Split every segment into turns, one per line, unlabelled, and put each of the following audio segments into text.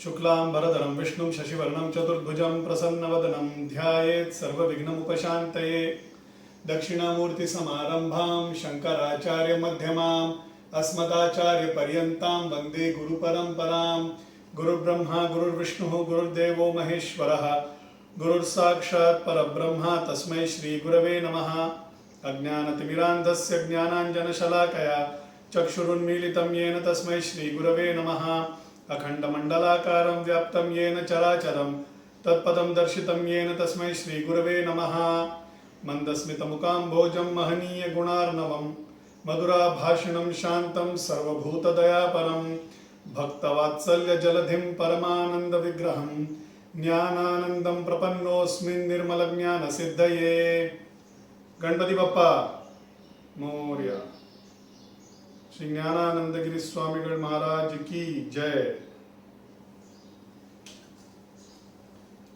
शुक्लांबरधरं विष्णुं शशिवर्णं चतुर्भुजं प्रसन्नवदनं ध्यायेत् सर्वविघ्नमुपशान्तये। दक्षिणामूर्तिसमारम्भां शङ्कराचार्यमध्यमाम् अस्मदाचार्यपर्यन्तां वन्दे गुरुपरम्परां। गुरुर्ब्रह्मा गुरुर्विष्णुः गुरुर्देवो महेश्वरः गुरुर्साक्षात् परब्रह्म तस्मै श्रीगुरवे नमः। अज्ञानतिमिरान्धस्य ज्ञानाञ्जनशलाकया चक्षुरुन्मीलितं येन तस्मै श्रीगुरवे नमः। अखण्डमण्डलाकारं व्याप्तं येन चराचरं तत्पदं दर्शितं येन तस्मै श्रीगुरवे नमः। मन्दस्मितमुकाम्भोजं महनीयगुणार्णवं मधुराभाषिणं शान्तं सर्वभूतदयापरं भक्तवात्सल्यजलधिं परमानन्दविग्रहं ज्ञानानन्दं प्रपन्नोऽस्मिन् निर्मलज्ञानसिद्धये। गणपति बप्पा मोरया। श्री ज्ञानानंदगिरी स्वामीगढ़ महाराज की जय।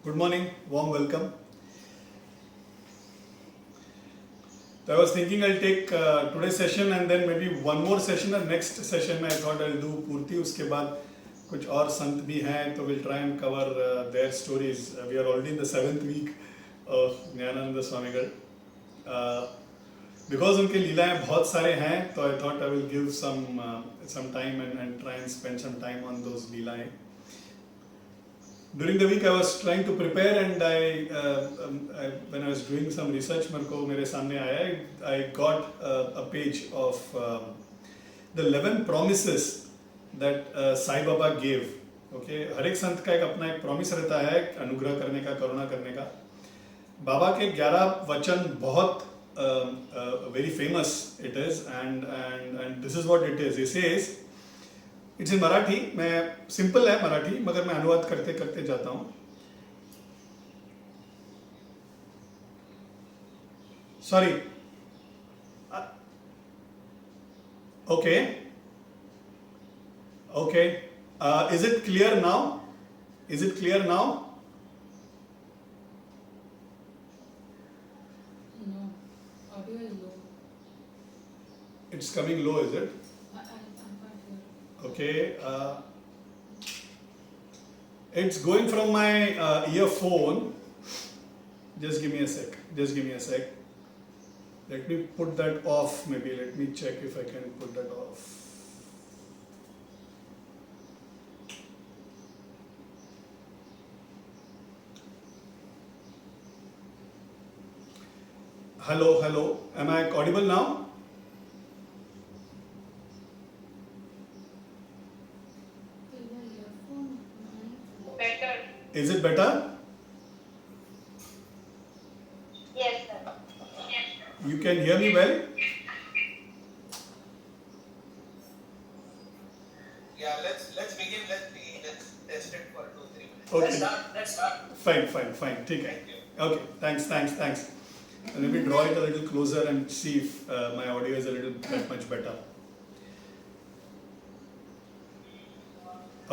Good morning, warm welcome. So I was thinking I'll take today's session and then maybe one more session और next session में I thought I'll do पूर्ति। उसके बाद कुछ और संत भी हैं तो we'll try and cover their stories. We are already in the 7th week of Gyanananda स्वामीगढ़। बिकॉज उनके लीलाएं बहुत सारे हैं तो I thought I will give some time and try and spend some time on those लीलाएं। During the week I was trying to prepare and when I was doing some research मेरे सामने आया I got a page of the 11 promises that Sai Baba gave. Okay, हर एक संत का एक अपना एक प्रॉमिस रहता है अनुग्रह करने का, करुणा करने का। बाबा के 11 वचन बहुत very famous it is and this is what it is. He says it's in Marathi. मैं simple है मराठी मगर मैं अनुवाद करते करते जाता हूँ। Sorry. Okay. Okay. Is it clear now? Is it clear now? It's coming low, is it?
I can't hear.
Okay. It's going from my earphone. Just give me a sec. Just give me a sec. Let me put that off. Maybe let me check if I can put that off. Hello, hello. Am I audible now?
Better.
Is it better?
Yes, sir.
You can hear me well?
Yeah, let's begin. Let's test it for 2-3 minutes.
Okay.
Let's start.
Fine. ठीक है.
Thank you.
Okay. Thanks. And let me draw it a little closer and see if my audio is a little that much better.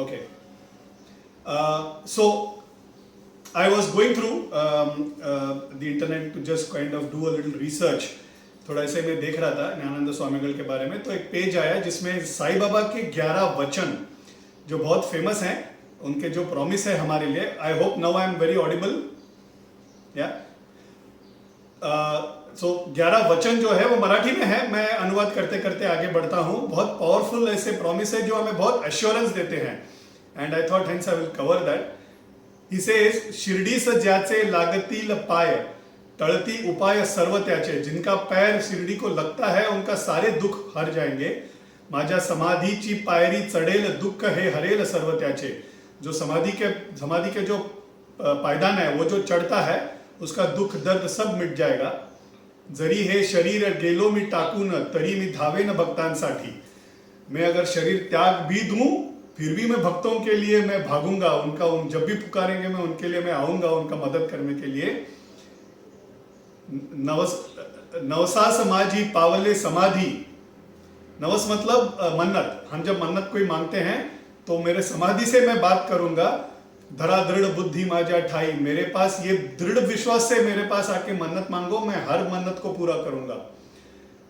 Okay. So I was going through the internet to just kind of do a little research. थोड़ा ऐसे मैं देख रहा था ज्ञानानंद स्वामीगढ़ के बारे में तो एक पेज आया जिसमें साईं बाबा के 11 वचन जो बहुत फेमस हैं, उनके जो प्रॉमिस है हमारे लिए। I hope now I am very Audible. या सो 11 वचन जो है वो मराठी में है, मैं अनुवाद करते करते आगे बढ़ता हूँ। बहुत पावरफुल ऐसे प्रॉमिस है जो हमें बहुत एश्योरेंस देते हैं and I thought hence I will cover that. He says, शिर्डीस ज्याचे लागतील पाय टळती उपाय सर्व त्याचे। जिनका पैर शिरडी को लगता है उनका सारे दुख हर जाएंगे। माझ्या समाधीची पायरी चढेल दुःख हे हरेल सर्व त्याचे। जो समाधि के जो पायदान है वो जो चढ़ता है उसका दुख दर्द सब मिट जाएगा। जरी हे शरीर गेलो मी टाकून तरी मी धावेन भक्तांसाठी। मैं अगर शरीर त्याग भी दूं फिर भी मैं भक्तों के लिए मैं भागूंगा। जब भी पुकारेंगे मैं उनके लिए मैं आऊंगा, उनका मदद करने के लिए। नवसास माझी पावले समाधि। नवस मतलब मन्नत। हम जब मन्नत कोई मांगते हैं तो मेरे समाधि से मैं बात करूंगा। धरा दृढ़ बुद्धि माजा ठाई। मेरे पास ये दृढ़ विश्वास से मेरे पास आके मन्नत मांगो, मैं हर मन्नत को पूरा करूंगा।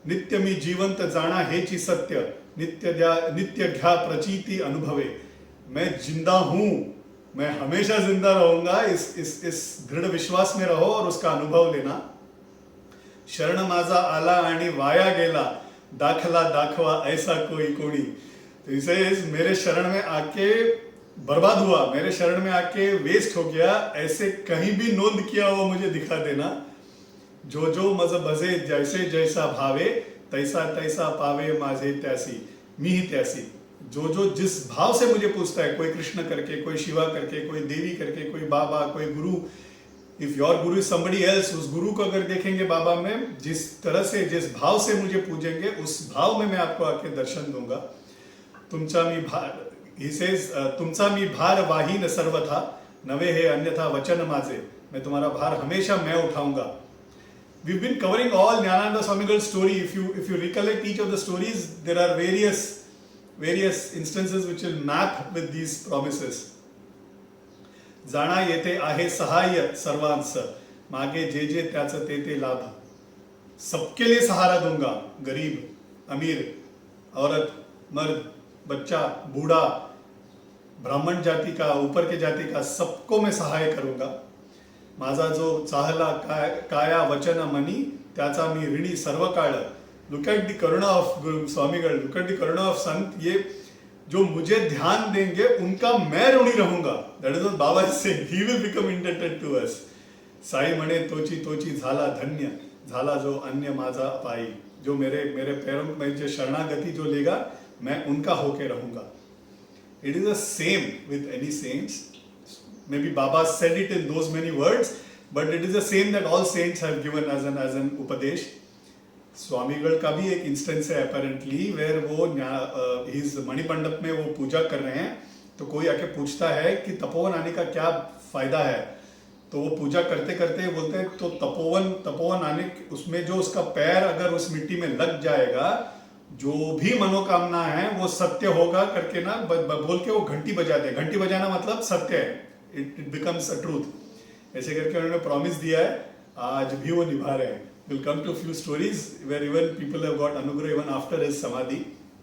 नित्य मी जिवंत जाणा हेची सत्य, नित्य घ्या प्रचिती अनुभवे। मैं जिंदा हूं, मैं हमेशा जिंदा रहूंगा, इस दृढ़ विश्वास में रहो और उसका अनुभव लेना. शरण माझा आला आणि वाया गेला, दाखला दाखवा ऐसा कोई कोणी. तो इसे मेरे शरण में आके बर्बाद हुआ, मेरे शरण में आके वेस्ट हो गया, ऐसे कहीं भी नोंद किया वो मुझे दिखा देना. जो जो मज बजे जैसे जैसा भावे, तैसा तैसा पावे माझे त्यासी, मी ही त्यासी. जो जो जिस भाव से मुझे पूछता है, कोई कृष्ण करके, कोई शिवा करके, कोई देवी करके, कोई बाबा, कोई गुरु. If your Guru is somebody else, उस गुरु को अगर देखेंगे बाबा में, जिस तरह से, जिस भाव से मुझे पूजेंगे, उस भाव में मैं आपको आके दर्शन दूंगा. तुमचा मी भार, ही सेज, तुमचा मी भार वाहीन सर्वथा, नवे हे अन्यथा वचन माझे. मैं तुम्हारा भार हमेशा मैं उठाऊंगा. We've been covering all Jnananda Swamigal's story. If you recollect each of the stories, there are various instances which will map with these promises. जाणा येते आहे सहाय्य सर्वांस, मागे जे जे त्याचं ते ते लाभ. सबके लिए सहारा दूंगा, गरीब, अमीर, औरत, मर्द, बच्चा, बूढ़ा, ब्राह्मण जाति का, ऊपर के जाति का, सबको मैं सहाय करूंगा. माझा जो चाहला काया वचन मनी, त्याचा मी ऋणी सर्व काळ. लुक एट द करुणा ऑफ स्वामीगढ़, लुक एट द करुणा ऑफ संत. ये जो मुझे ध्यान देंगे उनका मैं ऋणी रहूंगा. That is what Baba is saying. He will become indebted to us. Sai म्हणे तोची तोची झाला धन्य, झाला जो अन्य माझा पाई. जो मेरे पैरों में जो शरणागति जो लेगा, मैं उनका होके रहूंगा. It is the same with any saints. Maybe Baba said it in those many words, but it is the same that all saints have given as an upadesh. स्वामीगढ़ का भी एक इंस्टेंस है apparently where वो इस मणिमंडप में वो पूजा कर रहे हैं, तो कोई आके पूछता है कि तपोवन आने का क्या फायदा है. तो वो पूजा करते करते बोलते हैं तो तपोवन आने, उसमें जो उसका पैर अगर उस मिट्टी में लग जाएगा, जो भी मनोकामना है वो सत्य होगा करके ना बोल के वो घंटी बजाते हैं. घंटी बजाना मतलब सत्य है, it becomes a truth. ऐसे करके उन्होंने प्रॉमिस दिया है, आज भी वो निभा रहे हैं. We'll come to a few stories where even people have got anugrah even after his samadhi.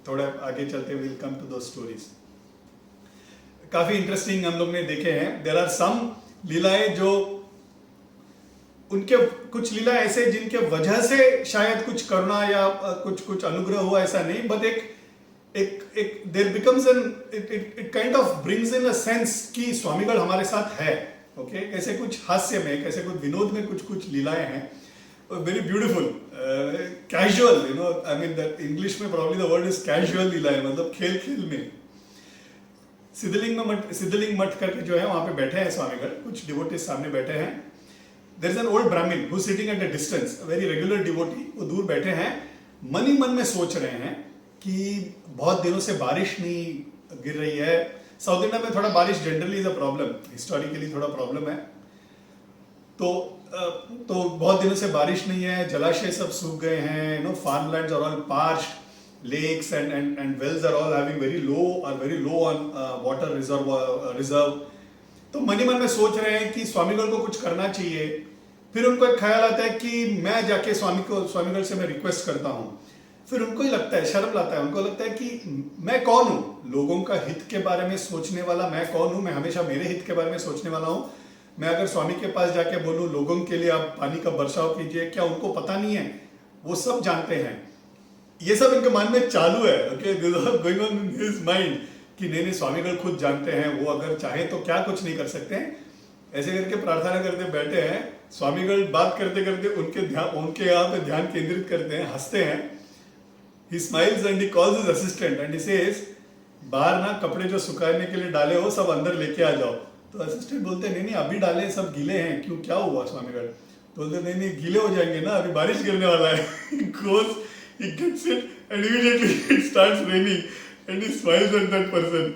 थोड़ा आगे चलते we'll come to those stories. काफी इंटरेस्टिंग हम लोग ने देखे हैं. There are some लीलाएं जो उनके, कुछ लीला ऐसे जिनके वजह से शायद कुछ करुणा या कुछ अनुग्रह हुआ, ऐसा नहीं, बट एक there becomes it kind of brings in a sense कि स्वामीगढ़ हमारे साथ है. ओके, कैसे कुछ हास्य में, कैसे कुछ विनोद में कुछ लीलाएं हैं, very beautiful, casual. You know, I mean that English में probably the word is casual लीलाएं, मतलब खेल खेल में. सिद्धलिंग मठ करके जो है वहां पे बैठे हैं स्वामीगढ़, कुछ डिवोटीज सामने बैठे हैं. देयर इज एन ओल्ड ब्राह्मण who sitting at a distance, very regular devotee. वो दूर बैठे हैं, मन ही मन में सोच रहे हैं कि बहुत दिनों से बारिश नहीं गिर रही है. साउथ इंडिया में थोड़ा बारिश generally is a problem, historically थोड़ा प्रॉब्लम है. तो बहुत दिनों से बारिश नहीं है, जलाशय सब सूख गए हैं. You know, farmlands are all parched, lakes and wells are all having very low on water reserve. तो मन ही मन में सोच रहे हैं कि स्वामीगढ़ को कुछ करना चाहिए. फिर उनको एक ख्याल आता है कि मैं जाके स्वामीगढ़ से मैं रिक्वेस्ट करता हूँ. फिर उनको ही लगता है, शर्म लाता है, उनको लगता है कि मैं कौन हूँ, लोगों का हित के बारे में सोचने वाला मैं कौन हूँ. मैं हमेशा मेरे हित के बारे में सोचने वाला हूँ. मैं अगर स्वामी के पास जाके बोलूँ लोगों के लिए आप पानी का बरसाव कीजिए, क्या उनको पता नहीं है? वो सब जानते हैं. ये सब इनके मन में चालू है. Okay, this is going on in his mind कि नहीं स्वामीगढ़ खुद जानते हैं, वो अगर चाहे तो क्या कुछ नहीं कर सकते हैं. ऐसे करके प्रार्थना करते बैठे हैं. स्वामीगढ़ बात करते करते उनके यहाँ पे ध्यान केंद्रित करते हैं, हंसते हैं. He smiles and he calls his assistant and he says, बाहर ना कपड़े जो सुखाने के लिए डाले हो सब अंदर लेके आ जाओ. तो असिस्टेंट बोलते हैं नहीं अभी डाले, सब गीले हैं. क्यों, क्या हुआ स्वामीगढ़? तो बोलते नहीं गीले हो जाएंगे ना, अभी बारिश गिरने वाला है. He gets it and immediately it starts raining and he smiles at that person.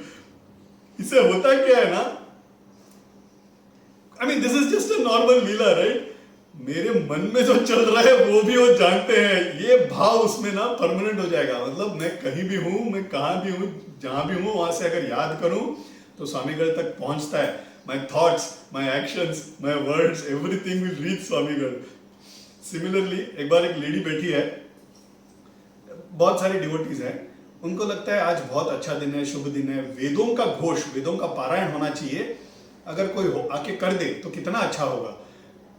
इससे होता क्या है ना, I mean this is just a normal Leela, right? मेरे मन में जो चल रहा है वो भी वो जानते हैं. ये भाव उसमें ना परमानेंट हो जाएगा. मतलब मैं कहीं भी हूँ, मैं कहाँ भी हूँ, जहाँ भी हूँ, वहां से अगर याद करूँ तो स्वामीगढ़ तक पहुंचता है. My thoughts, my actions, my words, everything will reach स्वामीगढ़. Similarly, एक बार एक लेडी बैठी है, बहुत सारे डिवोटीज हैं. उनको लगता है आज बहुत अच्छा दिन है, शुभ दिन है, वेदों का घोष, वेदों का पारायण होना चाहिए, अगर कोई आके कर दे तो कितना अच्छा होगा।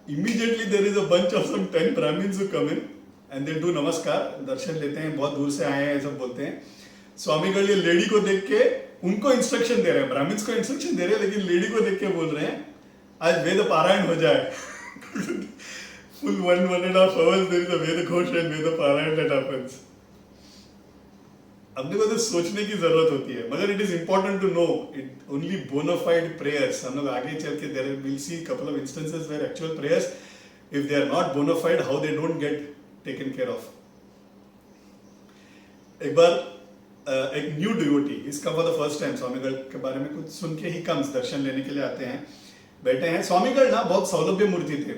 Immediately there is a bunch of some 10 Brahmins who come in and they do namaskar, दर्शन लेते हैं, बहुत दूर से आए हैं सब बोलते हैं। स्वामीगढ़ ये लेडी को देख के उनको इंस्ट्रक्शन दे रहे हैं, ब्राह्मण्स को इंस्ट्रक्शन दे रहे हैं, लेकिन लेडी को देख के बोल रहे हैं आज वेद पारायण हो जाए। Full 1.5 hours there is a Veda Ghosh and Veda पारायण that happens। अपने को तो सोचने की जरूरत होती है, मगर it is important to know it only bona fide prayers. हम लोग आगे चल के there will see couple of instances where actual prayers if they are not bona fide how they don't get taken care of. एक बार एक न्यू डिवोटी इसका for the first time Swamigarh के बारे में कुछ सुन के ही कम्स, दर्शन लेने के लिए आते हैं, बैठे हैं। स्वामीगढ़ ना बहुत सौलभ्य मूर्ति थे,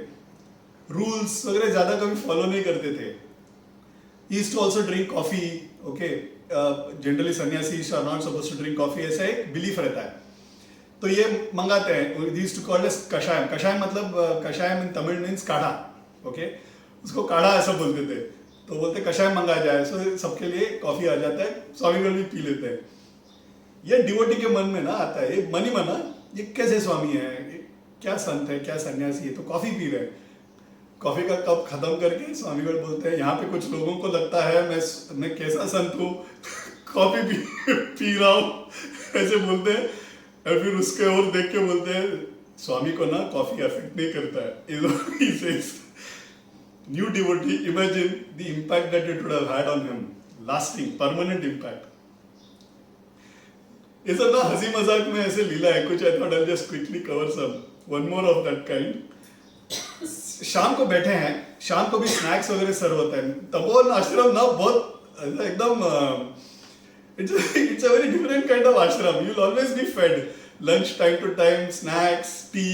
रूल्स वगैरह ज्यादा कभी फॉलो नहीं करते थे। East also drink coffee, okay, generally sannyasi are not suppose to drink coffee, ऐसा एक बिलीफ रहता है। तो ये मंगाते हैं, these two called as kashayam. कषायम मतलब kashayam in Tamil means kadha, okay, उसको काढ़ा ऐसा बोलते थे। तो बोलते कषायम मंगा जाए, सो सबके लिए कॉफी आ जाता है, स्वामीगढ़ भी पी लेते हैं। ये डिवोटी के मन में ना आता है, ये मन ही मना, ये कैसे स्वामी है, ये क्या संत है, क्या सन्यासी है, तो कॉफी पी रहे हैं। कॉफी का कप खत्म करके स्वामीगढ़ बोलते हैं यहाँ पे कुछ लोगों को लगता है मैं कैसा संत हूँ, कॉफी पी रहा हूँ, ऐसे बोलते हैं। और फिर उसके और देख के बोलते हैं स्वामी को ना कॉफी अफेक्ट नहीं करता है। New devotee, imagine the impact that it would have had on him, lasting permanent impact. ये सब ना हंसी मजाक में ऐसे लीला है कुछ। I thought I just quickly cover some one more of that kind. शाम को बैठे हैं, शाम को भी स्नैक्स वगैरह सर्व होता है। तपोवन आश्रम ना बहुत एकदम it's a very different kind of ashram. You will always be fed lunch time to time, snacks, tea,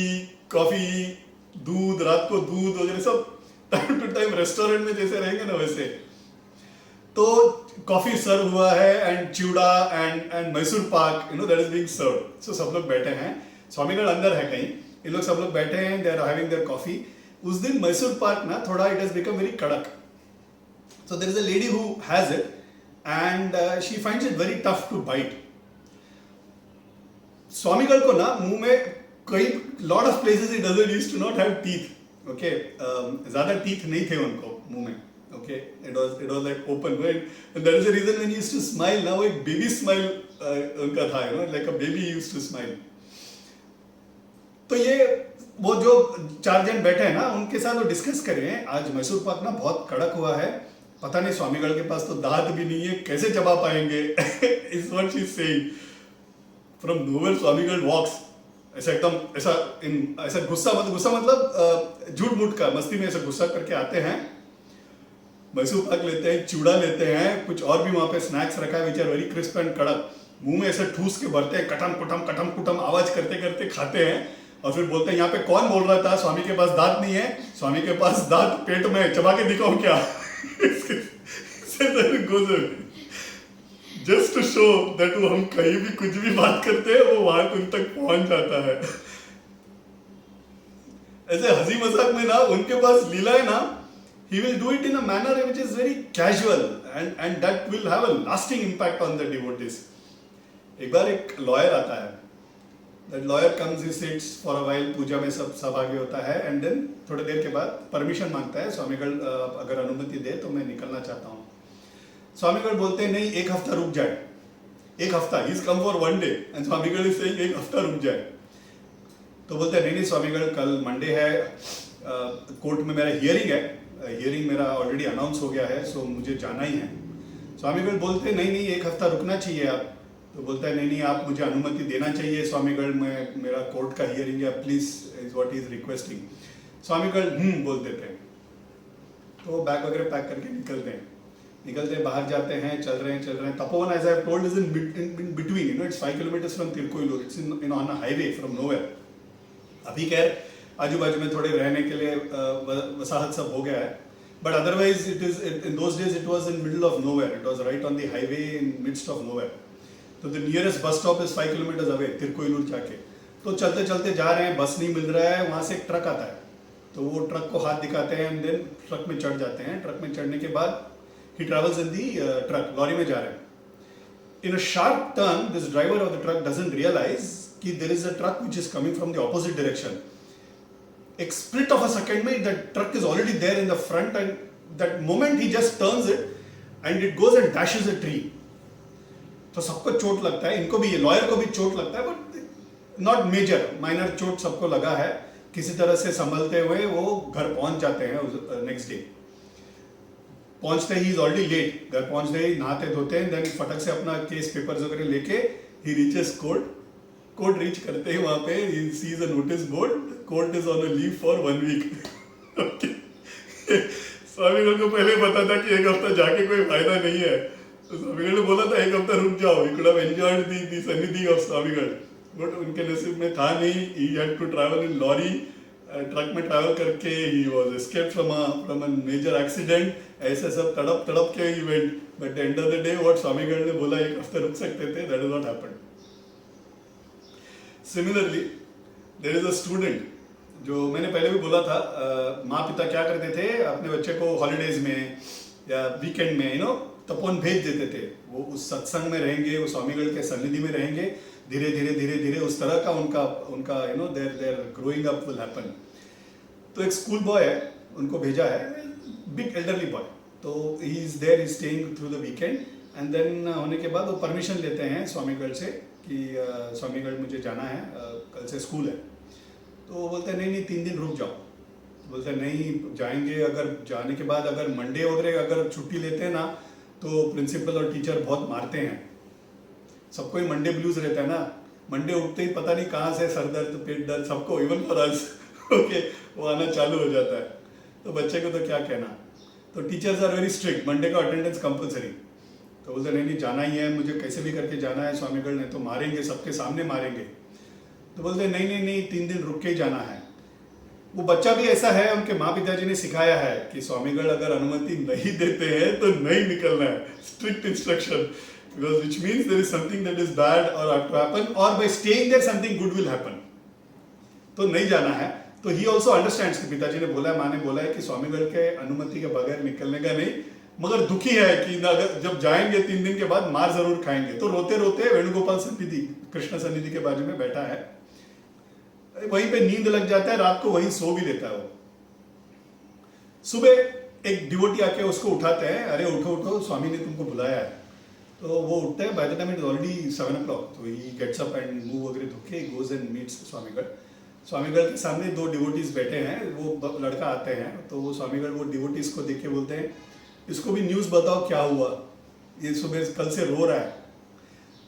coffee, दूध, रात को दूध वगैरह सब टाइम टू टाइम। रेस्टोरेंट में जैसे रहेंगे ना वैसे। तो कॉफी सर्व हुआ है and chivda and Mysore pak, you know, that is being served. So सब लोग बैठे हैं, स्वामीगढ़ अंदर है कहीं, ये लोग सब लोग बैठे हैं, they are having their coffee. उस दिन मैसूर पाक ना थोड़ा it has become very kadak, so there is a lady who has it and she finds it very tough to bite. Swamigarh को ना मुंह में कई lot of places it doesn't used to not have teeth, okay, ज्यादा teeth नहीं थे उनको मुंह में, okay, it was like open, and that is the reason when he used to smile ना, वो एक बेबी स्माइल उनका था, you know, like a baby used to smile. तो ये वो जो 4 जन बैठे हैं ना, उनके साथ वो डिस्कस करें आज मैसूर पाक ना बहुत कड़क हुआ है, पता नहीं स्वामीगढ़ के पास तो दांत भी नहीं है, कैसे चबा पाएंगे। Is what she is saying. From nowhere Swamigarh walks, ऐसा एकदम ऐसा गुस्सा मतलब झूठ मूठ का मस्ती में ऐसा गुस्सा करके आते हैं। मैसूर पाक लेते हैं, चूड़ा लेते हैं, कुछ और भी वहां पे स्नैक्स रखा है which are very crisp and कड़क। मुंह में ऐसे ठूस के भरते हैं, कटम कुटम आवाज करते करते खाते हैं, और फिर बोलते हैं यहाँ पे कौन बोल रहा था स्वामी के पास दांत नहीं है, स्वामी के पास दांत पेट में, चबा के दिखाऊं क्या। जस्ट टू शो दैट वो हम कहीं भी कुछ भी बात करते हैं वो वहां उन तक पहुंच जाता है। ऐसे हंसी मजाक में ना उनके पास लीला है ना, he will do it in a manner which is very casual and that will have a lasting impact on the devotees. एक बार एक लॉयर आता है, that lawyer comes, he sits for a while, पूजा में सब आगे होता है, and then थोड़ी देर के बाद परमिशन मांगता है, स्वामीगढ़ अगर अनुमति दे तो मैं निकलना चाहता हूँ। स्वामीगढ़ बोलते हैं नहीं, 1 हफ्ता रुक जाए, 1 हफ्ता, he is come for 1 day and स्वामीगढ़ is saying 1 हफ्ता रुक जाए। तो बोलते हैं नहीं स्वामीगढ़ कल मंडे है, कोर्ट में मेरा हियरिंग है, हियरिंग मेरा ऑलरेडी अनाउंस हो गया है, सो मुझे जाना ही है। स्वामीगढ़ बोलते नहीं 1 हफ्ता रुकना चाहिए आप। तो बोलता है नहीं आप मुझे अनुमति देना चाहिए स्वामीगढ़ में, मेरा कोर्ट का हियरिंग है, please is what is requesting. Swamigarh बोल देते हैं। तो बैग वगैरह पैक करके निकलते हैं, बाहर जाते हैं, चल रहे हैं। Tapovan, as I have told, is in between, you know, it's 5 kilometres from Tirukoilur, it's in on a highway from nowhere. अभी खैर आजू बाजू में थोड़े रहने के लिए वसाहत सब हो गया है, but otherwise it is in those days it was in middle of nowhere, it was right on the highway in midst of nowhere. तो the nearest bus stop is 5 kilometres away, Tirukoilur जाके। तो चलते चलते जा रहे हैं, बस नहीं मिल रहा है, वहां से एक ट्रक आता है, तो वो ट्रक को हाथ दिखाते हैं एंड देन ट्रक में चढ़ जाते हैं। ट्रक में चढ़ने के बाद ही travels in the truck, lorry में जा रहे हैं। in a sharp turn, this driver of the truck doesn't realize कि there is a truck which is coming from the opposite direction. एक split of a second में that truck is already there in the front, and that moment he just turns it and it goes and dashes a tree. तो सबको चोट लगता है, इनको भी, ये लॉयर को भी चोट लगता है, बट नॉट मेजर, माइनर चोट सबको लगा है. किसी तरह से संभलते हुए वो घर पहुंच जाते हैं नेक्स्ट डे. पहुंचते ही इज ऑलरेडी लेट, घर पहुंचते ही नहाते धोते हैं, देन फटक से अपना केस पेपर्स वगैरह लेके he reaches court. Court reach करते ही वहां पे ही sees a notice board, court is on a leave for 1 week. Okay, Swamigarh को पहले पता था कि एक हफ्ता जाके कोई फायदा नहीं है, तो स्वामीगढ़ ने बोला था एक हफ्ता रुक जाओ, you could have enjoyed the sannidhi of Swamigarh, but उनके नसीब में था नहीं. He had to travel in lorry, truck में ट्रैवल करके he was escaped from a major accident. ऐसे सब तड़प तड़प के event, but the end of the day what Swamigarh ने बोला एक हफ्ते रुक सकते थे, that is not happened. Similarly there is a student, जो मैंने पहले भी बोला था, माँ पिता क्या करते थे, अपने बच्चे को हॉलीडेज में या वीकेंड में तपोवन भेज देते थे. वो उस सत्संग में रहेंगे, वो स्वामीगढ़ के सन्निधि में रहेंगे, धीरे धीरे धीरे धीरे उस तरह का उनका there growing up will happen. तो एक स्कूल बॉय है, उनको भेजा है, बिग एल्डरली बॉय, तो he is there, he staying through the weekend, and then होने के बाद वो परमिशन लेते हैं स्वामीगढ़ से कि स्वामीगढ़ मुझे जाना है, कल से स्कूल है. तो वो बोलते हैं नहीं 3 दिन रुक जाओ. बोलते हैं नहीं जाएंगे, अगर जाने के बाद अगर मंडे वगैरह अगर छुट्टी लेते हैं ना तो प्रिंसिपल और टीचर बहुत मारते हैं. सबको ही मंडे ब्लूज रहता है ना, मंडे उठते ही पता नहीं कहाँ से सर दर्द पेट दर्द सबको, इवन फॉर अस, ओके, वो आना चालू हो जाता है. तो बच्चे को तो क्या कहना. तो teachers are very strict, Monday का अटेंडेंस कंपलसरी. तो बोलते नहीं जाना ही है, मुझे कैसे भी करके जाना है, स्वामीगढ़ ने तो मारेंगे, सबके सामने मारेंगे. तो बोलते नहीं 3 दिन रुक के ही जाना है. वो बच्चा भी ऐसा है, उनके माँ पिताजी ने सिखाया है कि स्वामीगढ़ अगर अनुमति नहीं देते हैं तो नहीं निकलना है, strict instruction, because which means there is something that is bad or to happen, or by staying there something good will happen. तो नहीं जाना है. तो he also understands कि पिताजी ने बोला है, माँ ने बोला है कि स्वामीगढ़ के अनुमति के बगैर निकलने का नहीं, मगर दुखी है कि अगर जब जाएंगे 3 दिन के बाद मार जरूर खाएंगे. तो रोते रोते वेणुगोपाल सन्निधि, कृष्ण सन्निधि के बाजू में बैठा है, वहीं पे नींद लग जाता है, रात को वहीं सो भी लेता है. वो सुबह एक डिवोटी आके उसको उठाते हैं, अरे उठो उठो, स्वामी ने तुमको बुलाया है. तो वो उठते हैं, by the time it is already 7 o'clock. तो ही गेट्स अप एंड मुंह वगैरह धोके गोज एंड मीट्स स्वामीगढ़. स्वामीगढ़ के सामने 2 डिवोटीज बैठे हैं, वो लड़का आते हैं, तो वो स्वामीगढ़ वो डिवोटीज को देख के बोलते हैं इसको भी न्यूज़ बताओ क्या हुआ, ये सुबह कल से रो रहा है.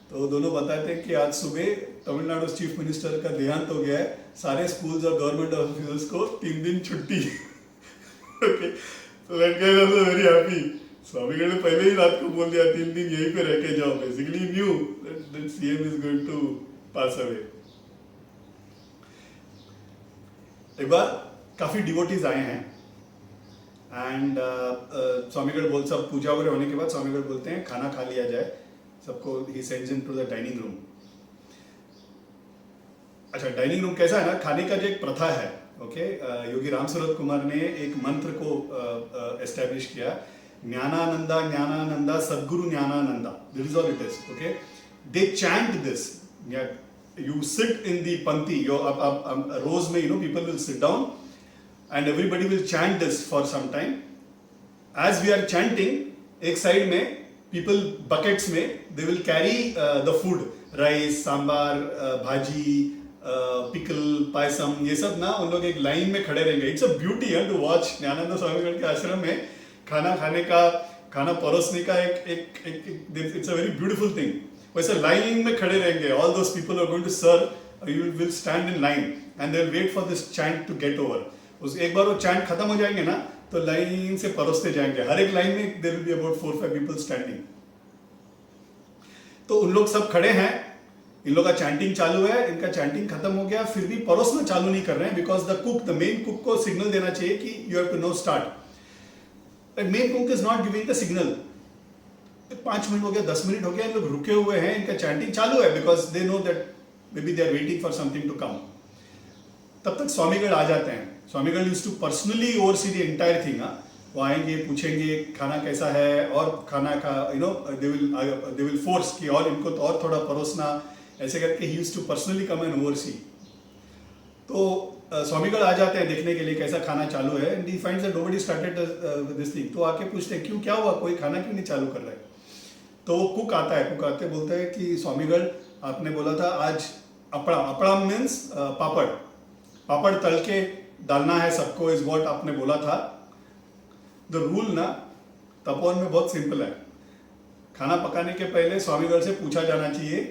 तो दोनों बताते हैं कि आज सुबह तमिलनाडु चीफ मिनिस्टर का देहांत हो गया है, सारे स्कूल्स और गवर्नमेंट ऑफिसर्स को 3 दिन छुट्टी. ओके, तो that guy was very happy. Swamigarh ने पहले ही रात को बोल दिया 3 दिन यहीं पे रह के जाओ. Basically knew that CM is going to pass away. एक बार काफी डिवोटीज आए हैं एंड स्वामीगढ़ बोल सब पूजा वगैरह होने के बाद स्वामीगढ़ बोलते हैं खाना खा लिया जाए सबको. He sends him to the dining room. अच्छा, डाइनिंग रूम कैसा है ना, खाने का जो एक प्रथा है, ओके, योगी राम सूरत कुमार ने एक मंत्र को एस्टैब्लिश किया, Gnanananda Gnanananda Sadguru Gnanananda. This is all it is. Okay, they chant this. You sit in the panti, rows में, people will sit down and everybody will chant this for some time. As we are chanting, एक side में people buckets में they will carry the food, rice, sambar, bhaji, pickle, payasam, ये सब ना उन लोग एक लाइन में खड़े रहेंगे. It's a beauty to watch. Gyananand स्वामीगढ़ के आश्रम में खाना खाने का, खाना परोसने का एक it's a very beautiful thing. वैसे लाइन में खड़े रहेंगे, all those people are going to serve, you will stand in line and they will wait for this chant to get over. उस एक बार वो चैंट खत्म हो जाएंगे ना तो लाइन से परोसते जाएंगे. हर एक लाइन में there will be about 4-5 people standing. तो उन लोग सब खड़े हैं, इन लोग का चैंटिंग चालू है, इनका चैंटिंग खत्म हो गया, फिर भी परोसना चालू नहीं कर रहे हैं, because the cook, the main cook को सिग्नल देना चाहिए कि you have to know start. But main cook is not giving the signal. 5 minute हो गया, 10 मिनट हो गया, इन लोग रुके हुए हैं, इनका चैंटिंग चालू है, because they know that may be they are waiting for something to come. तब तक स्वामीगढ़ आ जाते हैं. Swamigarh used to personally oversee the entire thing. वो आएंगे, पूछेंगे खाना कैसा है, और खाना का दे विल फोर्स कि और इनको तो और थोड़ा परोसना, ऐसे करके ही used to personally come and oversee. तो स्वामीगढ़ आ जाते हैं देखने के लिए कैसा खाना चालू है, and he finds that nobody started this thing. तो आके पूछते हैं क्यों, क्या हुआ, कोई खाना क्यों नहीं चालू कर रहा है। तो वो कुक आता है, कुक आते बोलता है कि स्वामीगढ़ आपने बोला था आज अपड़ा, अपड़ा मीन्स पापड़, पापड़ तल के डालना है सबको, इज व्हाट आपने बोला था। द रूल ना तपोवन में बहुत सिंपल है, खाना पकाने के पहले स्वामीगढ़ से पूछा जाना चाहिए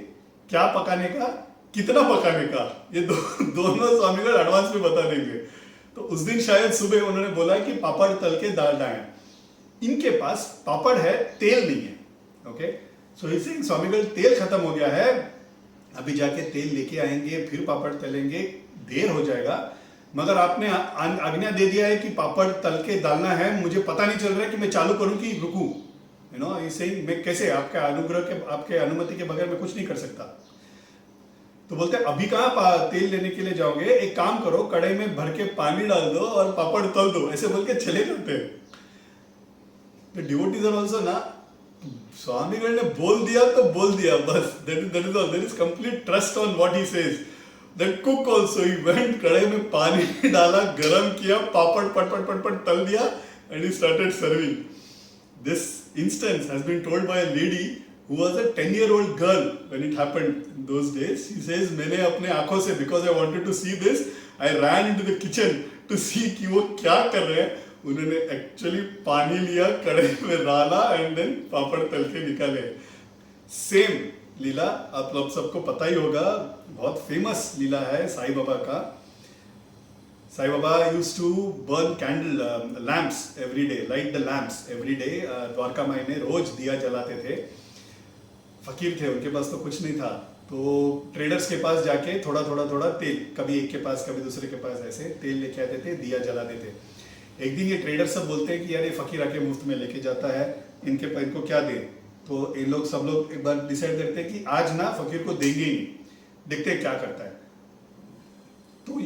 क्या पकाने का, कितना पकाने का, ये दोनों स्वामीगढ़ एडवांस में बता देंगे। तो उस दिन शायद सुबह उन्होंने बोला कि पापड़ तल के डालना है, इनके पास पापड़ है, तेल नहीं है। ओके, सो इसे स्वामीगढ़ तेल खत्म हो गया है, अभी जाके तेल लेके आएंगे, फिर पापड़ तलेंगे, देर हो जाएगा। मगर आपने आज्ञा दे दिया है कि पापड़ तल के डालना है, मुझे पता नहीं चल रहा है कि मैं चालू करूं कि रुकूं, यू नो, इसे मैं कैसे, आपके अनुग्रह के, आपके अनुमति के बगैर मैं कुछ नहीं कर सकता। तो बोलते हैं अभी कहाँ तेल लेने के लिए जाओगे, एक काम करो, कढ़ाई में भर के पानी डाल दो और पापड़ तल दो, ऐसे बोल के चले जाते हैं। तो डिवोटीज आर आल्सो ना, स्वामीगढ़ ने बोल दिया तो बोल दिया, बस that is all, there is complete trust on what he says. That cook also he went, कढ़ाई में पानी डाला, गरम किया, पापड़ पट पट पट पट तल दिया, and he started serving. This instance has been told by a lady who was a 10-year-old girl when it happened in those days. She says मैंने अपने आंखों से, because I wanted to see this, I ran into the kitchen to see कि वो क्या कर रहे हैं। उन्होंने एक्चुअली पानी लिया, कढ़ाई में डाला, एंड देन पापड़ तल के निकाले। सेम लीला आप लोग सबको पता ही होगा, बहुत फेमस लीला है साईं बाबा का। Sai Baba used to burn candle lamps every day, light the lamps every day. Dwarka Mai में रोज दिया जलाते थे, फकीर थे, उनके पास तो कुछ नहीं था, तो ट्रेडर्स के पास जाके थोड़ा थोड़ा थोड़ा तेल, कभी एक के पास कभी दूसरे के पास, ऐसे तेल लेके आते थे, दिया जलाते थे। एक दिन ये ट्रेडर सब बोलते हैं कि यार ये फकीर आके मुफ्त में लेके जाता है, इनको क्या दें। तो ये लोग सब लोग एक बार डिसाइड करते हैं कि आज ना फकीर को देंगे ही नहीं, देखते हैं क्या करता है। तो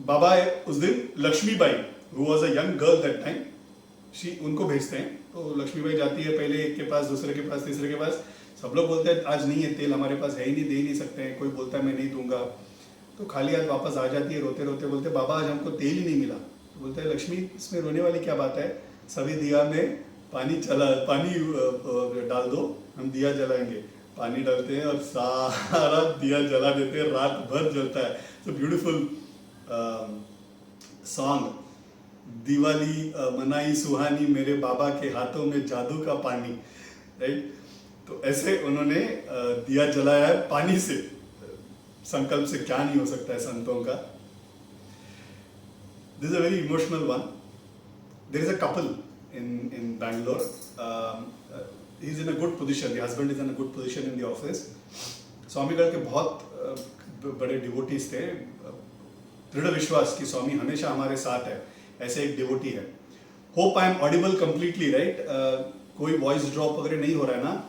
बाबा उस दिन Lakshmibai, who was a young girl that time, उनको भेजते हैं। तो लक्ष्मीबाई जाती है, पहले एक के पास, दूसरे के पास, तीसरे के पास। सब लोग बोलते हैं आज नहीं है तेल, हमारे पास है ही नहीं, दे ही नहीं सकते हैं। कोई बोलता है मैं नहीं दूंगा। तो खाली हाथ वापस आ जाती है, रोते रोते बोलते बाबा आज हमको तेल ही नहीं मिला। तो बोलते हैं लक्ष्मी इसमें रोने वाली क्या बात है, सभी दिया में पानी डाल दो, हम दिया जलाएंगे। पानी डालते हैं और सारा दिया जला देते हैं, रात भर जलता है। सो ब्यूटीफुल सॉन्ग, दिवाली मनाई सुहानी, मेरे बाबा के हाथों में जादू का पानी, राइट। तो ऐसे उन्होंने दिया जलाया है पानी से। संकल्प से क्या नहीं हो सकता है संतों का। This is a very emotional one. There is a couple in Bangalore, he is in a good position, the husband is in a good position in the office. Swamigarh के बहुत बड़े डिवोटीज थे, दृढ़ विश्वास कि स्वामी हमेशा हमारे साथ है, ऐसे एक डिवोटी है। Hope I am audible completely, right, कोई वॉइस ड्रॉप वगैरह नहीं हो रहा है ना?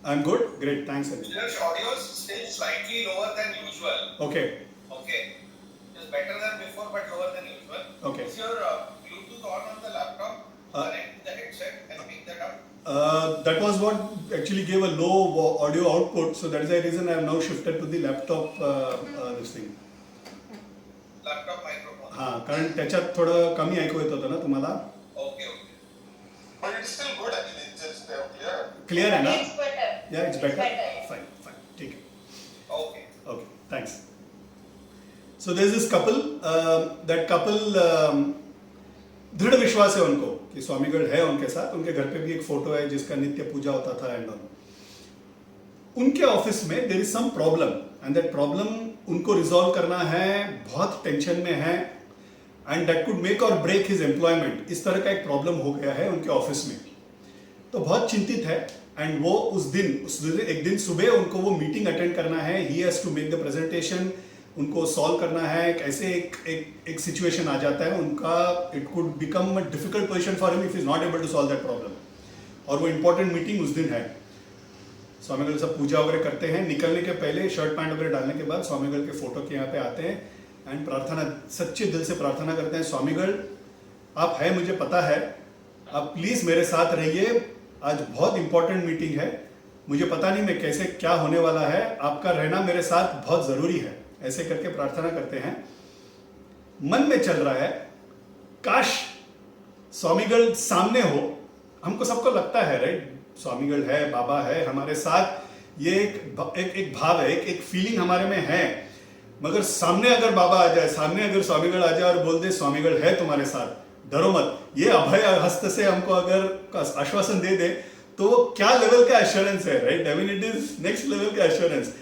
I'm good. Great. Thanks, Anil.
Your audio is still slightly lower than usual.
Okay.
Okay. It's better than before, but lower than usual.
Okay.
Is your Bluetooth on the laptop? Connect the headset and pick that up.
That was what actually gave a low audio output. So that is the reason I have now shifted to the laptop. This thing.
Laptop microphone.
हाँ, कारण त्याच्यात थोडं कमी ऐकू येत होतं ना तुम्हाला?
Okay. But it's still good. I mean, it's just clear.
Clear है ना?
It's better.
Yeah, it's better.
Better.
Fine. ठीक है.
Okay.
Okay. Thanks. So there's this couple. That couple दृढ़ विश्वास है उनको कि स्वामीगढ़ है उनके साथ। उनके घर पे भी एक फोटो है जिसका नित्य पूजा होता था एंड ऑल। उनके ऑफिस में there is some problem and that problem उनको रिजॉल्व करना है, बहुत टेंशन में है, and that could make or break his employment. इस तरह का एक प्रॉब्लम हो गया है उनके ऑफिस में, तो बहुत चिंतित है। एंड वो उस दिन एक दिन सुबह उनको वो मीटिंग अटेंड करना है, he has to make the presentation, उनको सॉल्व करना है। ऐसे एक सिचुएशन आ जाता है उनका, it could become a difficult position for him if is not able to solve that problem, और वो इंपॉर्टेंट मीटिंग उस दिन है। स्वामीगढ़ सब पूजा वगैरह करते हैं, निकलने के पहले शर्ट पैंट वगैरह डालने के बाद स्वामीगढ़ के फोटो के यहाँ पे आते हैं एंड प्रार्थना, सच्चे दिल से प्रार्थना करते हैं, स्वामीगढ़ आप है मुझे पता है, आप प्लीज मेरे साथ रहिए, आज बहुत इंपॉर्टेंट मीटिंग है, मुझे पता नहीं मैं कैसे क्या होने वाला है, आपका रहना मेरे साथ बहुत जरूरी है, ऐसे करके प्रार्थना करते हैं। मन में चल रहा है काश स्वामीगढ़ सामने हो, हमको सबको लगता है राइट, स्वामीगढ़ है, बाबा है हमारे साथ, ये एक भाव है, एक फीलिंग हमारे में है, मगर सामने अगर बाबा आ जाए, सामने अगर स्वामीगढ़ आ जाए और बोल दे स्वामीगढ़ है तुम्हारे साथ, डरो मत, ये अभय हस्त से हमको अगर आश्वासन दे दे तो क्या लेवल का एश्योरेंस है right, I mean it is next level का एश्योरेंस।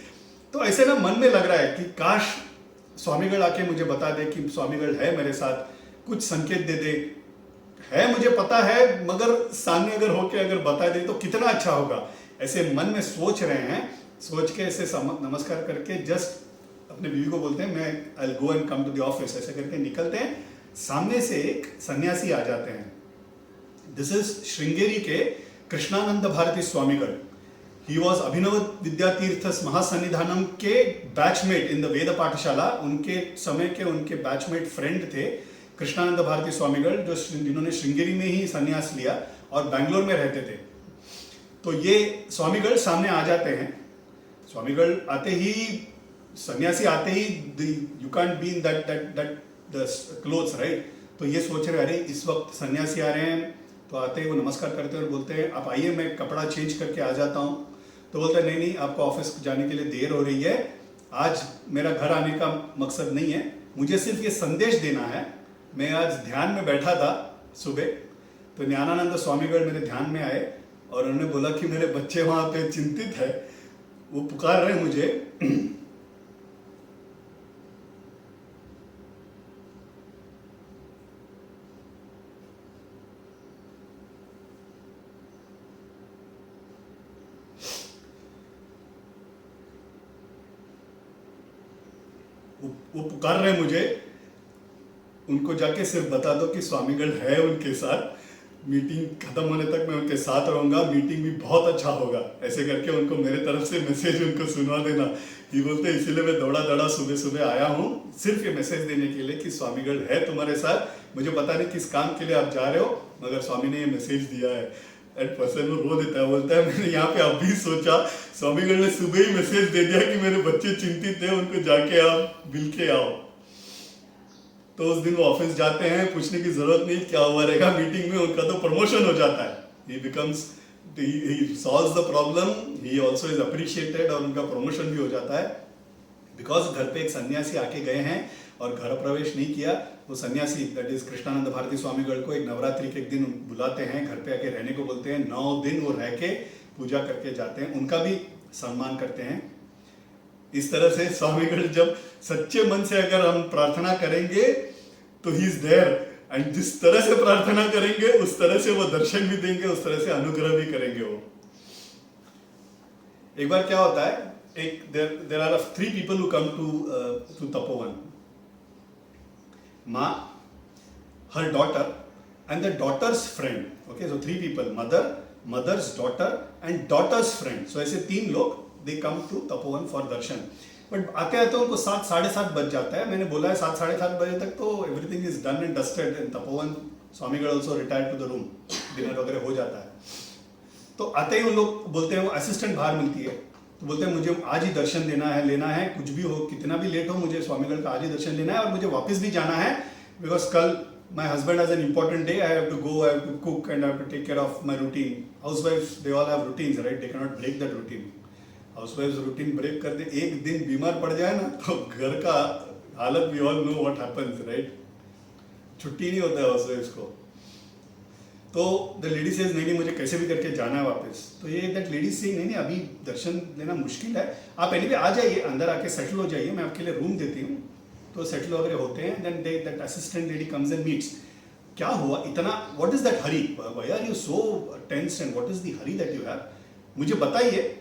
तो ऐसे ना मन में लग रहा है कि काश स्वामीगढ़ आके मुझे बता दे कि स्वामीगढ़ है मेरे साथ, कुछ संकेत दे दे, है मुझे पता है मगर सामने अगर होके अगर बता दे तो कितना अच्छा होगा, ऐसे मन में सोच रहे हैं। सोच के ऐसे नमस्कार करके जस्ट अपने बीवी को बोलते हैं मैं I go and come to the office, ऐसे करके निकलते हैं। सामने से एक सन्यासी आ जाते हैं, दिस इज श्रृंगेरी के कृष्णानंद भारती स्वामीगढ़, ही वॉज अभिनव विद्यातीर्थ महासन्निधानम के बैचमेट इन द वेद पाठशाला, उनके समय के उनके बैचमेट फ्रेंड थे कृष्णानंद भारती स्वामीगढ़, जो जिन्होंने श्रृंगेरी में ही संन्यास लिया और बैंगलोर में रहते थे। तो ये स्वामीगढ़ सामने आ जाते हैं, स्वामीगढ़ आते ही, सन्यासी आते ही, you can't be in that the clothes right, तो ये सोच रहे अरे इस वक्त सन्यासी आ रहे हैं, तो आते ही वो नमस्कार करते हैं और बोलते हैं आप आइए मैं कपड़ा चेंज करके आ जाता हूँ। तो बोलते हैं नहीं आपको ऑफिस जाने के लिए देर हो रही है, आज मेरा घर आने का मकसद नहीं है, मुझे सिर्फ ये संदेश देना है, मैं आज ध्यान में बैठा था सुबह, तो ज्ञानानंद स्वामीगढ़ मेरे ध्यान में आए और उन्होंने बोला कि मेरे बच्चे वहां पे चिंतित है, वो पुकार रहे मुझे, वो पुकार रहे मुझे, उनको जाके सिर्फ बता दो कि स्वामीगढ़ है उनके साथ, मीटिंग खत्म होने तक मैं उनके साथ रहूंगा, मीटिंग भी बहुत अच्छा होगा, ऐसे करके उनको मेरे तरफ से मैसेज उनको सुनवा देना। ये बोलते इसीलिए मैं दौड़ा दौड़ा सुबह सुबह आया हूँ सिर्फ ये मैसेज देने के लिए कि स्वामीगढ़ है तुम्हारे साथ, मुझे पता नहीं किस काम के लिए आप जा रहे हो मगर स्वामी ने ये मैसेज दिया है। एट पर्सन वो रो देता है, बोलता है मैंने यहाँ पे अभी सोचा, स्वामीगढ़ ने सुबह ही मैसेज दे दिया कि मेरे बच्चे चिंतित है, उनको जाके आप मिल के आओ। तो उस दिन वो ऑफिस जाते हैं, पूछने की जरूरत नहीं क्या हुआ रहेगा मीटिंग में, उनका तो प्रमोशन हो जाता है, he becomes he solves the problem, he also is appreciated और उनका प्रमोशन भी हो जाता है, बिकॉज घर पे एक सन्यासी आके गए हैं और घर प्रवेश नहीं किया। वो सन्यासी दैट इज कृष्णानंद भारती स्वामीगढ़ को एक नवरात्रि के एक दिन बुलाते हैं, घर पे आके रहने को बोलते हैं, 9 दिन वो रह के पूजा करके जाते हैं, उनका भी सम्मान करते हैं। इस तरह से स्वामीगढ़ जब सच्चे मन से अगर हम प्रार्थना करेंगे तो ही इज देयर, एंड जिस तरह से प्रार्थना करेंगे उस तरह से वो दर्शन भी देंगे, उस तरह से अनुग्रह भी करेंगे वो। एक बार क्या होता है, एक there are 3 people who come to Tapovan, माँ, her daughter and the daughter's friend, okay, so 3 people, mother's daughter and daughter's friend, so ऐसे 3 लोग they come to Tapovan for Darshan. But आते आते उनको 7 साढ़े 7 बज जाता है, मैंने बोला है 7 साढ़े 7 बजे तक तो everything is done and dusted in Tapovan, Swamigarh also retired to the room, dinner वगैरह हो जाता है। तो आते ही उन लोग बोलते हैं, वो असिस्टेंट बाहर मिलती है, तो बोलते हैं मुझे आज ही दर्शन देना है, लेना है, कुछ भी हो कितना भी लेट हो मुझे स्वामीगढ़ का आज ही दर्शन लेना है और मुझे वापस भी जाना है, बिकॉज कल my husband has an important day, I have to go, I have to cook and I have to take care of my routine. Housewives, they all have routines, right? They cannot break that routine. Housewives routine break कर दे, एक दिन बीमार पड़ जाए ना तो घर का हालत we all know what happens, right? छुट्टी नहीं होता है हाउसवाइफ्स को। तो द लेडी सेज नहीं मुझे कैसे भी करके जाना है वापस, तो ये दैट लेडी सेइंग नहीं अभी दर्शन लेना मुश्किल है, आप एनीवे आ जाइए, अंदर आके सेटल हो जाइए, मैं आपके लिए रूम देती हूँ। तो सेटल वगैरह होते हैं, then that assistant lady comes and meets, क्या हुआ इतना, what is that hurry, why are you so tensed and what is the hurry that you have, मुझे बताइए,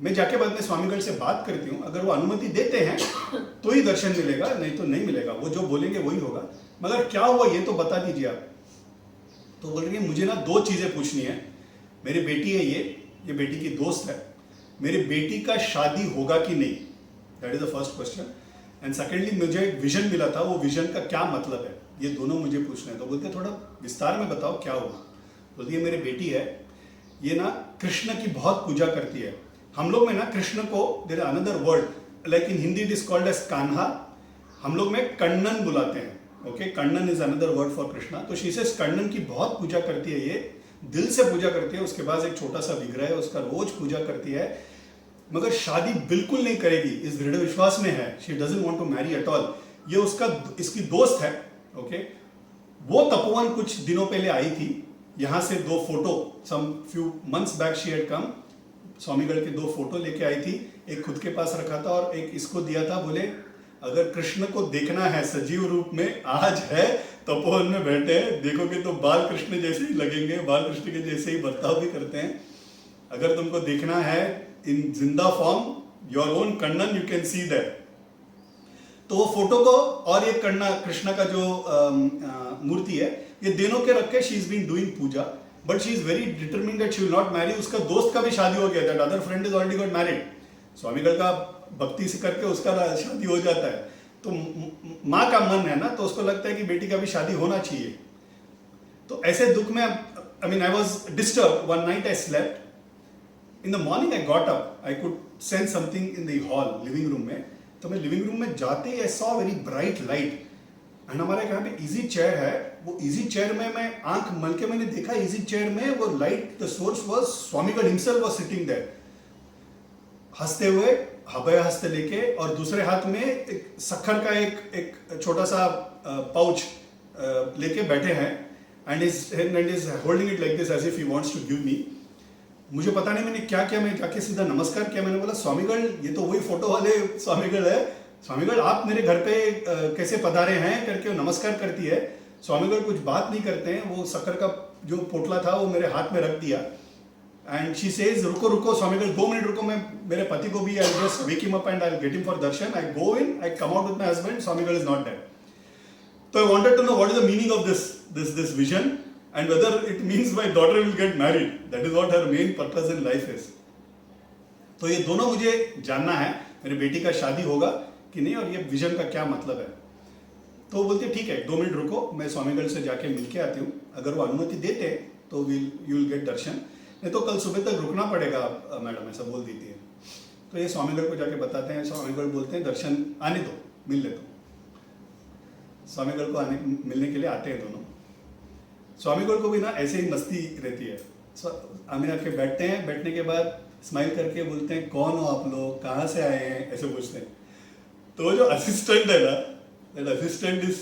मैं जाके बाद में स्वामीगढ़ से बात करती हूँ, अगर वो अनुमति देते हैं तो ही दर्शन मिलेगा, नहीं तो नहीं मिलेगा, वो जो बोलेंगे वही होगा, मगर क्या हुआ ये तो बता दीजिए आप। तो बोल रही है मुझे ना 2 चीजें पूछनी है, मेरी बेटी है, ये बेटी की दोस्त है, मेरी बेटी का शादी होगा कि नहीं, that is the first question. And secondly मुझे एक विजन मिला था, वो विजन का क्या मतलब है, ये दोनों मुझे पूछना है। तो बोलते थोड़ा विस्तार में बताओ क्या हुआ। बोलती है मेरी बेटी है, ये ना कृष्ण की बहुत पूजा करती है। हम लोग में ना कृष्ण को there is another word, like in Hindi it is called as Kanha, हम लोग में कन्नन बुलाते हैं। Okay, Kannan is another word for Krishna. तो शी सेज कन्नन की बहुत पूजा करती है, ये दिल से पूजा करती है। उसके बाद एक छोटा सा विग्रह है, उसका रोज पूजा करती है, मगर शादी बिल्कुल नहीं करेगी, इस दृढ़ विश्वास में है। She doesn't want to marry at all. ये उसका इसकी दोस्त है। ओके, वो तपोवन कुछ दिनों पहले आई थी, यहां से 2 photo, some few months back she had come, Swamigarh के 2 फोटो लेके आई थी, एक खुद के पास रखा था और एक इसको दिया था। बोले अगर कृष्ण को देखना है सजीव रूप में, आज है तपोवन में बैठे हैं, देखोगे तो बाल कृष्ण जैसे ही लगेंगे, बाल कृष्ण के जैसे ही बर्ताव भी करते हैं। अगर तुमको देखना है इन जिंदा form, your own Kannan, you can see that. तो वो फोटो को और ये कृष्ण का जो मूर्ति है, ये दोनों के रख के she is been doing puja, but she is very determined that she will not marry. उसका दोस्त का भी शादी हो गया, that other friend is already got married. Swamigarh का भक्ति से करके उसका शादी हो जाता है। तो माँ का मन है ना, तो उसको लगता है कि बेटी का भी शादी होना चाहिए। तो ऐसे दुख में I mean I was disturb. One night I slept, in the morning I got up, I could sense something in the hall, living room में। तो मैं लिविंग रूम में जाते ही I saw very bright light, and हमारे यहाँ पे easy chair है, वो इजी चेयर में मैं आंख मल के मैंने देखा, इजी चेयर में वो light, the source was Swamigarh himself was sitting there, हंसते हुए, हबे हंसते लेके, और दूसरे हाथ में एक शक्कर का एक छोटा सा पाउच लेके बैठे हैं, and is holding it like this as if he wants to give me. मुझे पता नहीं मैंने क्या किया, मैं जाके सीधा नमस्कार किया। मैंने बोला स्वामीगढ़, ये तो वही फोटो वाले स्वामीगढ़ है, स्वामीगढ़ आप मेरे घर पे कैसे पधारे हैं करके वो नमस्कार करती है। स्वामीगढ़ कुछ बात नहीं करते हैं, वो शक्कर का जो पोटला था वो मेरे हाथ में रख दिया, एंड शी सेज रुको रुको स्वामीगढ़, 2 मिनट रुको, मैं मेरे पति को भी I just wake him up and I get him for darshan. I go in, I come out with my husband, Swamigarh is not there. तो I wanted to know what is the meaning of this vision and whether it means my daughter will get married. That is what her main purpose in life is. तो ये दोनों मुझे जानना है, मेरी बेटी का शादी होगा कि नहीं, और ये विजन का क्या मतलब है। तो वो बोलते ठीक है 2 मिनट रुको, मैं स्वामीगढ़ से जाके मिलके आती हूँ, अगर वो अनुमति देते तो यू विल गेट दर्शन, नहीं तो कल सुबह तक रुकना पड़ेगा मैडम, ऐसा बोल देती है। तो ये स्वामीगढ़ को जाके बताते हैं, स्वामीगढ़ बोलते हैं दर्शन आने दो, मिल ले दो। स्वामीगढ़ को मिलने के लिए आते हैं दोनों। स्वामीगढ़ को भी ना ऐसे ही मस्ती रहती है, आमिर आके बैठते हैं, बैठने के बाद स्माइल करके बोलते हैं कौन हो आप लोग, कहाँ से आए हैं, ऐसे पूछते हैं। तो वो जो असिस्टेंट है ना, दैट असिस्टेंट इज,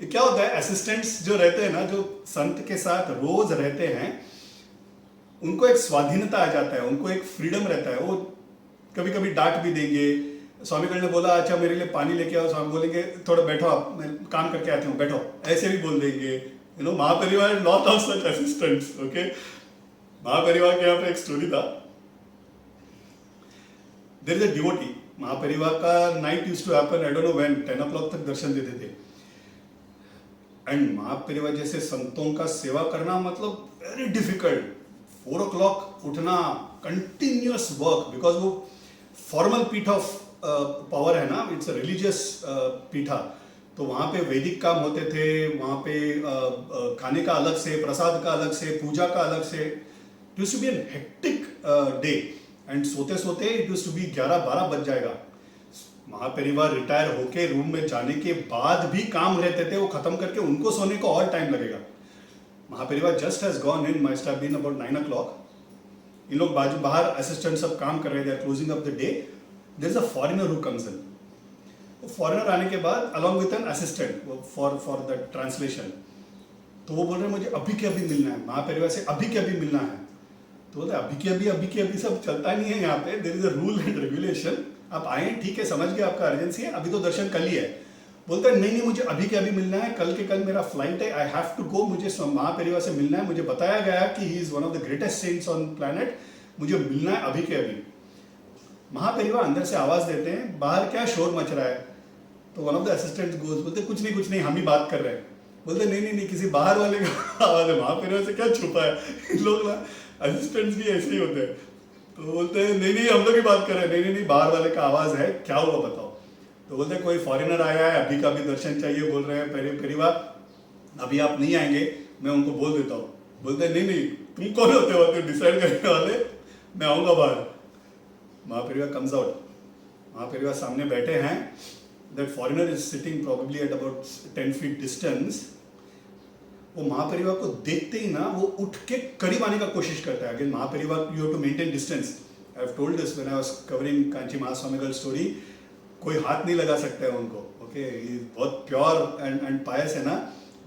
ये क्या होता है, असिस्टेंट्स जो रहते हैं ना, जो संत के साथ रोज रहते हैं, उनको एक स्वाधीनता आ जाता है, उनको एक फ्रीडम रहता है, वो कभी कभी डांट भी देंगे। स्वामीगढ़ ने बोला अच्छा मेरे लिए पानी लेके आओ, स्वामी बोलेंगे थोड़ा बैठो आप, मैं काम करके आते हूँ, बैठो, ऐसे भी बोल देंगे। You know, Mahaperiyava lot of such assistants. Okay, Mahaperiyava के यहाँ पे एक स्टोरी था, there is a devotee, Mahaperiyava का night used to happen, I don't know when, 10 o'clock तक दर्शन देते थे। एंड महापरिवार जैसे संतों का सेवा करना मतलब वेरी डिफिकल्ट, 4 o'clock उठना, कंटिन्यूअस वर्क, बिकॉज वो फॉर्मल पीठ ऑफ पावर है ना, इट्स अ रिलीजियस पीठा। तो वहाँ पे वैदिक काम होते थे, वहाँ पे खाने का अलग से, प्रसाद का अलग से, पूजा का अलग से। It used to be an hectic day, and सोते सोते इट यूज्ड टू बी 11-12 बज जाएगा। महापरिवार रिटायर होके रूम में जाने के बाद भी काम रहते थे, वो खत्म करके उनको सोने को और टाइम लगेगा। Mahaperiyava just has gone in, must have been about 9 o'clock। इन लोग बाजू बाहर असिस्टेंट सब काम कर रहे थे, closing of the day, there is a foreigner who comes in. Foreigner आने के बाद along with an assistant for the translation, तो वो बोल रहे मुझे अभी के अभी मिलना है, महापरिवार से अभी के अभी मिलना है। तो बोलते अभी के अभी सब चलता नहीं है यहाँ पे, there is a rule and regulation. आप आए ठीक है, समझ गए आपका अर्जेंसी है, अभी तो दर्शन कल ही है। बोलते हैं नहीं मुझे अभी के अभी मिलना है, कल के कल मेरा फ्लाइट है, आई हैव टू गो, मुझे महापरिवार से मिलना है, मुझे बताया गया कि he is one of the greatest saints on planet, मुझे मिलना है अभी के अभी। महापरिवार अंदर से आवाज देते हैं बाहर क्या शोर मच रहा है। तो one of the assistants goes, बोलते कुछ नहीं हम ही बात कर रहे हैं। बोलते नहीं किसी बाहर वाले का आवाज है, महापरिवार से क्या छुपा है। इन लोग ना असिस्टेंट्स भी ऐसे ही होते हैं, तो बोलते हैं नहीं नहीं हम लोग ही बात कर रहे हैं, नहीं नहीं नहीं बाहर वाले का आवाज है, क्या हुआ बताओ। तो बोलते हैं कोई फॉरेनर आया है, अभी का भी दर्शन चाहिए, बोल रहे हैं पहली बार अभी आप नहीं आएंगे, मैं उनको बोल देता हूँ। बोलते हैं नहीं नहीं तुम कौन होते हो तुम डिसाइड करने वाले, मैं आऊंगा बाहर। महापरिवार कम्स आउट, महापरिवार सामने बैठे हैं, that foreigner is sitting probably at about 10 feet distance. वो महापरिवार को देखते ही ना वो उठ के करीब आने का कोशिश करता है। Again Mahaperiyava you have to maintain distance, I have told this when I was covering Kanchi Mahaswami story. कोई हाथ नहीं लगा सकता है उनको, ओके ये बहुत प्योर एंड पायस है ना।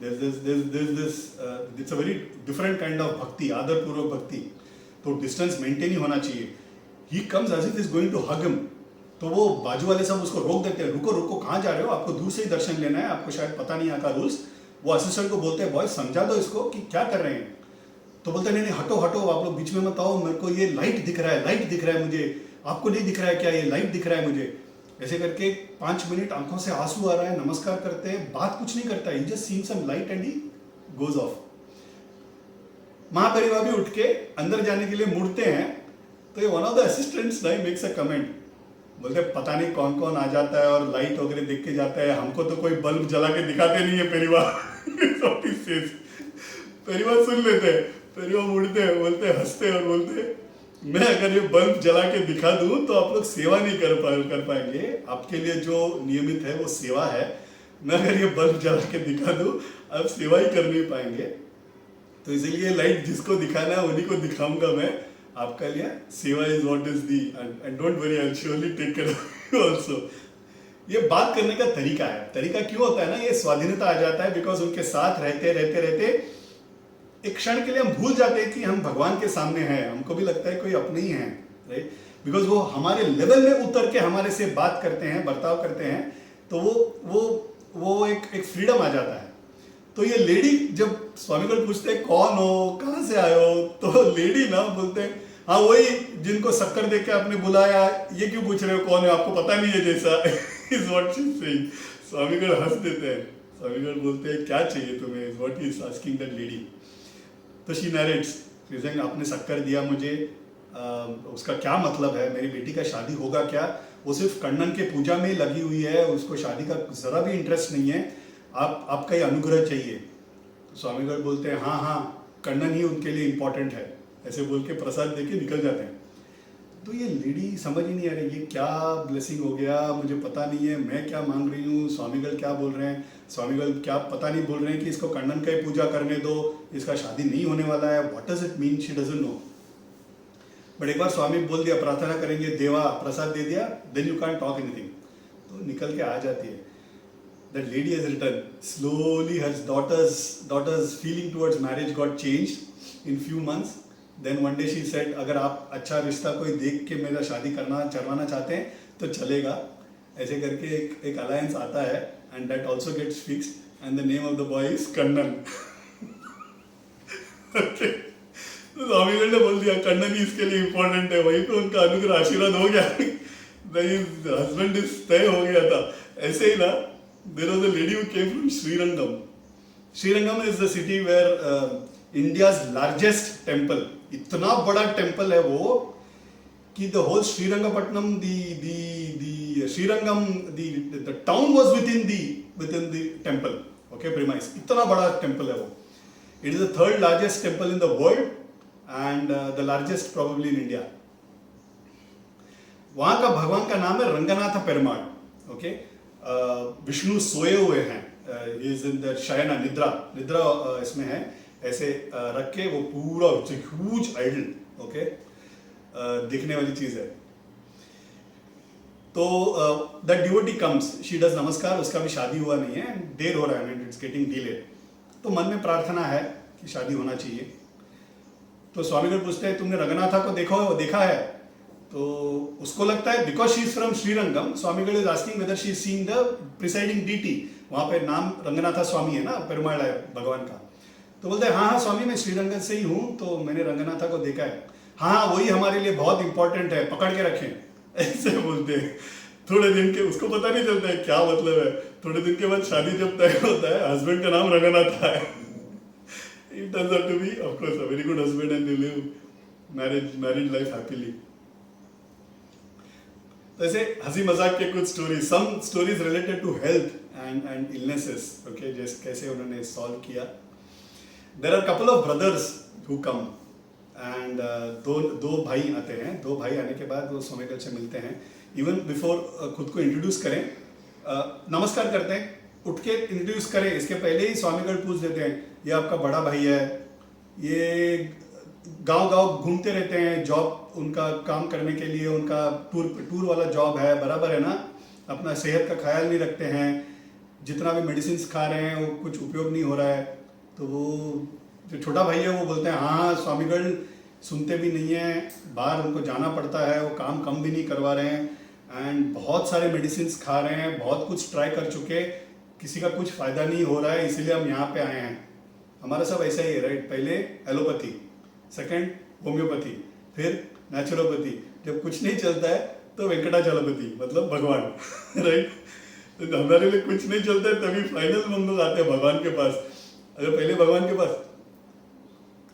It's a very different kind of भक्ति, आदर पूर्वक भक्ति, तो डिस्टेंस मेंटेन ही होना चाहिए। He comes as if is going to hug him, तो वो बाजू वाले सब उसको रोक देते हैं, रुको रुको कहाँ जा रहे हो, आपको दूर से ही दर्शन लेना है, आपको शायद पता नहीं आता रूल्स। वो असिस्टेंट को बोलते हैं बॉय समझा दो इसको कि क्या कर रहे हैं। तो बोलते नहीं नहीं हटो हटो, आप लोग बीच में मत आओ, मेरे को ये लाइट दिख रहा है, लाइट दिख रहा है मुझे, आपको नहीं दिख रहा है क्या, ये लाइट दिख रहा है मुझे। ऐसे करके 5 मिनट आंखों से आंसू आ रहा है, नमस्कार करते हैं, बात कुछ नहीं करता, he just seen some light and he goes off. Mahaperiyava भी उठ के अंदर जाने के लिए मुड़ते हैं, तो ये वन ऑफ द असिस्टेंट्स ना मेक्स अ कमेंट, बोलते पता नहीं कौन कौन आ जाता है और लाइट वगैरह देख के जाता है, हमको तो कोई बल्ब जला के दिखाते नहीं है परिवार। परिवार सुन लेते हैं, परिवार मुड़ते हैं, बोलते हैं, हंसते हैं और बोलते हैं मैं अगर ये बल्ब जला के दिखा दूं तो आप लोग सेवा नहीं कर पाएंगे, आपके लिए जो नियमित है वो सेवा है, मैं अगर ये बल्ब जला के दिखा दूं आप सेवा ही कर नहीं पाएंगे, तो इसीलिए लाइट जिसको दिखाना है उन्हीं को दिखाऊंगा मैं, आपका लिए सेवा is what is the, and don't worry I will surely take care also. ये बात करने का तरीका है। तरीका क्यों होता है ना, ये स्वाधीनता आ जाता है बिकॉज उनके साथ रहते रहते रहते एक क्षण के लिए हम भूल जाते हैं कि हम भगवान के सामने हैं, हमको भी लगता है कोई अपने ही है, राइट, बिकॉज वो हमारे लेवल में उतर के हमारे से बात करते हैं, बर्ताव करते हैं, तो वो एक फ्रीडम आ जाता है। तो ये लेडी जब स्वामी को पूछते हैं कौन हो, कहाँ से आए हो, तो लेडी ना बोलते हैं हाँ वही जिनको शक्कर देख के आपने बुलाया, ये क्यों पूछ रहे हो कौन है, आपको पता नहीं है जैसा। Is what she is saying. Swamigarh हंस देते हैं, स्वामीगढ़ बोलते हैं क्या चाहिए तुम्हें, is what he is asking that lady. तो शी नरेट्स, आपने शक्कर दिया मुझे, उसका क्या मतलब है, मेरी बेटी का शादी होगा क्या, वो सिर्फ कन्नन के पूजा में लगी हुई है, उसको शादी का जरा भी इंटरेस्ट नहीं है, आपका ये अनुग्रह चाहिए। तो स्वामीगढ़ बोलते हैं हाँ हाँ कन्नन ही उनके लिए इम्पोर्टेंट है, ऐसे बोल के प्रसाद देके निकल जाते हैं। तो ये लेडी समझ ही नहीं आ रही ये क्या ब्लेसिंग हो गया, मुझे पता नहीं है मैं क्या मांग रही हूँ, स्वामीगढ़ क्या बोल रहे हैं, स्वामीगढ़ क्या पता नहीं बोल रहे हैं कि इसको कन्नन का ही पूजा करने दो, इसका शादी नहीं होने वाला है, what does it mean, she doesn't no. But एक बार स्वामी बोल दिया प्रार्थना करेंगे, देवा प्रसाद दे दिया, then you can talk anything, तो निकल के आ जाती है। That lady has returned. Slowly her daughter's feeling towards marriage got changed in few months. Then one day she said, अगर आप अच्छा रिश्ता कोई देख के मेरा शादी करवाना चाहते हैं तो चलेगा। ऐसे करके एक अलायंस आता है and that also gets fixed and the name of the boy is Kannan. Okay. तो स्वामीगढ़ ने बोल दिया कन्नन ही इसके लिए इम्पोर्टेंट है, वहीं पे उनका अनुग्रह आशीर्वाद हो गया, हस्बैंड इज तय हो गया था। ऐसे ही ना there was a lady who came from Srirangam. Srirangam is the city where India's largest temple, इतना बड़ा टेम्पल है वो कि the whole Srirangapatnam, the Srirangam, the town was within the temple, okay, premise, इतना बड़ा टेम्पल है वो। It is the third largest temple in the world and the largest probably in India. वहाँ का भगवान का नाम है रंगनाथ पेरुमाल, ओके। विष्णु सोए हुए हैं, इज इन द शयना, निद्रा इसमें है, ऐसे रख के वो पूरा ह्यूज आइडल, ओके, दिखने वाली चीज है। तो that devotee comes, she does नमस्कार, उसका भी शादी हुआ नहीं है, देर हो रहा है, इट्स गेटिंग डिलेड। तो मन में प्रार्थना है कि शादी होना चाहिए। तो स्वामीगढ़ पूछते हैं तुमने रंगनाथा को देखा है? तो उसको लगता है because she is from Srirangam, Swamigarh is asking whether she is seeing the presiding deity, वहां पे नाम रंगनाथा स्वामी है ना, पेरुमाल है भगवान का। तो बोलते हैं हाँ हाँ स्वामी मैं श्रीरंगम से ही हूँ, तो मैंने रंगनाथा को देखा है। हाँ वही हमारे लिए बहुत इंपॉर्टेंट है, पकड़ के रखें, ऐसे बोलते हैं। थोड़े दिन के, उसको पता नहीं चलता है क्या मतलब है, थोड़े दिन के बाद शादी जब तय होता है, हस्बैंड का नाम रंगनाथा है। It turns out to be, of course, a very good husband and they live married life happily. तो ऐसे हंसी मजाक के कुछ stories, some stories related to health and illnesses, okay, जैसे कैसे उन्होंने सॉल्व किया. There are couple of brothers who come and दो भाई आते हैं. दो भाई आने के बाद वो स्वामीगल से मिलते हैं. इवन बिफोर खुद को इंट्रोड्यूस करें, नमस्कार करते हैं, उठ के इंट्रोड्यूस करें, इसके पहले ही स्वामीगल पूछ देते हैं ये आपका बड़ा भाई है, ये गांव गांव घूमते रहते हैं, जॉब उनका काम करने के लिए उनका टूर वाला जॉब है, बराबर है ना, अपना सेहत का ख्याल नहीं रखते हैं, जितना भी मेडिसिन खा रहे हैं वो कुछ उपयोग नहीं हो रहा है. तो वो जो छोटा भाई है वो बोलते हैं हाँ स्वामीगल सुनते भी नहीं है, बाहर उनको जाना पड़ता है, वो काम कम भी नहीं करवा रहे हैं एंड बहुत सारे मेडिसिन खा रहे हैं, बहुत कुछ ट्राई कर चुके, किसी का कुछ फायदा नहीं हो रहा है, इसीलिए हम यहाँ पे आए हैं. हमारा सब ऐसा ही है, राइट. पहले एलोपैथी, सेकंड होम्योपैथी, फिर नेचुरोपैथी, जब कुछ नहीं चलता है तो वेंकटाचलपति मतलब भगवान राइट. तो हमारे लिए कुछ नहीं चलता है तभी फाइनल हम लोग आते हैं भगवान के पास. अगर पहले भगवान के पास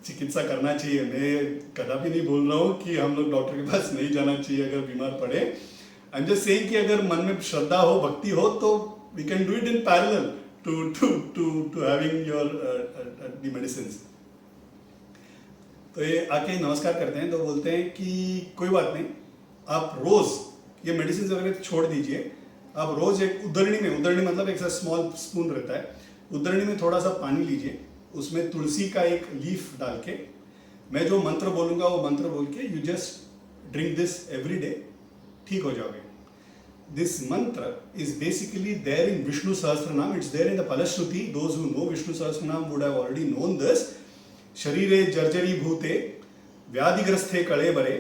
चिकित्सा करना चाहिए, मैं कदापि नहीं बोल रहा हूँ कि हम लोग डॉक्टर के पास नहीं जाना चाहिए अगर बीमार पड़े. आई एम जस्ट सेइंग कि अगर मन में श्रद्धा हो, भक्ति हो, तो we can do it in parallel to having your the medicines. तो ये आके नमस्कार करते हैं, तो बोलते हैं कि कोई बात नहीं, आप रोज ये मेडिसिन वगैरह छोड़ दीजिए, आप रोज एक उद्धरणी मतलब एक स्मॉल स्पून रहता है, उद्धरणी में थोड़ा सा पानी लीजिए, उसमें तुलसी का एक लीफ डाल के, मैं जो मंत्र बोलूंगा वो मंत्र बोल के you just drink this every day, ठीक हो जाओगे. This mantra is basically there in Vishnu Sahasranama, it's there in the phalashruti. Those who know Vishnu Sahasranama would have already known this. शरीरे जर्जरी भूते व्याधिग्रस्थे कळेबरे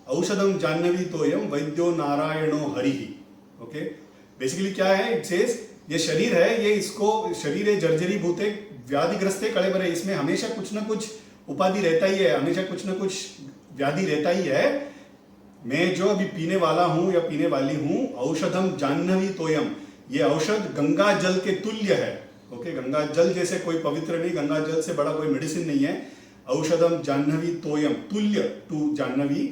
औषधम जाह्नवी तोयम वैद्यो नारायणो हरिः. ओके, बेसिकली क्या है, इट सेज ये शरीर है, ये इसको शरीरे जर्जरी भूते व्याधिग्रस्थे कळेबरे, इसमें हमेशा कुछ ना कुछ उपाधि रहता ही है, हमेशा कुछ ना कुछ व्याधि रहता ही है. मैं जो अभी पीने वाला हूं या पीने वाली हूं, औषधम जाह्नवी तोयम, ये औषध गंगा जल के तुल्य है. ओके, गंगा जल जैसे कोई पवित्र नहीं, गंगा जल से बड़ा कोई मेडिसिन नहीं है. औषधम जाह्नवी तोयम, तुल्य टू जाह्नवी,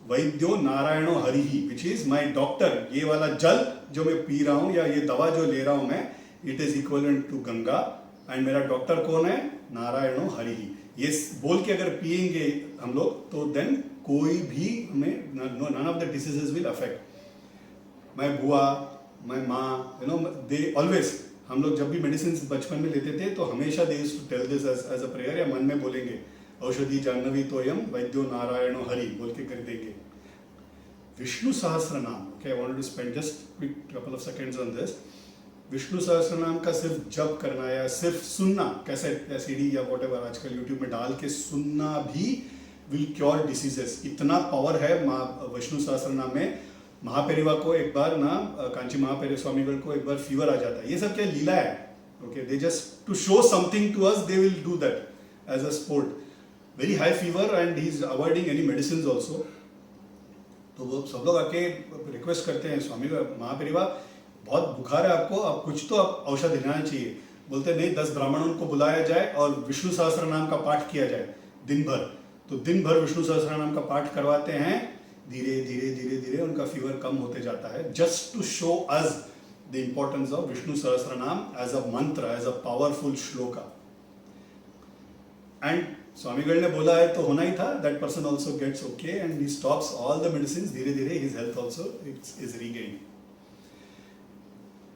वैद्यो नारायणो हरिः, विच इज माय डॉक्टर. ये वाला जल जो मैं पी रहा हूं या ये दवा जो ले रहा हूं मैं, it is equivalent to Ganga and मेरा डॉक्टर कौन है, नारायणो हरिः. ये बोल के अगर पिएंगे हम लोग तो देन कोई भी हमें none of the diseases will affect. मैं बुआ, मैं माँ, यू नो, दे ऑलवेज, हम लोग जब भी मेडिसिन बचपन में लेते थे तो हमेशा they used to tell this as a prayer, या मन में बोलेंगे औषधि जाह्नवी तोयम वैद्यो नारायणो हरि बोल के कर देंगे. विष्णु सहस्त्र नाम, okay, I wanted to spend just quick couple of seconds on this. Vishnu सहस्त्र नाम का सिर्फ जप करना या सिर्फ सुनना, कैसेट या सीडी या व्हाटएवर आजकल यूट्यूब में डाल के सुनना भी विल क्योर डिसीजेस. इतना पावर है विष्णु सहस्त्र नाम में. महापेरिवा को एक बार ना, कांची महापेरिवा स्वामीगढ़ को एक बार फीवर आ जाता है. ये सब क्या लीला है, okay, they just to show something to us, they will do that as a sport. Very high fever and he is avoiding any medicine also. तो वो सब लोग आके रिक्वेस्ट करते हैं, स्वामी महापेरिवा बहुत बुखार है आपको, आप कुछ तो आप औषध लेना चाहिए. बोलते नहीं, 10 ब्राह्मणों को बुलाया जाए और विष्णु सहस्त्र नाम का पाठ किया जाए दिन भर. तो दिन भर विष्णु सहस्त्र नाम का पाठ करवाते हैं, धीरे धीरे धीरे धीरे उनका फीवर कम होते जाता है. Just to show us the importance of Vishnu सहस्त्र nama as a mantra, as a powerful shloka. And Swamigarh ने बोला है तो होना ही था. That person also gets okay and he stops all the medicine. धीरे धीरे his health also is regain.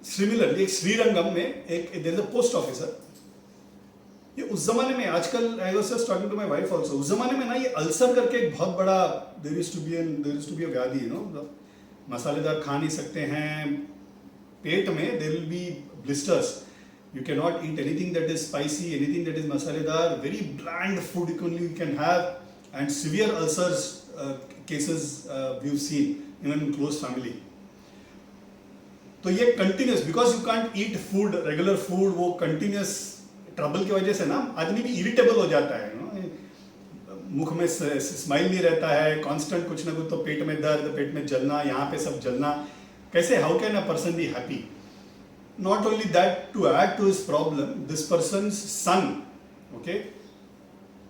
Similarly Srirangam में एक there is a post officer. ये उस जमाने में, आजकल I was just talking to my wife also, उस जमाने में ना ये अल्सर करके एक बहुत बड़ा there used to be a व्याधि, यू नो, मसालेदार खा नहीं सकते हैं, पेट में there will be blisters. You cannot eat anything that is spicy, anything that is masaledar, very bland food you can have, and severe ulcers cases we've seen even in close family. तो ये continuous, because you can't eat food, regular food, वो continuous trouble की वजह से ना आदमी भी irritable हो जाता है, मुख में स्माइल नहीं रहता है, कांस्टेंट कुछ ना कुछ, तो पेट में दर्द, पेट में जलना, यहाँ पे सब जलना. कैसे, how can a person be happy? Not only that, to add to his problem, this person's son, okay,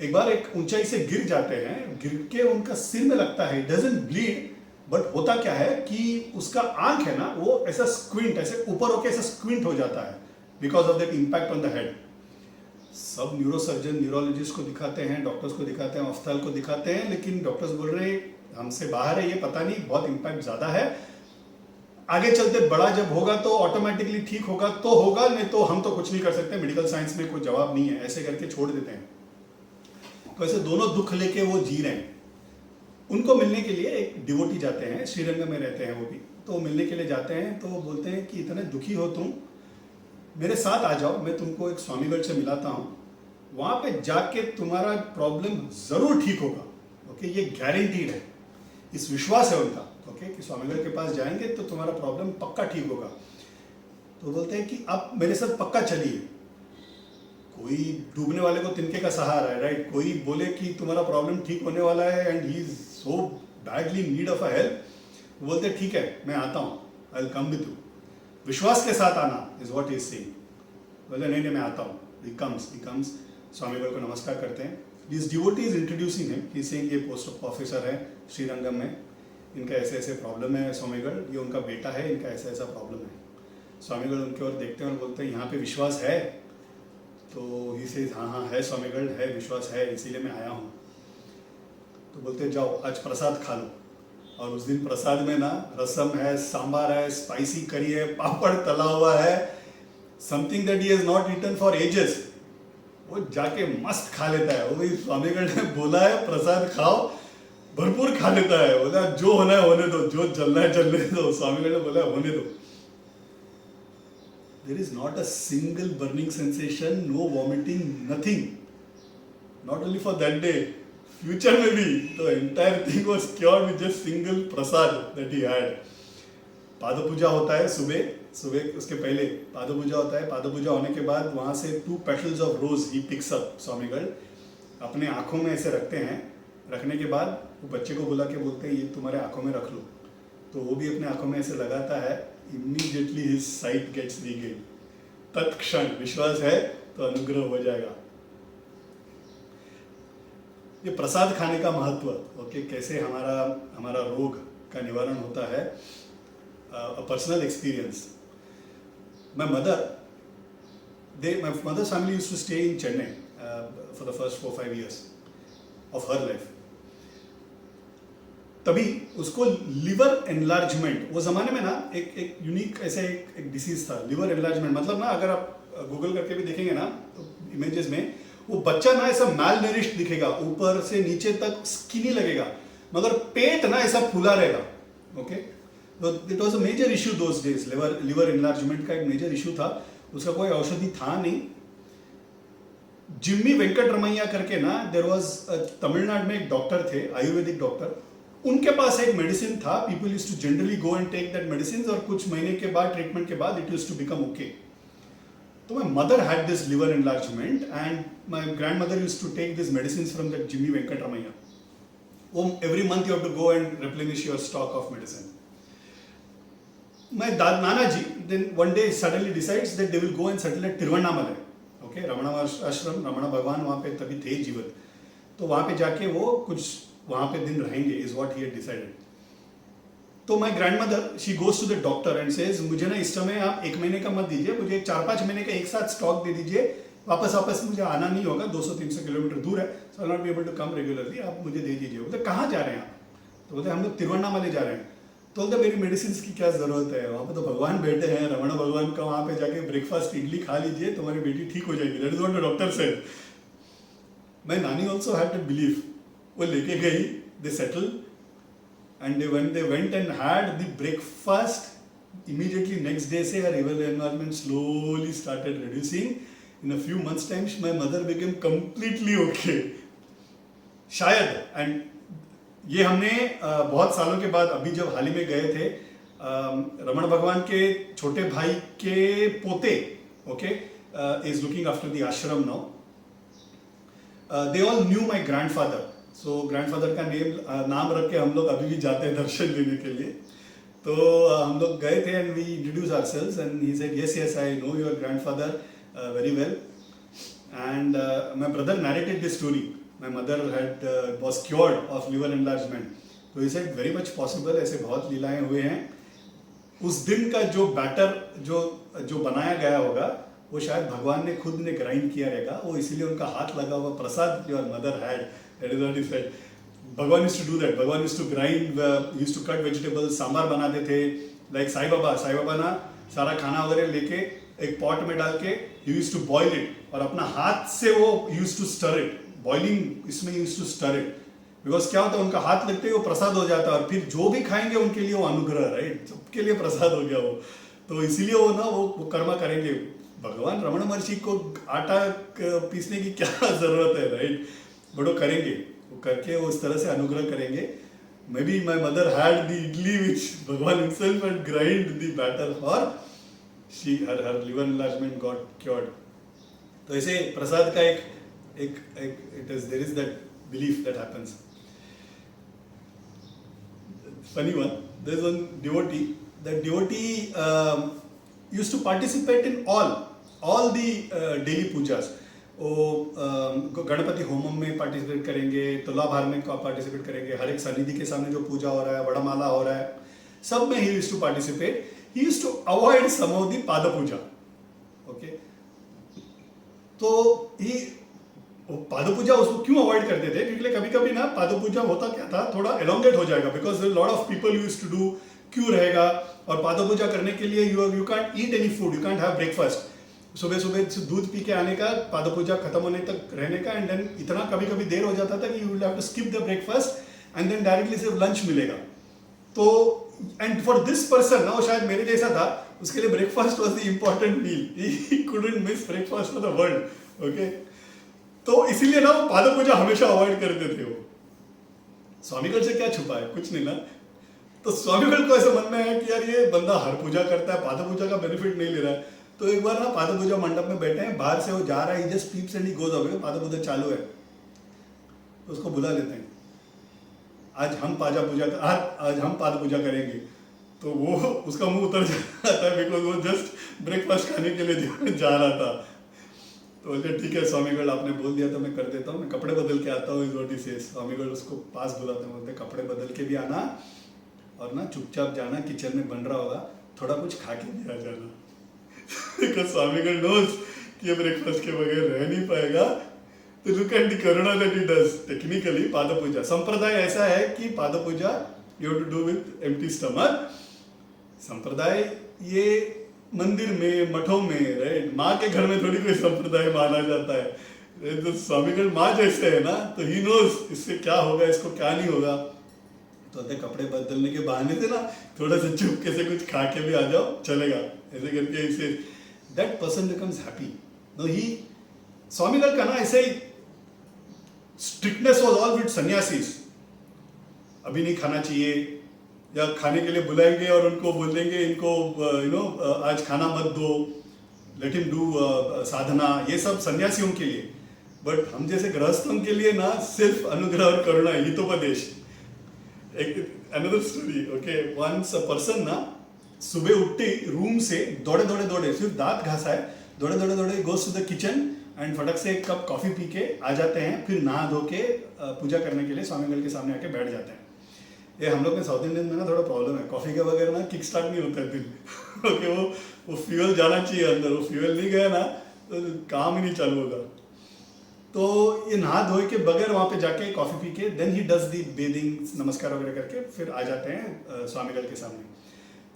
एक बार एक ऊंचाई से गिर जाते हैं, गिर के उनका सिर में लगता है, doesn't bleed, बट होता क्या है कि उसका आंख है ना वो ऐसा स्क्विंट, ऐसे ऊपर होके ऐसा स्क्विंट हो जाता है because of that impact on the head. सब न्यूरोसर्जन, न्यूरोलॉजिस्ट को दिखाते हैं, डॉक्टर्स को दिखाते हैं, ऑफ्थाल को दिखाते हैं, लेकिन डॉक्टर्स बोल रहे हैं हमसे बाहर है, ये पता नहीं, बहुत इम्पैक्ट ज़्यादा है, आगे चलते बड़ा जब होगा तो ऑटोमेटिकली ठीक होगा तो होगा, नहीं तो हम तो कुछ नहीं कर सकते, मेडिकल साइंस में कोई जवाब नहीं है, ऐसे करके छोड़ देते हैं। तो ऐसे दोनों दुख लेके वो जी रहे हैं। उनको मिलने के लिए एक डिवोटी जाते हैं, श्रीरंगम में रहते हैं वो भी, तो मिलने के लिए जाते हैं तो बोलते हैं कि इतने दुखी हो तुम, मेरे साथ आ जाओ, मैं तुमको एक स्वामीगढ़ से मिलाता हूँ, वहाँ पे जाके तुम्हारा प्रॉब्लम ज़रूर ठीक होगा। ओके, ये गारंटीड है, इस विश्वास है उनका, ओके, कि स्वामीगढ़ के पास जाएंगे तो तुम्हारा प्रॉब्लम पक्का ठीक होगा। तो बोलते हैं कि आप मेरे साथ पक्का चलिए। कोई डूबने वाले को तिनके का सहारा है, राइट? कोई बोले कि तुम्हारा प्रॉब्लम ठीक होने वाला है and he is so badly need of a help, बोलते ठीक है मैं आता हूँ, I will come with you. विश्वास के साथ आना is what he is saying. बोले नहीं मैं आता हूँ। ही कम्स, स्वामीगढ़ को नमस्कार करते हैं। This devotee is introducing him, he is saying ये पोस्ट ऑफिसर है श्रीरंगम में, इनका ऐसे ऐसे प्रॉब्लम है स्वामीगढ़, ये उनका बेटा है, इनका ऐसा ऐसा प्रॉब्लम है। स्वामीगढ़ उनके ओर देखते हैं और बोलते हैं यहाँ पे विश्वास है? तो ही से हाँ है स्वामीगढ़, है विश्वास है, इसीलिए मैं आया हूँ। तो बोलते जाओ आज प्रसाद खा लो। और उस दिन प्रसाद में ना रसम है, सांबार है, स्पाइसी करी है, पापड़ तला हुआ है, something that he has not eaten for ages. वो जाके मस्त खा लेता है। वो भी स्वामीगढ़ ने बोला है प्रसाद खाओ, भरपूर खा लेता है। बोला जो होना है होने दो, जो चलना है चलने दो। स्वामीगढ़ ने बोला होने दो। There is not a single burning sensation, no vomiting, nothing. Not only for that day, future में भी the entire thing was cured with just single prasad that he had. पाद पूजा होता है सुबह उसके पहले पाद पूजा होता है। पाद पूजा होने के बाद वहाँ से 2 petals of rose he picks up, स्वामीगढ़ अपने आँखों में ऐसे रखते हैं। रखने के बाद वो बच्चे को बुला के बोलते हैं ये तुम्हारे आँखों में रख लो। तो वो भी अपने आँखों में ऐसे लगाता है। Immediately his sight gets regain. तत्क्षण विश्वास है तो अनुग्रह हो जाएगा। ये प्रसाद खाने का महत्व, ओके, कैसे हमारा रोग का निवारण होता है। Personal experience, my mother's family used to stay in Chennai for the first 4-5 years of her life. तभी उसको लिवर एनलार्जमेंट, वो जमाने में ना एक यूनिक ऐसे एक डिसीज था लिवर एनलार्जमेंट। मतलब ना अगर आप गूगल करके भी देखेंगे ना तो इमेजेस में वो बच्चा ना ऐसा मैलनरिश्ड दिखेगा, ऊपर से नीचे तक स्किनी लगेगा, मगर पेट ना ऐसा फूला रहेगा। ओके, तो it was a major issue those days. Liver enlargement का एक मेजर इशू था। उसका कोई औषधि था नहीं। जिम्मी वेंकटरमैया करके ना देयर वाज तमिलनाडु में एक डॉक्टर थे, आयुर्वेदिक डॉक्टर, उनके पास एक मेडिसिन था। People used to generally go and take that medicine और कुछ महीने के बाद ट्रीटमेंट के बाद it used to become okay. तो my mother had this liver enlargement and my grandmother used to take this medicine from that Jimmy Venkataramaiah. Every month you have to go and replenish your stock of medicine. My Nana ji then one day suddenly decides that they will go and settle at Tiruvannamalai. Okay, Ramana आश्रम, रमणा भगवान वहाँ पे तभी थे जीवित। तो वहाँ पे जाके वो कुछ वहाँ पे दिन रहेंगे is what he had decided. तो my grandmother she goes to the doctor and says मुझे ना इस समय आप 1 महीने का मत दीजिए, मुझे 4-5 महीने का एक साथ स्टॉक दे दीजिए। वापस मुझे आना नहीं होगा, 200-300 किलोमीटर दूर है, so I'll not be able to come regularly. आप मुझे दे दीजिए। बोलते कहाँ जा रहे हैं आप? तो बोलते हम लोग तिरुवन्नामलई जा रहे हैं। तो बोलते मेरी मेडिसिन की क्या जरूरत है, वहाँ पे तो भगवान बैठे हैं, रमणा भगवान का, वहाँ पे जाके ब्रेकफास्ट इडली खा लीजिए, तुम्हारी बेटी ठीक हो जाएगी। That is what the doctor said. My nani also had that belief. वो लेके गई, they settle and they went and had the breakfast. Immediately next day से her liver enlargement slowly started reducing. In a few months time my mother became completely okay. शायद, and ये हमने बहुत सालों के बाद अभी जब हाल ही में गए थे, रमण भगवान के छोटे भाई के पोते, okay, is looking after the ashram now. They all knew my grandfather, so grandfather का नाम रख के हम लोग अभी भी जाते हैं दर्शन लेने के लिए। तो हम लोग गए थे and we introduce ourselves and he said yes I know your grandfather very well. And my brother narrated this story. My mother was cured of liver enlargement. तो इसे वेरी मच पॉसिबल, ऐसे बहुत लीलाएं हुए हैं। उस दिन का जो बैटर जो बनाया गया होगा वो शायद भगवान ने खुद ने ग्राइंड किया रहेगा, वो इसीलिए उनका हाथ लगा हुआ प्रसाद your mother had, that is what he said. Bhagavan used to do that, Bhagavan used to grind, used to cut vegetables, sambar बनाते थे। लाइक साईं बाबा ना सारा खाना वगैरह लेके एक पॉट में डाल के यूज्ड टू बॉईल इट और अपना हाथ से वो used to stir it, boiling इसमें used to stir it, because क्या होता है उनका हाथ लगते ही वो प्रसाद हो जाता है और फिर जो भी खाएंगे उनके लिए वो अनुग्रह, राइट, सबके लिए प्रसाद हो गया वो। तो इसीलिए वो ना वो कर्मा करेंगे। भगवान रमण महर्षि को आटा पीसने की क्या जरूरत है, राइट, बट वो करेंगे, वो करके वो इस तरह से अनुग्रह करेंगे। Maybe my mother had the idli which Bhagwan himself had grind the batter और she her liver enlargement got cured. तो ऐसे प्रसाद का एक it is there is that belief that happens. Funny one, there is one devotee. That devotee used to participate in all the daily pujas. वो Ganpati Homan में participate करेंगे, तुलाभार में participate करेंगे, हर एक सन्निधि के सामने जो पूजा हो रहा है, वड़माला हो रहा है, सब में he used to participate. He used to avoid some of the pada puja. Okay, तो ही पाद पूजा उसको क्यों अवॉइड करते थे? क्योंकि कभी कभी ना पाद पूजा होता क्या था, थोड़ा एलोंगेट हो जाएगा, because lot of people used to do, क्यों रहेगा? और पाद पूजा करने के लिए you can't eat any food, you can't have breakfast. सुबह सुबह दूध पी के आने का, पाद पूजा खत्म होने तक रहने का, एंड देन इतना कभी कभी देर हो जाता था कि you will have to skip the breakfast and then directly सिर्फ लंच मिलेगा। तो एंड फॉर दिस पर्सन ना, वो शायद मेरे जैसा था, उसके लिए breakfast was the important meal, he couldn't miss breakfast for the world. Okay, तो इसीलिए ना वो पाद पूजा हमेशा अवॉइड करते थे। वो स्वामीगढ़ से क्या छुपा है, कुछ नहीं ना। तो स्वामीगढ़ को ऐसा मन में है कि यार ये बंदा हर पूजा करता है, पाद पूजा का बेनिफिट नहीं ले रहा है। तो एक बार ना पाद पूजा मंडप में बैठे हैं, बाहर से वो जा रहा है, just peeps and he goes away, पाद पूजा चालू है, तो उसको बुला लेते हैं, आज हम पाद पूजा करेंगे। तो वो उसका मुंह उतर जाता है, बिकॉज वो जस्ट ब्रेकफास्ट खाने के लिए जा रहा था। तो बोलते ठीक है स्वामीगढ़, आपने बोल दिया तो मैं कर देता हूँ, मैं कपड़े बदल के आता हूँ इस रोटी से। स्वामीगढ़ उसको पास बुलाते हैं, बोलते कपड़े बदल के भी आना और ना चुपचाप जाना, किचन में बन रहा होगा, थोड़ा कुछ खा के भी आ जाना। बिकॉज स्वामीगढ़ नोज कि ये ब्रेकफास्ट के बगैर रह नहीं पाएगा। तो look at the karuna that he does. Technically पाद पूजा संप्रदाय ऐसा है कि पाद पूजा you have to do with empty stomach. संप्रदाय ये मंदिर में, मठों में, राइट, माँ के घर में थोड़ी कोई संप्रदाय माना जाता है। तो स्वामीगढ़ माँ जैसे है ना, तो ही नोज इससे क्या होगा, इसको क्या नहीं होगा। तो कपड़े बदलने के बहाने से ना थोड़ा सा चुपके से कुछ खा के भी आ जाओ, चलेगा, ऐसे करके इसे that person becomes happy. No he Swamigal का ना ऐसे ही strictness was all with sanyasis. अभी नहीं खाना चाहिए, या खाने के लिए बुलाएंगे और उनको बोल देंगे इनको आज खाना मत दो, लेट हिम डू साधना, ये सब सन्यासियों के लिए। बट हम जैसे गृहस्थों के लिए ना सिर्फ अनुग्रह और करुणा, हितोपदेश। एक another story, okay, once a person ना सुबह उठते रूम से दौड़े सिर्फ दांत घासा है, दौड़े goes to the kitchen and फटक से एक कप कॉफी पी के आ जाते हैं, फिर नहा धो के पूजा करने के लिए स्वामीगढ़ के सामने आके बैठ जाते हैं। ये हम लोग में साउथ इंडियन में ना थोड़ा प्रॉब्लम है, कॉफी के बगैर ना किक स्टार्ट नहीं होता है दिन। ओके, वो फ्यूल जाना चाहिए अंदर, वो फ्यूल नहीं गया ना तो काम ही नहीं चालू होगा। तो ये नहा धोए के बगैर वहाँ पे जाके कॉफी पी के then he does the bathing, नमस्कार वगैरह करके फिर आ जाते हैं स्वामीगढ़ के सामने।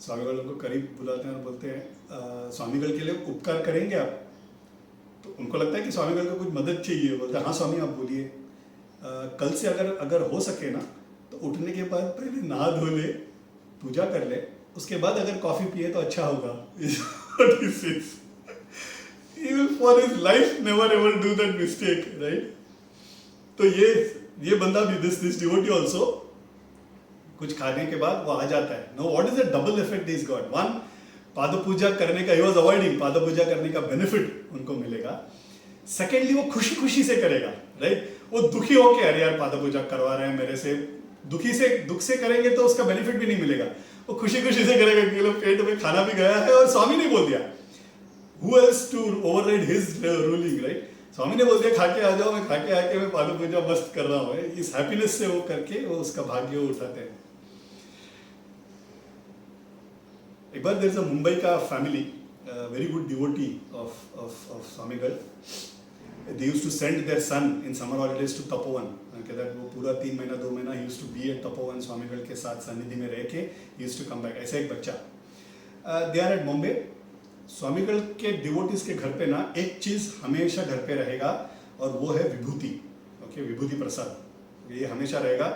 स्वामीगढ़ उनको करीब बुलाते हैं और बोलते हैं स्वामीगढ़ के लिए उपकार करेंगे आप? तो उनको लगता है कि स्वामीगढ़ को कुछ मदद चाहिए। बोलते हैं हाँ स्वामी आप बोलिए। कल से अगर हो सके ना तो उठने के बाद पहले नहा धो ले, पूजा कर ले, उसके बाद अगर कॉफी पिए तो अच्छा होगा। He will for his life never ever do that mistake, right? तो ये बंदा भी this devotee also कुछ खाने के बाद वो आ जाता है। Now what is the double effect he's got? One, पाद पूजा करने का he was avoiding, पाद पूजा करने का बेनिफिट उनको मिलेगा। सेकेंडली वो खुशी से करेगा, राइट? वो दुखी होके अरे यार पाद पूजा करवा रहे हैं मेरे से, दुख से करेंगे तो उसका बेनिफिट भी नहीं मिलेगा। वो खुशी से करेगा कि पेट में खाना भी गया है और स्वामी ने बोल दिया। Who else to override his ruling, right? स्वामी ने बोल दिया खा के आ जाओ, मैं खा के आके मैं पालू पूजा मस्त कर रहा हूँ। इस हैप्पीनेस से वो करके वो उसका भाग्य उठाते हैं। एक बार देयर इज अ मुंबई का family, very good devotee of Swamigal. They used to send their son in summer holidays to Tapovan. कहता है वो पूरा 3 महीना 2 महीना he used to be at Tapovan, स्वामीगढ़ के साथ सन्निधि में रह के he used to come back। ऐसा एक बच्चा, they are at Bombay। स्वामीगढ़ के डिवोटीज के घर पे ना एक चीज हमेशा घर पे रहेगा और वो है विभूति। ओके, विभूति प्रसाद ये हमेशा रहेगा।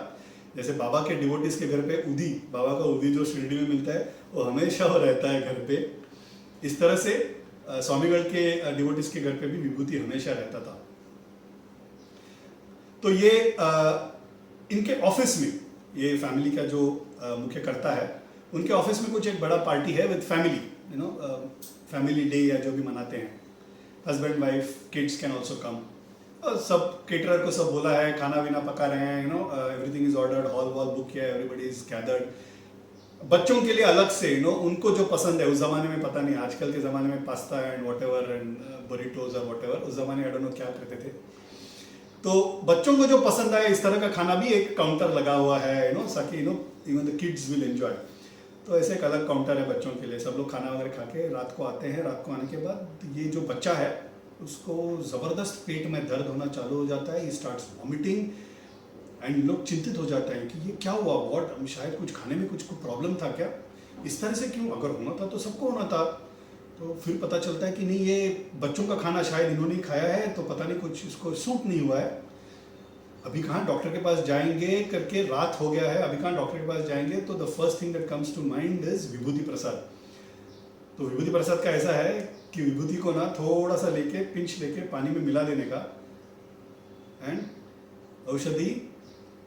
जैसे बाबा के डिवोटीज के घर पे उदी, बाबा का उदी जो शिरडी में मिलता है वो हमेशा वो रहता है घर पे। इस तरह से स्वामीगढ़ के डिवोटीज के घर पे भी विभूति हमेशा रहता था। तो ये इनके ऑफिस में, ये फैमिली का जो मुख्य कर्ता है, उनके ऑफिस में कुछ एक बड़ा पार्टी है with family, you know, family day या जो भी मनाते हैं। Husband wife kids can also come. सब केटरर को सब बोला है, खाना वीना पका रहे हैं, you no, everything is ordered, hall wall book किया, एवरीबडी इज गैदर्ड। बच्चों के लिए अलग से, यू नो, उनको जो पसंद है, उस जमाने में पता नहीं, आजकल के जमाने में pasta and whatever and burritos और वॉट एवर, उस जमाने आई डोंट नो क्या करते थे। तो बच्चों को जो पसंद आए इस तरह का खाना भी एक काउंटर लगा हुआ है, यू नो, ताकि you know even the kids will enjoy. तो ऐसे एक अलग काउंटर है बच्चों के लिए। सब लोग खाना वगैरह खा के रात को आते हैं। रात को आने के बाद ये जो बच्चा है उसको ज़बरदस्त पेट में दर्द होना चालू हो जाता है। ही स्टार्ट्स वॉमिटिंग एंड लोग चिंतित हो जाते हैं कि ये क्या हुआ, व्हाट, शायद कुछ खाने में कुछ प्रॉब्लम था क्या, इस तरह से क्यों, अगर होना था तो सबको होना था। तो फिर पता चलता है कि नहीं, ये बच्चों का खाना शायद इन्होंने खाया है, तो पता नहीं कुछ इसको सूट नहीं हुआ है। अभी कहाँ डॉक्टर के पास जाएंगे करके रात हो गया है, अभी कहाँ डॉक्टर के पास जाएंगे। तो the first thing that comes to mind is vibhuti prasad. तो विभूति प्रसाद का ऐसा है कि विभूति को ना थोड़ा सा लेके, पिंच लेके पानी में मिला देने का, एंड औषधि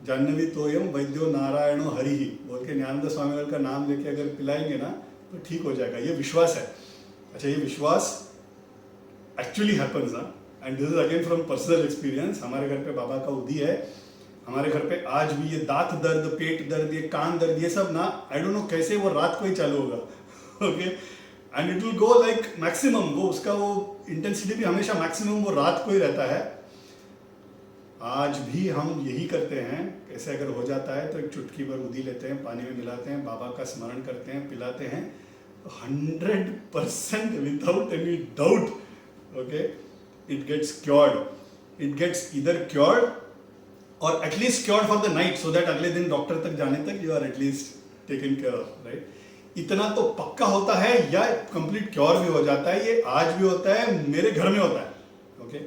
जाह्नवी तोयम वैद्यो नारायणो हरि बोल के ज्ञानंद स्वामी का नाम लेके अगर पिलाएंगे ना तो ठीक हो जाएगा। ये विश्वास है। अच्छा, ये विश्वास एक्चुअली हैपन्स ना, and this is again from personal experience. हमारे घर पे बाबा का उदी है। हमारे घर पे आज भी ये दांत दर्द, पेट दर्द, ये कान दर्द, ये सब ना आई डोंट नो कैसे वो रात को ही चालू होगा। Okay, and it will go like maximum, वो उसका वो इंटेंसिटी भी हमेशा मैक्सिमम वो रात को ही रहता है। आज भी हम यही करते हैं। कैसे अगर हो जाता है तो एक चुटकी भर उदी लेते हैं, पानी में मिलाते हैं, बाबा का स्मरण करते हैं, पिलाते हैं, 100% without any doubt, okay, it gets cured. It gets इधर क्योर्ड और at least cured for the night, so that अगले दिन डॉक्टर तक जाने तक you are at least taken care of, right. इतना तो पक्का होता है या कंप्लीट क्योर भी हो जाता है। ये आज भी होता है, मेरे घर में होता है, ओके।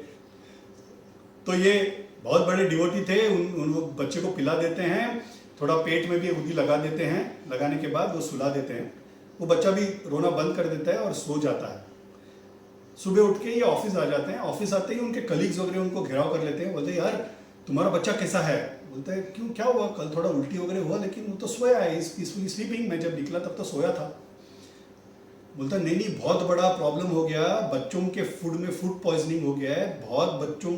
तो ये बहुत बड़े डिवोटी थे। उन बच्चे को पिला देते हैं, थोड़ा पेट में भी उंगली लगा देते हैं, लगाने के बाद वो सुला देते हैं। वो बच्चा भी रोना बंद कर देता है और सो जाता है। सुबह उठ के ये ऑफिस आ जाते हैं। ऑफिस आते ही उनके कलीग्स वगैरह उनको घेराव कर लेते हैं, बोलते हैं यार तुम्हारा बच्चा कैसा है। बोलता है क्यों, क्या हुआ, कल थोड़ा उल्टी वगैरह हुआ लेकिन वो तो सोया है, इज पीसफुली स्लीपिंग, मैं जब निकला तब तो सोया था। बोलता नहीं नहीं, बहुत बड़ा प्रॉब्लम हो गया, बच्चों के फूड में फूड पॉइजनिंग हो गया है। बहुत बच्चों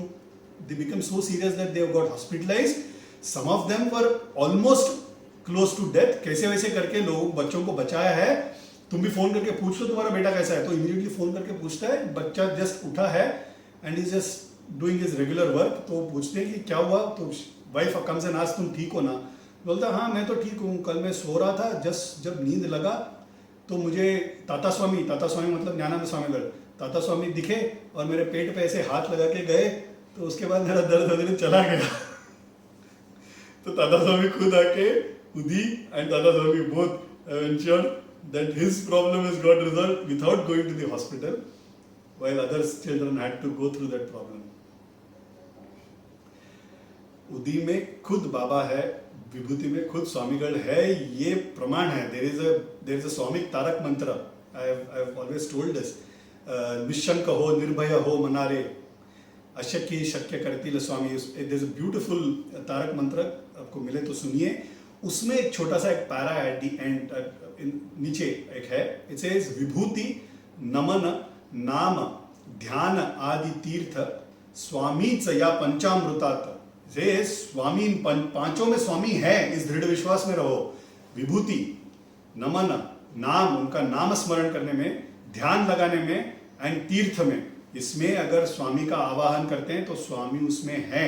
they become so serious that they have got hospitalized. Some of them were almost close to death. कैसे वैसे करके लोग बच्चों को बचाया है। तुम भी फोन करके पूछ लो तुम्हारा बेटा कैसा है, तो इमीडिएटली फोन करके पूछता है। बच्चा जस्ट उठा है and is just doing his regular work. तो पूछते हैं कि क्या हुआ, तो वाइफ कम्स एंड आस्क्स तुम ठीक हो ना। बोलता हाँ मैं तो ठीक हूँ, कल मैं सो रहा था, जस्ट जब नींद लगा तो मुझे ताता स्वामी मतलब ज्ञानानंद स्वामीगढ़, ताता स्वामी दिखे और मेरे पेट पे ऐसे हाथ लगा के गए, तो उसके बाद मेरा दर्द वगैरह चला गया। तो ताता स्वामी खुद आके उदी एंड ताता स्वामी both ensured that his problem has got resolved without going to the hospital, while other children had to go through that problem. उदी में खुद बाबा है, विभूति में खुद स्वामीगढ़ है, ये प्रमाण है। there is a स्वामिक तारक मंत्र, I have always told this, Nishank हो, निर्भय हो, मनारे, अशक्य शक्य करती स्वामी। There is a beautiful tarak mantra, आपको मिले तो सुनिए। उसमें एक छोटा सा एक पैरा है एट द एंड, नीचे एक है, इट सेज विभूति नमन नाम ध्यान आदि तीर्थ स्वामी च या पंचामृतात। जे स्वामी पांचों में स्वामी है, इस दृढ़ विश्वास में रहो। विभूति, नमन, नाम, उनका नाम स्मरण करने में, ध्यान लगाने में, एंड तीर्थ में। इसमें अगर स्वामी का आवाहन करते हैं तो स्वामी उसमें है,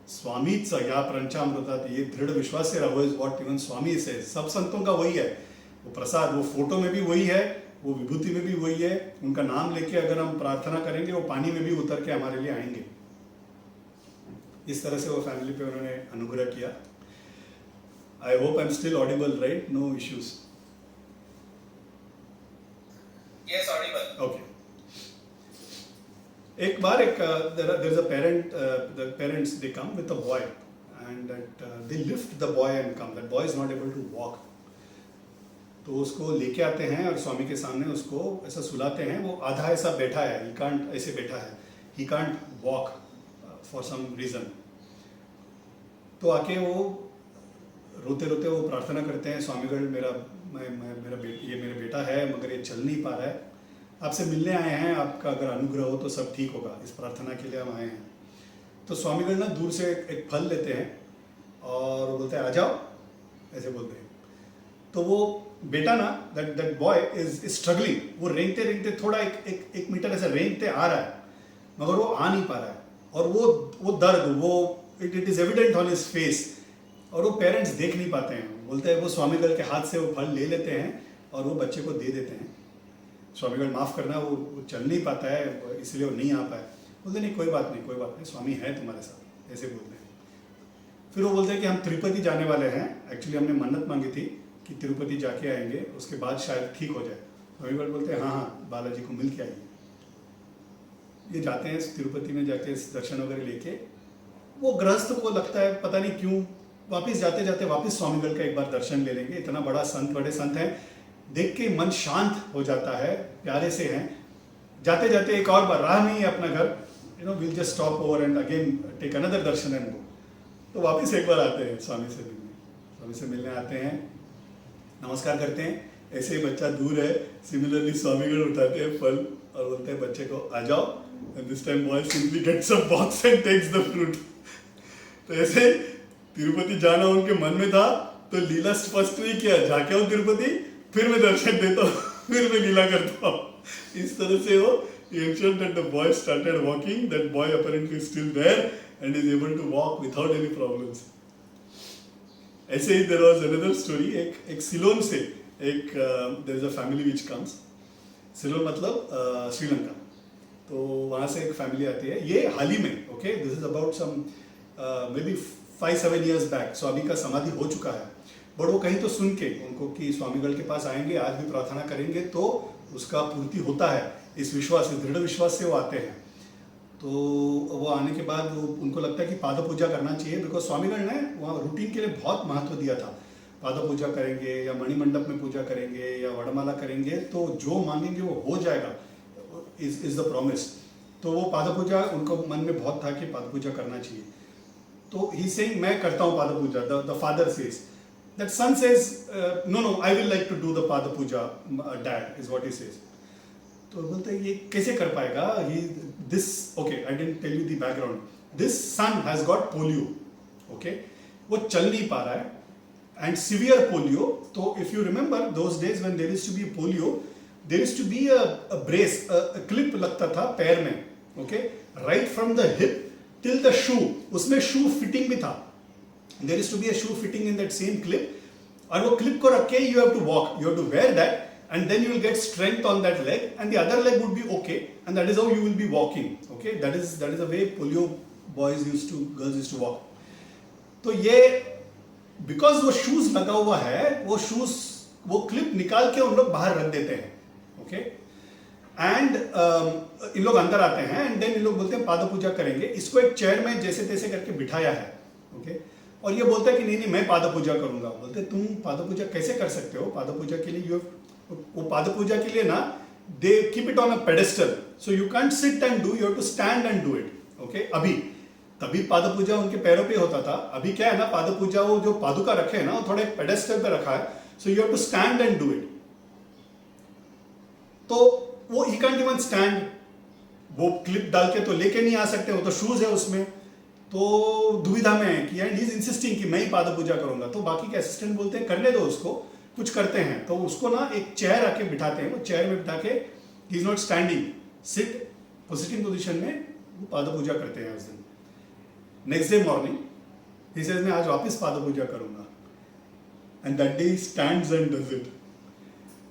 स्वामीच या पंचामृतात, ये दृढ़ विश्वास से रहो, इज व्हाट इवन स्वामी से, सब संतों का वही है। वो प्रसाद, वो फोटो में भी वही है, वो विभूति में भी वही है, उनका नाम लेके अगर हम प्रार्थना करेंगे वो पानी में भी उतर के हमारे लिए आएंगे। इस तरह से वो फैमिली पे उन्होंने अनुग्रह किया। I hope I am still audible, right? No issues?
Yes, audible.
Okay. एक बार there is a parent, the parents they come with a boy and that they lift the boy and come. That boy is not able to walk. तो उसको लेके आते हैं और स्वामी के सामने उसको ऐसा सुलाते हैं, वो आधा ऐसा बैठा है, he can't, ऐसे बैठा है, he can't walk for some reason. तो आके वो रोते रोते वो प्रार्थना करते हैं, स्वामीगढ़ ये मेरा बेटा है मगर ये चल नहीं पा रहा है, आपसे मिलने आए हैं, आपका अगर अनुग्रह हो तो सब ठीक होगा, इस प्रार्थना के लिए हम आए हैं। तो स्वामीगढ़ ना दूर से एक फल लेते हैं और बोलते हैं आ जाओ, ऐसे बोलते हैं। तो वो बेटा ना, दैट बॉय इज स्ट्रगलिंग, वो रेंगते रेंगते थोड़ा एक मीटर ऐसे रेंगते आ रहा है मगर वो आ नहीं पा रहा है, और वो दर्द, वो it is evident on his face, और वो पेरेंट्स देख नहीं पाते हैं। बोलते हैं वो स्वामीगढ़ के हाथ से वो फल ले लेते हैं और वो बच्चे को दे देते हैं। स्वामीगढ़ माफ़ करना, वो चल नहीं पाता है इसलिए वो नहीं आ पाए। बोलते नहीं, कोई बात नहीं, स्वामी है तुम्हारे साथ, ऐसे बोलते हैं। फिर वो बोलते हैं कि हम तिरुपति जाने वाले हैं, एक्चुअली हमने मन्नत मांगी थी कि तिरुपति जाके आएंगे, उसके बाद शायद ठीक हो जाए। स्वामीगढ़ बोलते हैं हाँ बालाजी को मिल के आइए। ये जाते हैं तिरुपति में, जाके दर्शन वगैरह लेके, वो गृहस्थ को लगता है पता नहीं क्यों वापस जाते जाते वापस स्वामीगढ़ का एक बार दर्शन ले लेंगे, इतना बड़ा संत, बड़े संत हैं, देख के मन शांत हो जाता है, प्यारे से हैं। जाते जाते एक और बार, राह में ही अपना घर, will just stop over and again take another darshan and go. तो वापस एक बार आते हैं स्वामी से मिलने आते हैं, नमस्कार करते हैं, ऐसे ही बच्चा दूर है, सिमिलरली स्वामीगढ़ उठाते हैं फल और बोलते हैं बच्चे को आ जाओ, and this time boy simply gets a box and takes the fruit. तो ऐसे तिरुपति जाना उनके मन में था, तो लीला स्पष्ट नहीं किया, जाके आओ तिरुपति, फिर मैं दर्शन देता हूँ, फिर मैं लीला करता हूँ। इस तरह से वो ensured that the boy started walking, that boy apparently is still there and is able to walk without any problems. ऐसे ही there was another story, एक सिलोन से there is a family which comes, Ceylon मतलब श्रीलंका, तो वहाँ से एक फैमिली आती है, ये हाल ही में, okay, this is about some maybe 5-7 years back, स्वामी का समाधि हो चुका है, बट वो कहीं तो सुन के उनको कि स्वामीगढ़ के पास आएंगे, आज भी प्रार्थना करेंगे तो उसका पूर्ति होता है, इस विश्वास, इस दृढ़ विश्वास से वो आते हैं। तो वो आने के बाद उनको लगता है कि पाद पूजा करना चाहिए, बिकॉज स्वामीगढ़ ने वहाँ रूटीन के लिए बहुत महत्व दिया था। पाद पूजा करेंगे या मणिमंडप में पूजा करेंगे या वड़माला करेंगे तो जो मांगेंगे वो हो जाएगा, इज द प्रॉमिस। तो वो पाद पूजा उनको मन में बहुत था कि पाद पूजा करना चाहिए। तो ही सेइंग मैं करता हूँ पाद पूजा, the father says, that son says no I will like to do the pada puja dad, is what he says. तो बोलते हैं ये कैसे कर पाएगा, he this, okay I didn't tell you the background, this son has got polio, okay, वो चल नहीं पा रहा है एंड सिवियर पोलियो। तो if you remember those days when there is to be polio, there is to be a brace, a clip लगता था पैर में, okay, right from the hip till the shoe, उसमें शू फिटिंग भी था, there is to be a shoe fitting in that same clip, और वो clip को रख के you have to walk, you have to wear that and then you will get strength on that leg and the other leg would be okay, and that is how you will be walking, okay, that is the way polio girls used to walk. तो ये because वो shoes लगा हुआ है, वो shoes, वो clip निकाल के उन लोग बाहर रख देते हैं, okay, and इन लोग अंदर आते हैं and then इन लोग बोलते हैं पाद पूजा करेंगे। इसको एक चेयर में जैसे तैसे करके बिठाया है, okay, और ये बोलता है कि नहीं मैं पाद पूजा करूंगा। बोलते तुम पाद पूजा कैसे कर सकते हो, पाद पूजा के लिए वो पाद पूजा के लिए ना they keep it on a pedestal, so you can't sit and do, you have to stand and do it, okay. अभी तभी पाद पूजा उनके पैरों पे होता था, अभी क्या है ना, पाद पूजा वो जो पादुका रखे है ना वो थोड़े पेडेस्टल पे रखा है, so you have to stand and do it. तो वो ही कांट इवन स्टैंड, वो क्लिप डाल के तो लेके नहीं आ सकते, वो तो शूज है उसमें, तो दुविधा में है कि एंड ही इज इंसिस्टिंग कि मैं ही पाद पूजा करूंगा। तो बाकी के असिस्टेंट बोलते हैं करने दो उसको, कुछ करते हैं। तो उसको ना एक चेयर आके बिठाते हैं, वो चेयर में बिठा के, he is not standing, sit sitting position में वो पाद पूजा करते हैं उस दिन. Next day morning he says मैं आज वापस पाद पूजा करूंगा. And that day he stands and does it.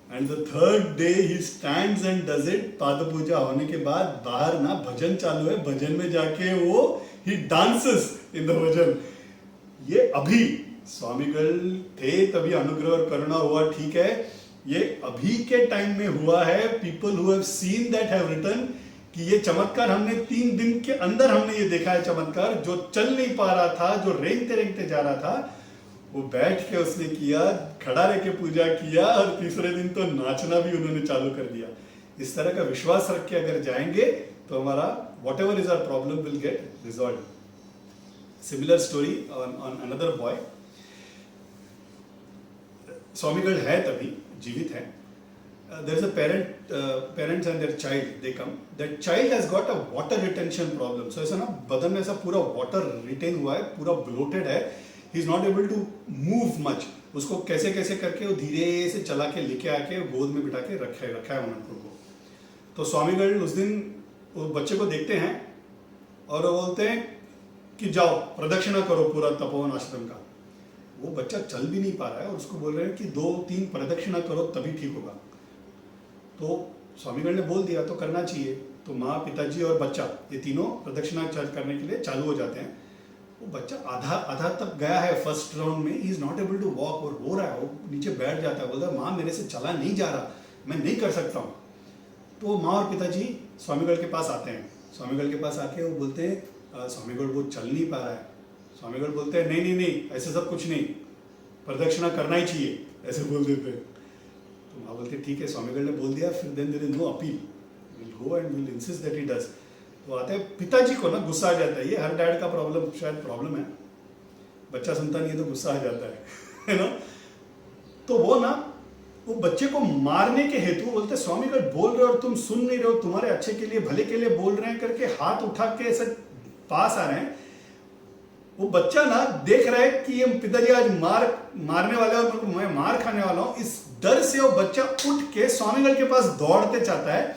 And the third day he stands and does it. पाद पूजा होने के बाद बाहर ना भजन चालू है. भजन में जाके वो ही डांसेस इन द भजन. ये अभी स्वामीगढ़ थे तभी अनुग्रह और करुणा हुआ, ठीक है. ये अभी के टाइम में हुआ है. People who have seen that have written कि ये चमत्कार हमने 3 दिन के अंदर हमने ये देखा है. चमत्कार जो चल नहीं पा रहा था, जो रेंगते रेंगते जा रहा था, वो बैठ के उसने किया, खड़ा रह के पूजा किया, और तीसरे दिन तो नाचना भी उन्होंने चालू कर दिया. इस तरह का विश्वास रख के अगर जाएंगे तो हमारा whatever is our problem will get resolve. Similar story on another boy. Swamigal है तभी जीवित है. There is a parents and their child, they come. That child has got a water retention problem. So ऐसा ना बदन में ऐसा पूरा water retain हुआ है, पूरा bloated है. He is not able to move much. उसको कैसे कैसे करके वो धीरे से चला के लेके आके गोद में बिठा के रखा है उनको को. तो स्वामीगढ़ उस दिन वो बच्चे को देखते हैं और वो बोलते हैं कि जाओ प्रदक्षिणा करो पूरा तपोवन आश्रम का. वो बच्चा चल भी नहीं पा रहा है और उसको बोल रहे हैं कि 2-3 प्रदक्षिणा करो तभी ठीक होगा. तो स्वामीगढ़ ने बोल दिया तो करना चाहिए. तो माँ, पिताजी और बच्चा ये तीनों प्रदक्षिणा करने के लिए चालू हो जाते हैं. वो बच्चा आधा तक गया है फर्स्ट राउंड में. He is not able to walk और रो रहा है. वो नीचे बैठ जाता है, बोलता है माँ मेरे से चला नहीं जा रहा, मैं नहीं कर सकता हूँ. तो माँ और पिताजी स्वामीगढ़ के पास आते हैं. स्वामीगढ़ के पास आके वो बोलते हैं स्वामीगढ़ वो चल नहीं पा रहा है. स्वामीगढ़ बोलते हैं नहीं ऐसे सब कुछ नहीं, प्रदक्षिणा करना ही चाहिए, ऐसे बोल देते हैं. तो माँ बोलते ठीक है, स्वामीगढ़ ने बोल दिया, फिर then there is no appeal, will go and will insist that he does. तो आते हैं पिताजी को ना गुस्सा आ जाता है. ये हर डैड का शायद प्रॉब्लम है. बच्चा सुनता नहीं है तो गुस्सा आ जाता है ना. तो वो बच्चे को मारने के हेतु बोलते स्वामीगढ़ बोल रहे हो और तुम सुन नहीं रहे हो, तुम्हारे अच्छे के लिए भले के लिए बोल रहे हैं करके हाथ उठा के ऐसे पास आ रहे हैं. वो बच्चा ना देख रहा है कि ये पिताजी आज मारने वाले और मैं मार खाने वाला हूं. इस डर से वो बच्चा उठ के स्वामीगढ़ के पास दौड़ते जाता है.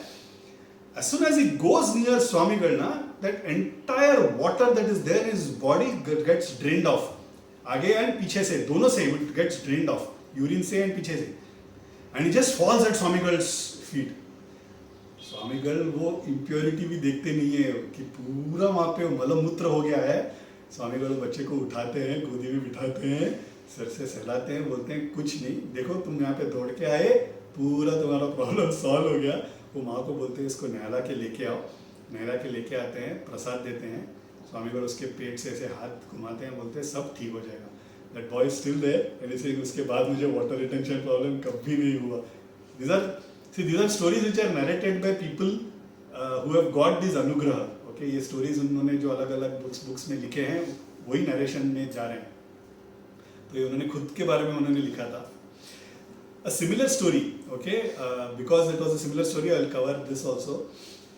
As soon as he goes near Swamigarh, that entire water that is there in his body gets drained off. आगे एंड पीछे से, दोनों से it gets drained off. Urine से एंड पीछे से. And he just falls at Swamigarh's feet. स्वामीगढ़ वो impurity भी देखते नहीं है कि पूरा वहां पे मलमूत्र हो गया है. स्वामीगढ़ बच्चे को उठाते हैं, गोदी में बिठाते हैं, सर से सहलाते हैं, बोलते हैं कुछ नहीं, देखो तुम यहाँ पे दौड़ के आए, पूरा तुम्हारा प्रॉब्लम सॉल्व हो गया. वो माँ को बोलते हैं इसको नहला के लेके आओ. नहला के लेके आते हैं, प्रसाद देते हैं. स्वामीगढ़ उसके पेट से ऐसे हाथ घुमाते हैं, बोलते हैं सब ठीक हो जाएगा. That boy is still there and is उसके बाद मुझे वाटर रिटेंशन प्रॉब्लम कभी नहीं हुआ. these are stories which are narrated by people who have got this anugrah. Okay, ये stories उन्होंने जो अलग अलग बुक्स में लिखे हैं वही नरेशन में जा रहे हैं. तो ये उन्होंने खुद के बारे में उन्होंने लिखा था. A similar story, okay, because it was a similar story, I will cover this also.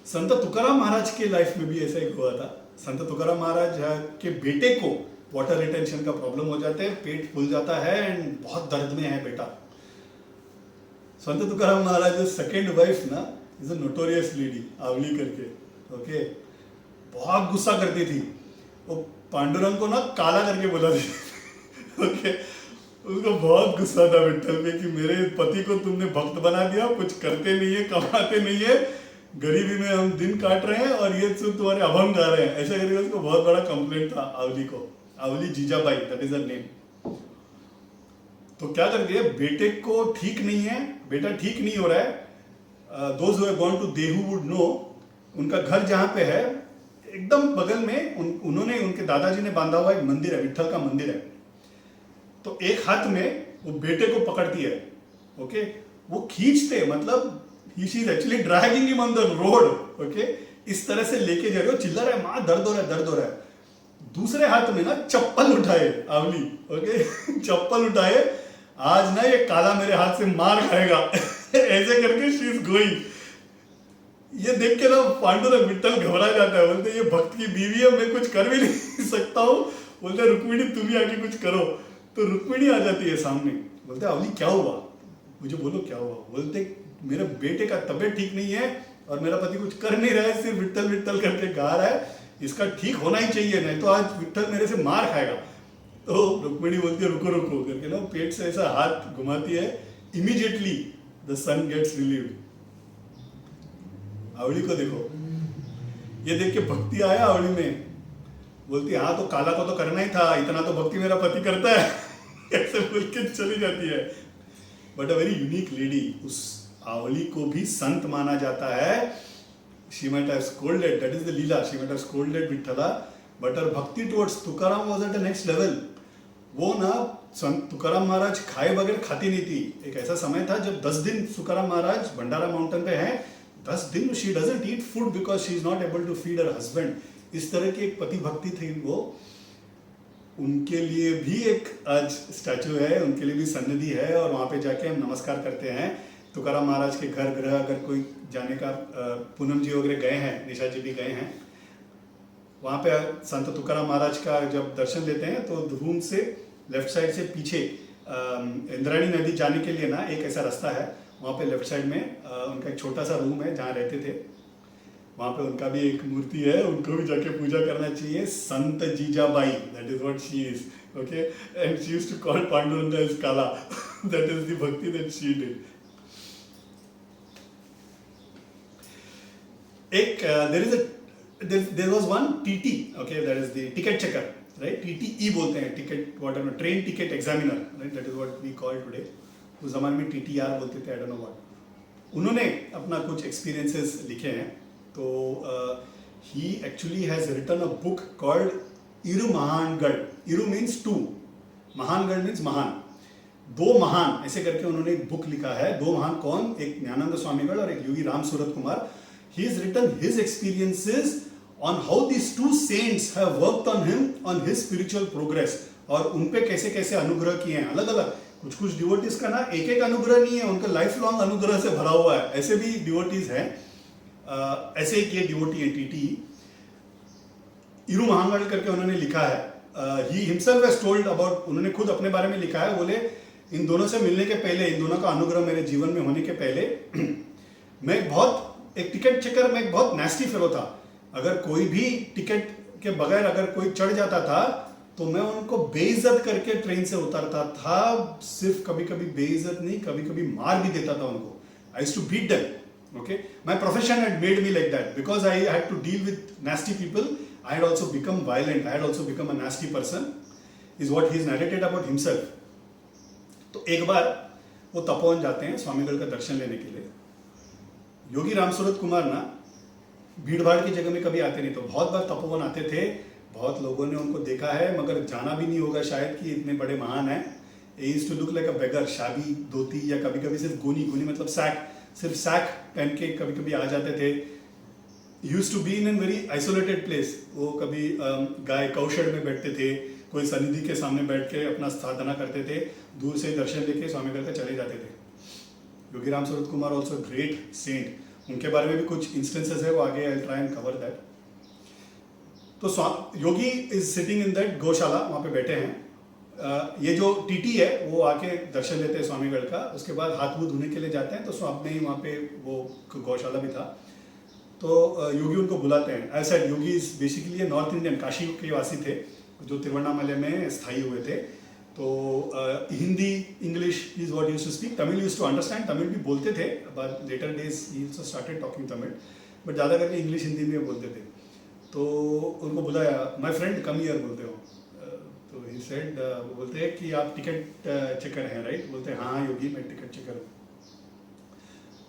संत तुकाराम महाराज के लाइफ में भी ऐसा ही हुआ था. संत तुकाराम महाराज के बेटे को वाटर रिटेंशन का प्रॉब्लम हो जाता है, पेट फूल जाता है एंड बहुत दर्द में है बेटा. संत तुकाराम महाराज सेकेंड वाइफ ना इज अ नोटोरियस लेडी, आवली करके. ओके, बहुत गुस्सा करती थी. वो पांडुरंग को ना काला करके बोला थी. ओके, उसको बहुत गुस्सा था विट्ठल पे कि मेरे पति को तुमने भक्त बना दिया, कुछ करते नहीं है, कमाते नहीं है, गरीबी में हम दिन काट रहे हैं और ये सब तुम्हारे अभंग गा रहे हैं. ऐसा करके उसको बहुत बड़ा कंप्लेंट था आवली को. Avali Jijabai, that is her name. तो क्या कर दिया, बेटे को ठीक नहीं है, बेटा ठीक नहीं हो रहा है. Those who have gone to Dehu would know, उनका घर जहां पे है एकदम बगल में उन्होंने, उनके दादाजी ने बांधा हुआ एक मंदिर है, विट्ठल का मंदिर है. तो एक हाथ में वो बेटे को पकड़ती है. ओके, वो खींचते, मतलब he is actually dragging him on the road. Okay, इस तरह से लेके जा रहे हो, चिल्ला रहा है माँ दर्द हो रहा है, दर्द हो रहा है. दूसरे हाथ में ना चप्पल उठाए आवली. ओके, चप्पल उठाए, आज ना ये काला मेरे हाथ से मार खाएगा. ऐसे करके शी इज गोइंग. ये देख के ना पांडुरंग विट्ठल घबरा जाता है. बोलते ये भक्त की बीवी है, मैं कुछ कर भी नहीं सकता हूँ. बोलते रुक्मिणी तुम ही आके कुछ करो. तो रुक्मिणी आ जाती है सामने. बोलते आवली क्या हुआ, मुझे बोलो क्या हुआ. बोलते मेरे बेटे का तबीयत ठीक नहीं है और मेरा पति कुछ कर नहीं रहा है, सिर्फ विट्ठल विट्ठल करके गा रहा है, इसका ठीक होना ही चाहिए, नहीं तो आज विट्ठल मेरे से मार खाएगा। तो रुक्मिणी बोलती है रुको रुको करके ना, पेट से ऐसा हाथ घुमाती है, immediately the son gets relieved. Avali को देखो, ये देख के भक्ति आया आवली में, बोलती हाँ तो काला को तो करना ही था, इतना तो भक्ति मेरा पति करता है ऐसे बोल के चली जाती है। But a very unique lady, उस आवली को भी संत माना जाता है। She might have scolded, that is the Leela, she might have scolded Vitthala, but her भक्ति towards Tukaram was at the next level। वो ना संत तुकाराम महाराज खाए बगैर खाती नहीं थी। एक ऐसा समय था जब 10 दिन तुकाराम महाराज भंडारा माउंटेन पे हैं, 10 दिन she doesn't eat food because she is not able to feed her husband. इस तरह की एक पति भक्ति थी वो। उनके लिए भी एक आज स्टैचू है, उनके लिए भी सन्निधि है, और वहाँ पे जाके हम नमस्कार करते हैं। तुकाराम महाराज के घर गृह अगर कोई जाने का, पूनम जी वगैरह गए हैं, निशा जी भी गए हैं, वहाँ पे संत तुकाराम महाराज का जब दर्शन लेते हैं तो रूम से लेफ्ट साइड से पीछे इंद्रायणी नदी जाने के लिए ना एक ऐसा रास्ता है, वहाँ पे लेफ्ट साइड में उनका एक छोटा सा रूम है जहाँ रहते थे। वहाँ पे उनका भी एक मूर्ति है, उनको भी जाके पूजा करना चाहिए। Sant Jijabai, that is what she is, okay, and she used to call Panduranga is काला, that is the bhakti that she did. there was one TT, okay, that is the ticket checker, right? TTE बोलते हैं, ticket whatever, train ticket examiner, right? That is what we call today. उस जमाने में TTR बोलते थे, I don't know what। उन्होंने अपना कुछ experiences लिखे हैं। तो he actually has written a book called इरु महानगढ़। इरु means two, महानगढ़ means महान। दो महान ऐसे करके उन्होंने एक बुक लिखा है। दो महान कौन? एक ज्ञानंद स्वामीगढ़ और एक योगी Ram Surat Kumar. He has written his experiences on how these two saints have worked on him on his spiritual progress, और उन पे कैसे कैसे अनुग्रह किए हैं। अलग अलग कुछ कुछ डिवोटीज का ना एक एक अनुग्रह नहीं है, उनका लाइफ लॉन्ग अनुग्रह से भरा हुआ है। ऐसे भी डिवोटीज हैं, ऐसे एक ये डिवोटी है TT इरु महानगढ़ करके उन्होंने लिखा है। He himself has told about, उन्होंने खुद अपने बारे में लिखा है। बोले इन दोनों से मिलने के पहले, इन दोनों का अनुग्रह मेरे जीवन में होने के पहले मैं बहुत एक टिकट चेकर में एक बहुत नेस्टी फेलो था। अगर कोई भी टिकट के बगैर अगर कोई चढ़ जाता था तो मैं उनको बेइज्जत करके ट्रेन से उतारता था। सिर्फ कभी कभी बेइज्जत नहीं, कभी कभी मार भी देता था उनको। I used to beat them, okay. My profession had made me like that because I had to deal with nasty people. I had also become violent, I had also become a nasty person, is what he is narrated about himself. तो एक बार वो तपोवन जाते हैं स्वामीगढ़ का दर्शन लेने के लिए। योगी राम सूरत कुमार ना भीड़ भाड़ की जगह में कभी आते नहीं, तो बहुत बार तपोवन आते थे। बहुत लोगों ने उनको देखा है, मगर जाना भी नहीं होगा शायद कि इतने बड़े महान हैं। He used to look like a beggar, शादी धोती या कभी कभी सिर्फ गोनी, गोनी मतलब सैक, सिर्फ सैक पहन के कभी कभी आ जाते थे। Used to be in a very isolated place। वो कभी गाय कौशल में बैठते थे, कोई सन्निधि के सामने बैठ के अपना साधना करते थे, दूर से दर्शन लेके स्वामीगढ़ का चले जाते थे। योगी Ram Surat Kumar also great Saint, उनके बारे में भी कुछ इंस्टेंसेस है, वो आगे I try and cover that. तो योगी इज सिटिंग इन दैट गौशाला, वहाँ पे बैठे हैं। ये जो TT है वो आके दर्शन लेते हैं स्वामीगढ़ का। उसके बाद हाथ मुँह धोने के लिए जाते हैं, तो स्वामी ही वहाँ पे वो गौशाला भी था। तो योगी उनको बुलाते हैं। ऐसा Yogi is basically North Indian, Kashi के वासी थे जो तिरुवन्नामलई में स्थायी हुए थे। तो Hindi, English is what used to speak, Tamil used to understand, Tamil भी बोलते थे, but later days he also started talking Tamil, but ज़्यादा करके इंग्लिश हिंदी में बोलते थे। तो उनको बुलाया, माय फ्रेंड कम हियर बोलते हो। तो ही सेड, वो बोलते हैं कि आप टिकट चेकर हैं राइट? बोलते हैं हाँ योगी मैं टिकट चेकर हूँ।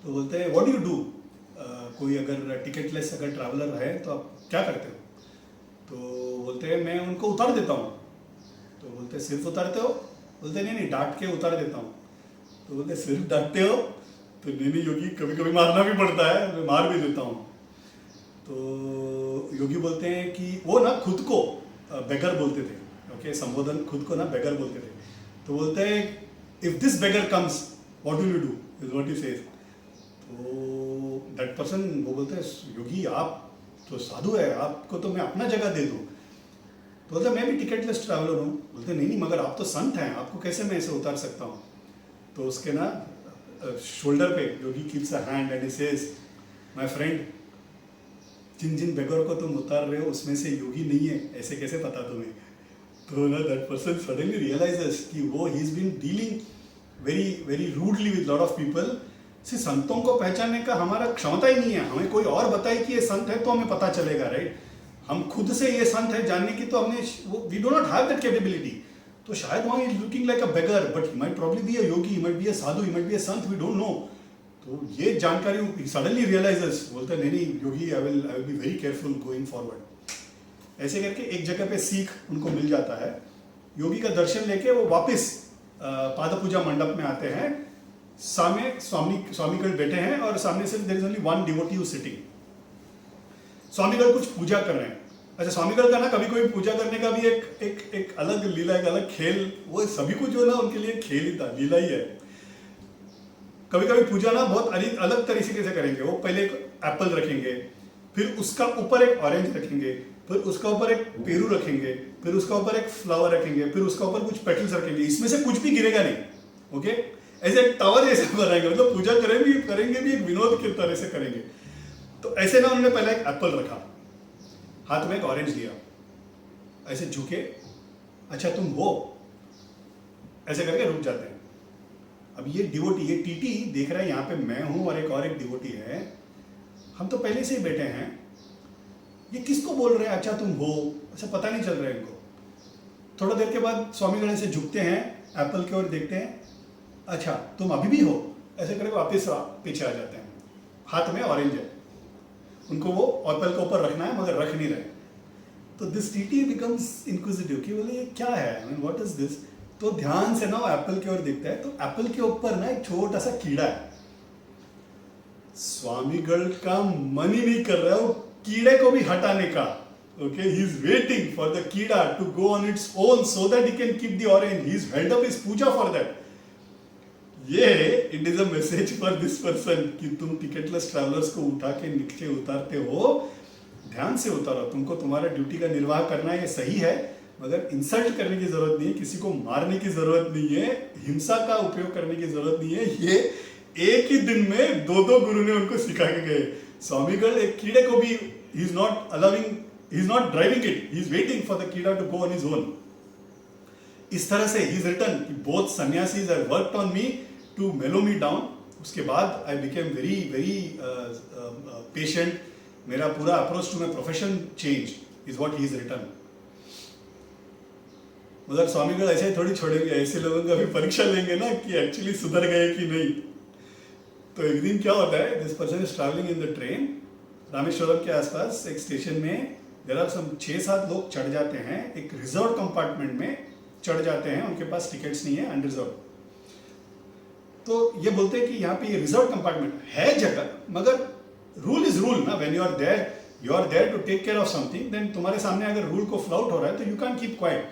तो बोलते हैं व्हाट डू यू डू, कोई अगर टिकटलेस अगर ट्रैवलर है तो आप क्या करते हो? तो बोलते हैं मैं उनको उतार देता हूँ। तो बोलते सिर्फ उतारते हो? बोलते नहीं डांट के उतार देता हूँ। तो बोलते सिर्फ डांटते हो? तो नहीं योगी कभी कभी मारना भी पड़ता है, मैं मार भी देता हूँ। तो योगी बोलते हैं कि वो ना खुद को बेगर बोलते थे, ओके, संबोधन खुद को ना बेगर बोलते थे। तो बोलते हैं if this beggar comes what will you do, is what he says. तो दैट पर्सन वो बोलते हैं योगी आप तो साधु है, आपको तो मैं अपना जगह दे दूँ। तो बोलते मैं भी टिकटलेस ट्रैवलर हूँ। बोलते नहीं मगर आप तो संत हैं, आपको कैसे मैं ऐसे उतार सकता हूँ? तो उसके ना शोल्डर पे Yogi keeps a hand and he says my friend, जिन जिन बेगर को तुम उतार रहे हो उसमें से योगी नहीं है, ऐसे कैसे पता तुम्हें? तो ना दैट पर्सन सडनली रियलाइजेस कि वो he is been dealing very very rudely with lot of people. से संतों को पहचानने का हमारा क्षमता ही नहीं है। हमें कोई और बताए कि ये संत है तो हमें पता चलेगा, राइट? हम खुद से ये संत है जानने की तो हमने we do not have that capability. तो शायद वहाँ is looking like a beggar, but he might probably be a yogi, he might be a sadhu, he might be a sant, we don't know. तो ये जानकारी सडनली रियलाइजेस, बोलते नहीं नहीं Yogi, I will be very careful going forward. ऐसे करके एक जगह पे सीख उनको मिल जाता है। योगी का दर्शन लेके वो वापस पाद पूजा मंडप में आते हैं। सामने स्वामीगढ़ बैठे हैं और सामने से there is only one devotee who sitting. Swamigal कुछ पूजा कर रहे हैं। अच्छा, स्वामीगढ़ का ना कभी कोई पूजा करने का भी एक अलग लीला, एक अलग खेल, वो सभी कुछ जो ना उनके लिए खेल ही था, लीला ही है। कभी कभी पूजा ना बहुत अलग तरीके से करेंगे। वो पहले एक एप्पल रखेंगे, फिर उसका ऊपर एक ऑरेंज रखेंगे, फिर उसका ऊपर एक पेरू रखेंगे, फिर उसका ऊपर एक फ्लावर रखेंगे, फिर उसका ऊपर कुछ पेटल्स रखेंगे। इसमें से कुछ भी गिरेगा नहीं, ओके? ऐसे एक टावर जैसे बनाएंगे, मतलब पूजा करेंगे भी एक विनोद की तरह से करेंगे। तो ऐसे ना उन्होंने पहले एक एप्पल रखा, हाथ में एक ऑरेंज लिया, ऐसे झुके, अच्छा तुम हो, ऐसे करके रुक जाते हैं। अब ये डिवोटी, ये टीटी देख रहा है यहाँ पे मैं हूं और एक डिवोटी है, हम तो पहले से ही बैठे हैं, ये किसको बोल रहे हैं अच्छा तुम हो? अच्छा, पता नहीं चल रहा है इनको। थोड़ा देर के बाद स्वामी गणेश से झुकते हैं, एप्पल की ओर देखते हैं, अच्छा तुम अभी भी हो, ऐसे करके वापस पीछे आ जाते हैं। हाथ में ऑरेंज है, उनको वो एप्पल के ऊपर रखना है मगर रख नहीं रहे। तो दिस टीटी बिकम्स इंक्विजिटिव कि बोले ये क्या है, I mean what is this? तो ध्यान से ना वो एप्पल की ओर देखता है, तो एप्पल के ऊपर ना एक छोटा सा कीड़ा है। स्वामीगढ़ का मन ही नहीं कर रहा है वो कीड़े को भी हटाने का, okay? He is waiting for the keeda to go on its own so that he can keep the orange. He is held up his puja for that. ये it is a message for this person कि तुम ticketless travellers को उठा के नीचे उतारते हो, ध्यान से उतारो। तुमको तुम्हारा ड्यूटी का निर्वाह करना है, ये सही है, मगर इंसल्ट करने की जरूरत नहीं है, किसी को मारने की जरूरत नहीं है, हिंसा का उपयोग करने की जरूरत नहीं है। ये एक ही दिन में दो गुरु ने उनको सिखा के गए। स्वामीगढ़ एक कीड़े को भी he is not allowing, he is not driving it, he is waiting for the keeda to go on his own. इस तरह से ही इज रिटन कि both sanyasis have worked on me to mellow me down. उसके बाद I became very very patient. मेरा पूरा approach to my profession change is what he is written. मगर स्वामीगढ़ ऐसे ही थोड़ी छोड़ेंगे, ऐसे लोगों का भी परीक्षा लेंगे ना कि एक्चुअली सुधर गए कि नहीं। तो एक दिन क्या होता है, this person is travelling in the train, Rameswaram के आसपास एक स्टेशन में देयर आर सम 6-7 लोग चढ़ जाते हैं, एक रिजर्व कंपार्टमेंट में चढ़ जाते हैं, उनके पास टिकट्स नहीं है, अनरिजर्व। तो ये बोलते हैं कि यहाँ पे ये रिजर्व कंपार्टमेंट है जगह, मगर रूल इज रूल ना। When you are there to take care of something, then तुम्हारे सामने अगर रूल को फ्लाउट हो रहा है तो यू कैन कीप क्वाइट।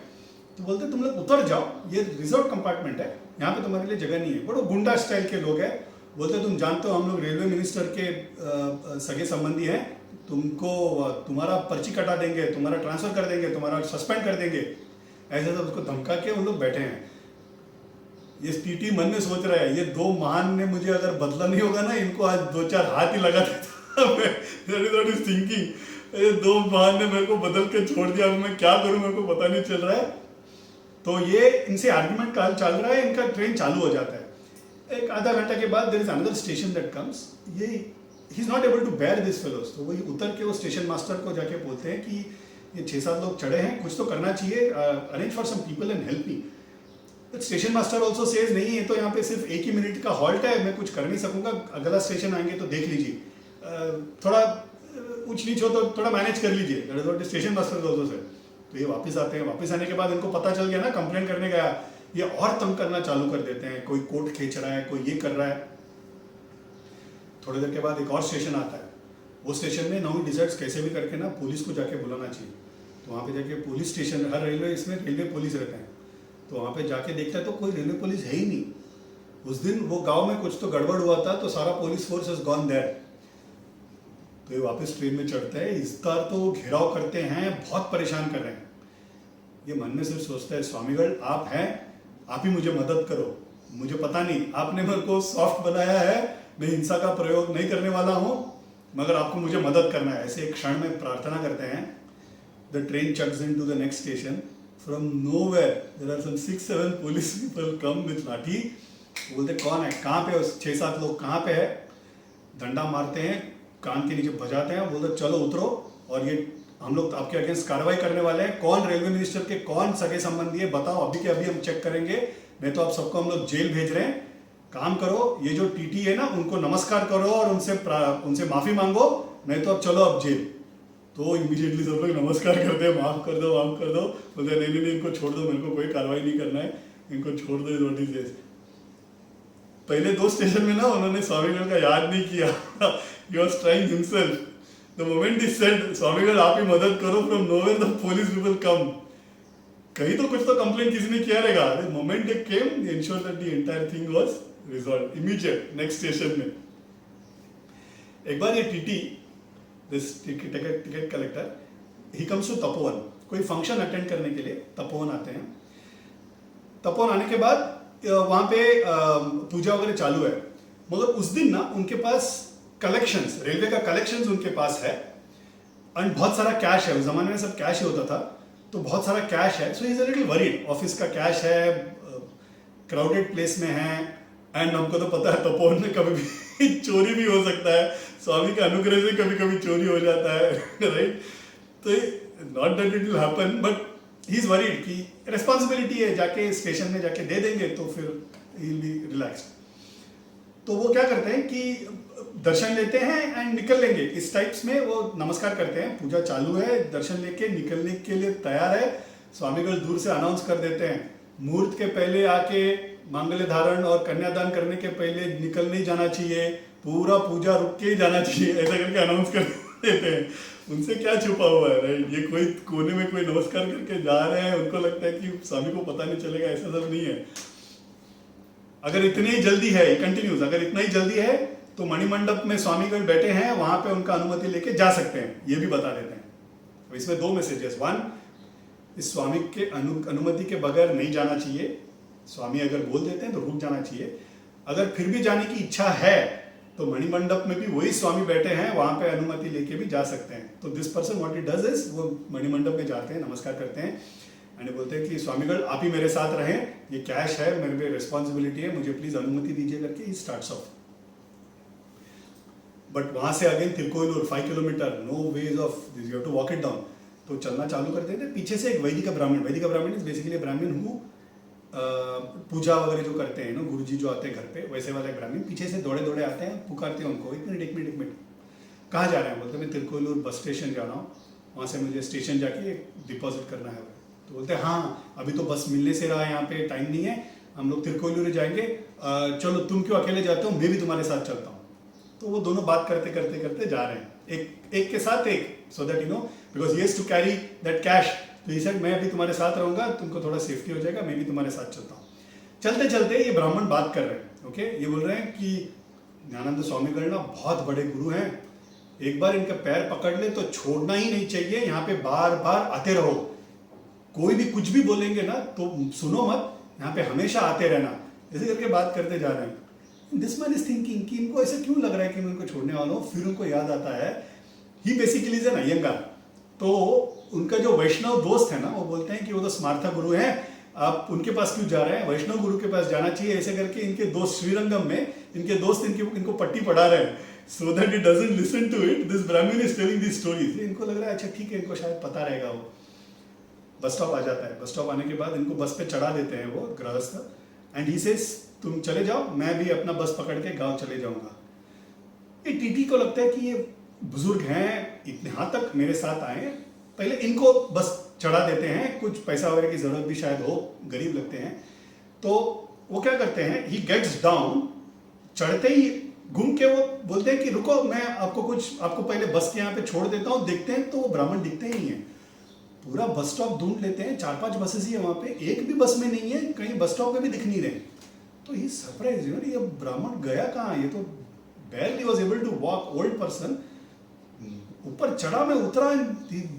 तो बोलते तुम लोग उतर जाओ, ये रिजर्व कंपार्टमेंट है, यहाँ पे तुम्हारे लिए जगह नहीं है। बड़ो गुंडा स्टाइल के लोग हैं। बोलते तुम जानते हो हम लोग रेलवे मिनिस्टर के सगे संबंधी हैं, तुमको तुम्हारा पर्ची कटा देंगे, तुम्हारा ट्रांसफर कर देंगे, तुम्हारा सस्पेंड कर देंगे। ऐसे सब उसको धमका के उन लोग बैठे हैं। ये टीटी मन में सोच रहा है, ये दो महान ने मुझे अगर बदला नहीं होगा ना, इनको आज 2-4 हाथ ही लगा देता। मैं थिंकिंग ये दो महान ने मेरे को बदल के छोड़ दिया, अब मैं क्या करूं, मेरे को पता नहीं चल रहा है। तो ये इनसे आर्ग्यूमेंट चल रहा है, इनका ट्रेन चालू हो जाता है। एक आधा घंटा के बाद there is another station that comes. ये he is not able to bear this fellows. तो वही उतर के वो स्टेशन मास्टर को जाके बोलते हैं कि ये 6-7 लोग चढ़े हैं, कुछ तो करना चाहिए, arrange for some people and help me. But station master also says नहीं, है तो यहाँ पे सिर्फ 1 ही मिनट का हॉल्ट है, मैं कुछ कर नहीं सकूंगा, अगला स्टेशन आएंगे तो देख लीजिए, थोड़ा ऊंच नीच हो तो थोड़ा मैनेज कर लीजिए। That is what station master also said. तो ये वापस आते हैं, वापस आने के बाद इनको पता चल गया ना, कंप्लेंट करने गया, ये और तंग करना चालू कर देते हैं, कोई कोट खींच रहा है, कोई ये कर रहा है। थोड़ी देर के बाद एक और स्टेशन आता है, वो स्टेशन में नाउ डिसाइड्स कैसे भी करके ना पुलिस को जाके बुलाना चाहिए। तो वहाँ पे जाके पुलिस स्टेशन, हर रेलवे इसमें रेलवे पुलिस रहते हैं, तो वहाँ पे जाके देखता है तो कोई रेलवे पुलिस है ही नहीं। उस दिन वो गांव में कुछ तो गड़बड़ हुआ था, तो सारा police force is gone there. तो ये वापस ट्रेन में चढ़ते हैं, इस बार तो घेराव करते हैं, बहुत परेशान कर रहे हैं। ये मन में सिर्फ सोचता है, स्वामीगढ़ आप हैं, आप ही मुझे मदद करो, मुझे पता नहीं, आपने मेरे को सॉफ्ट बनाया है, मैं हिंसा का प्रयोग नहीं करने वाला हूँ, मगर आपको मुझे मदद करना है। ऐसे एक क्षण में प्रार्थना करते हैं। The train chugs into the next station. From nowhere there are some 6-7 police people come with lathi. बोलते कौन है, कहाँ पे, 6-7 लोग कहाँ पे है, डंडा मारते हैं, कान के नीचे बजाते हैं, बोलते चलो उतरो और ये हम लोग आपके अगेंस्ट कार्रवाई करने वाले हैं। कौन रेलवे मिनिस्टर के कौन सगे संबंधी है बताओ, अभी के अभी हम चेक करेंगे, नहीं तो आप सबको हम लोग जेल भेज रहे हैं। काम करो, ये जो टीटी है ना उनको नमस्कार करो और उनसे माफी मांगो, नहीं तो अब चलो अब जेल। तो इमीडिएटली सब लोग नमस्कार करते हैं, माफ कर दो माफ कर दो। बोलते नहीं नहीं इनको छोड़ दो, मेरे को कोई कार्रवाई नहीं करना है, इनको छोड़ दो। What is this. पहले 2 स्टेशन में ना उन्होंने स्वामीगढ़ का याद नहीं किया। He was trying himself. The moment he said Swamigal आप ही मदद करो, from nowhere the police people come. कहीं तो कुछ तो कंप्लेंट किसी ने किया रहेगा। The moment they came they ensure that the entire thing was resolve immediate. Next station में एक बार ये TT this ticket collector he comes to Tapovan. कोई फंक्शन अटेंड करने के लिए तपोवन आते हैं। तपोवन आने के बाद वहां पे पूजा वगैरह चालू है, मगर उस दिन ना उनके पास कलेक्शंस, रेलवे का कलेक्शंस उनके पास है एंड बहुत सारा कैश है। उस जमाने में सब कैश ही होता था, तो बहुत सारा कैश है। So he is a little worried. Office का कैश है, क्राउडेड प्लेस में है एंड हमको तो पता है तपोवन में कभी भी चोरी भी हो सकता है। स्वामी के अनुग्रह से कभी कभी चोरी हो जाता है, राइट। तो not that it will happen, but he is worried कि रिस्पॉन्सिबिलिटी है, जाके स्टेशन में जाके दे देंगे तो फिर ही विल बी रिलैक्स्ड। तो वो क्या करते हैं कि दर्शन लेते हैं एंड निकल लेंगे। इस टाइप्स में वो नमस्कार करते हैं, पूजा चालू है, दर्शन लेके निकलने के लिए तैयार है। स्वामीगढ़ दूर से अनाउंस कर देते हैं, मुहूर्त के पहले आके मांगल्य धारण और कन्यादान करने के पहले निकल नहीं जाना चाहिए, पूरा पूजा रुक के ही जाना चाहिए, ऐसा करके अनाउंस कर देते हैं। उनसे क्या छुपा हुआ है, राइट। ये कोई कोने में कोई नमस्कार करके जा रहे हैं, उनको लगता है कि स्वामी को पता नहीं चलेगा, ऐसा सब नहीं है। अगर इतनी ही जल्दी है, कंटिन्यूस, अगर इतना ही जल्दी है तो मणिमंडप में स्वामीगढ़ बैठे हैं, वहां पे उनका अनुमति लेके जा सकते हैं, ये भी बता देते हैं। तो इसमें 2 मैसेजेस। 1, इस स्वामी के अनुमति के बगैर नहीं जाना चाहिए। स्वामी अगर बोल देते हैं तो रुक जाना चाहिए। अगर फिर भी जाने की इच्छा है तो मणिमंडप में भी वही स्वामी बैठे हैं, वहां पे अनुमति लेके भी जा सकते हैं। तो this person what he does is, वो मणिमंडप में जाते हैं, नमस्कार करते हैं एंड बोलते हैं कि स्वामीगढ़ आप ही मेरे साथ रहें, ये कैश है, मेरे पे रिस्पॉन्सिबिलिटी है, मुझे प्लीज अनुमति दीजिए करके ही स्टार्ट्स ऑफ। बट वहां से again Tirukoilur 5 kilometre, no ways of this, you have to walk it down. तो चलना चालू कर देते हैं। पीछे से एक वैदिक ब्राह्मण इज बेसिकली ब्राह्मण हु पूजा वगैरह जो करते हैं ना, गुरुजी जो आते हैं घर पे, वैसे वाले ब्राह्मण पीछे से दौड़े दौड़े आते हैं, पुकारते हैं उनको, एक मिनट कहाँ जा रहे हैं। बोलते मैं तिरुकोइलूर बस स्टेशन जा रहा हूँ, वहाँ से मुझे स्टेशन जाके डिपॉजिट करना है। तो बोलते हैं हाँ अभी तो बस मिलने से रहा है, यहाँ पे टाइम नहीं है, हम लोग तिरुकोइलूर जाएंगे, चलो तुम क्यों अकेले जाते हो, मैं भी तुम्हारे साथ चलता हूँ। तो वो दोनों बात करते करते करते जा रहे हैं, एक के साथ एक, so that you know because he has to carry that cash. तो ये सेड मैं अभी तुम्हारे साथ रहूंगा, तुमको थोड़ा सेफ्टी हो जाएगा, मैं भी तुम्हारे साथ चलता हूँ। चलते चलते ये ब्राह्मण बात कर रहे हैं, ओके। ये बोल रहे हैं कि ज्ञानानंद स्वामीगढ़ ना बहुत बड़े गुरु हैं, एक बार इनका पैर पकड़ ले तो छोड़ना ही नहीं चाहिए, यहाँ पे बार बार आते रहो, कोई भी कुछ भी बोलेंगे ना तो सुनो मत, यहाँ पे हमेशा आते रहना। ऐसे करके बात करते जा रहे हैं। दिस मैन इज थिंकिंग कि इनको ऐसे क्यों लग रहा है कि मैं इनको छोड़ने वाला हूँ। फिर उनको याद आता है ही बेसिकली इज एन अयंगार। तो उनका जो वैष्णव दोस्त है ना, वो बोलते हैं कि वो तो स्मार्था गुरु हैं, आप उनके पास क्यों जा रहे हैं, वैष्णव गुरु के पास जाना चाहिए। ऐसे करके इनके दोस्त श्रीरंगम में इनके दोस्त इनको पट्टी पढ़ा रहे हैं, so that it doesn't listen to it, this Brahmin is telling this stories. इनको लग रहा है अच्छा ठीक है, इनको शायद पता रहेगा। वो बस स्टॉप आ जाता है, बस स्टॉप आने के बाद इनको बस पे चढ़ा देते हैं वो गृहस्थ, एंड ही सेज तुम चले जाओ, मैं भी अपना बस पकड़ के गाँव चले जाऊंगा। ये टीटी को लगता है कि ये बुजुर्ग हैं, इतने यहाँ तक मेरे साथ आए, पहले इनको बस चढ़ा देते हैं, कुछ पैसा वगैरह की जरूरत भी शायद हो, गरीब लगते हैं। तो वो क्या करते हैं, ही गेट्स डाउन, चढ़ते ही घूम के वो बोलते हैं कि रुको मैं आपको पहले बस के यहाँ पे छोड़ देता हूँ। देखते हैं तो वो ब्राह्मण दिखते ही नहीं है। पूरा बस स्टॉप ढूंढ लेते हैं, 4-5 बसेस ही है वहाँ पे, एक भी बस में नहीं है, कहीं बस स्टॉप पे भी दिख नहीं रहे। तो ही सरप्राइज, ये ब्राह्मण गया कहाँ, ये तो barely was able to walk, old person, ऊपर चढ़ा में उतरा,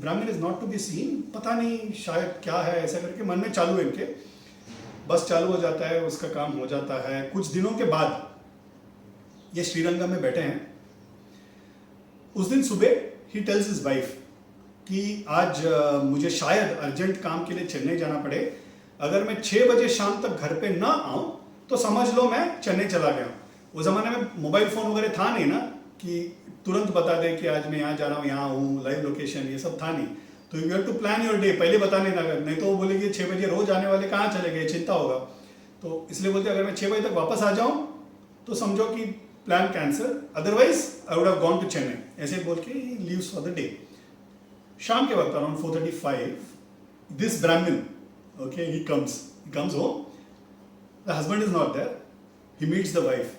Brahmin is not to be seen, पता नहीं शायद क्या है, ऐसा करके मन में चालू है इनके। बस चालू हो जाता है, उसका काम हो जाता है। कुछ दिनों के बाद ये श्रीरंगम में बैठे हैं, उस दिन सुबह ही टेल्स हिज वाइफ कि आज मुझे शायद अर्जेंट काम के लिए चेन्नई जाना पड़े, अगर मैं 6 बजे शाम तक घर पे ना आऊं तो समझ लो मैं चेन्नई चला गया। वो ज़माने में मोबाइल फ़ोन वगैरह था नहीं ना कि तुरंत बता दे कि आज मैं यहाँ जा रहा हूँ, यहाँ हूँ, लाइव लोकेशन, ये सब था नहीं। तो you have to plan your day, पहले बताने ना, नहीं तो वो बोलेंगे 6 बजे रोज आने वाले कहाँ चले गए, चिंता होगा। तो इसलिए बोलते अगर मैं 6 बजे तक वापस आ जाऊँ तो समझो कि plan cancel, otherwise I would have gone to Chennai, ऐसे बोल के he leaves for the day. शाम के वक्त around 4:35 this Brahmin, okay, he comes home, the husband is not there, he meets the wife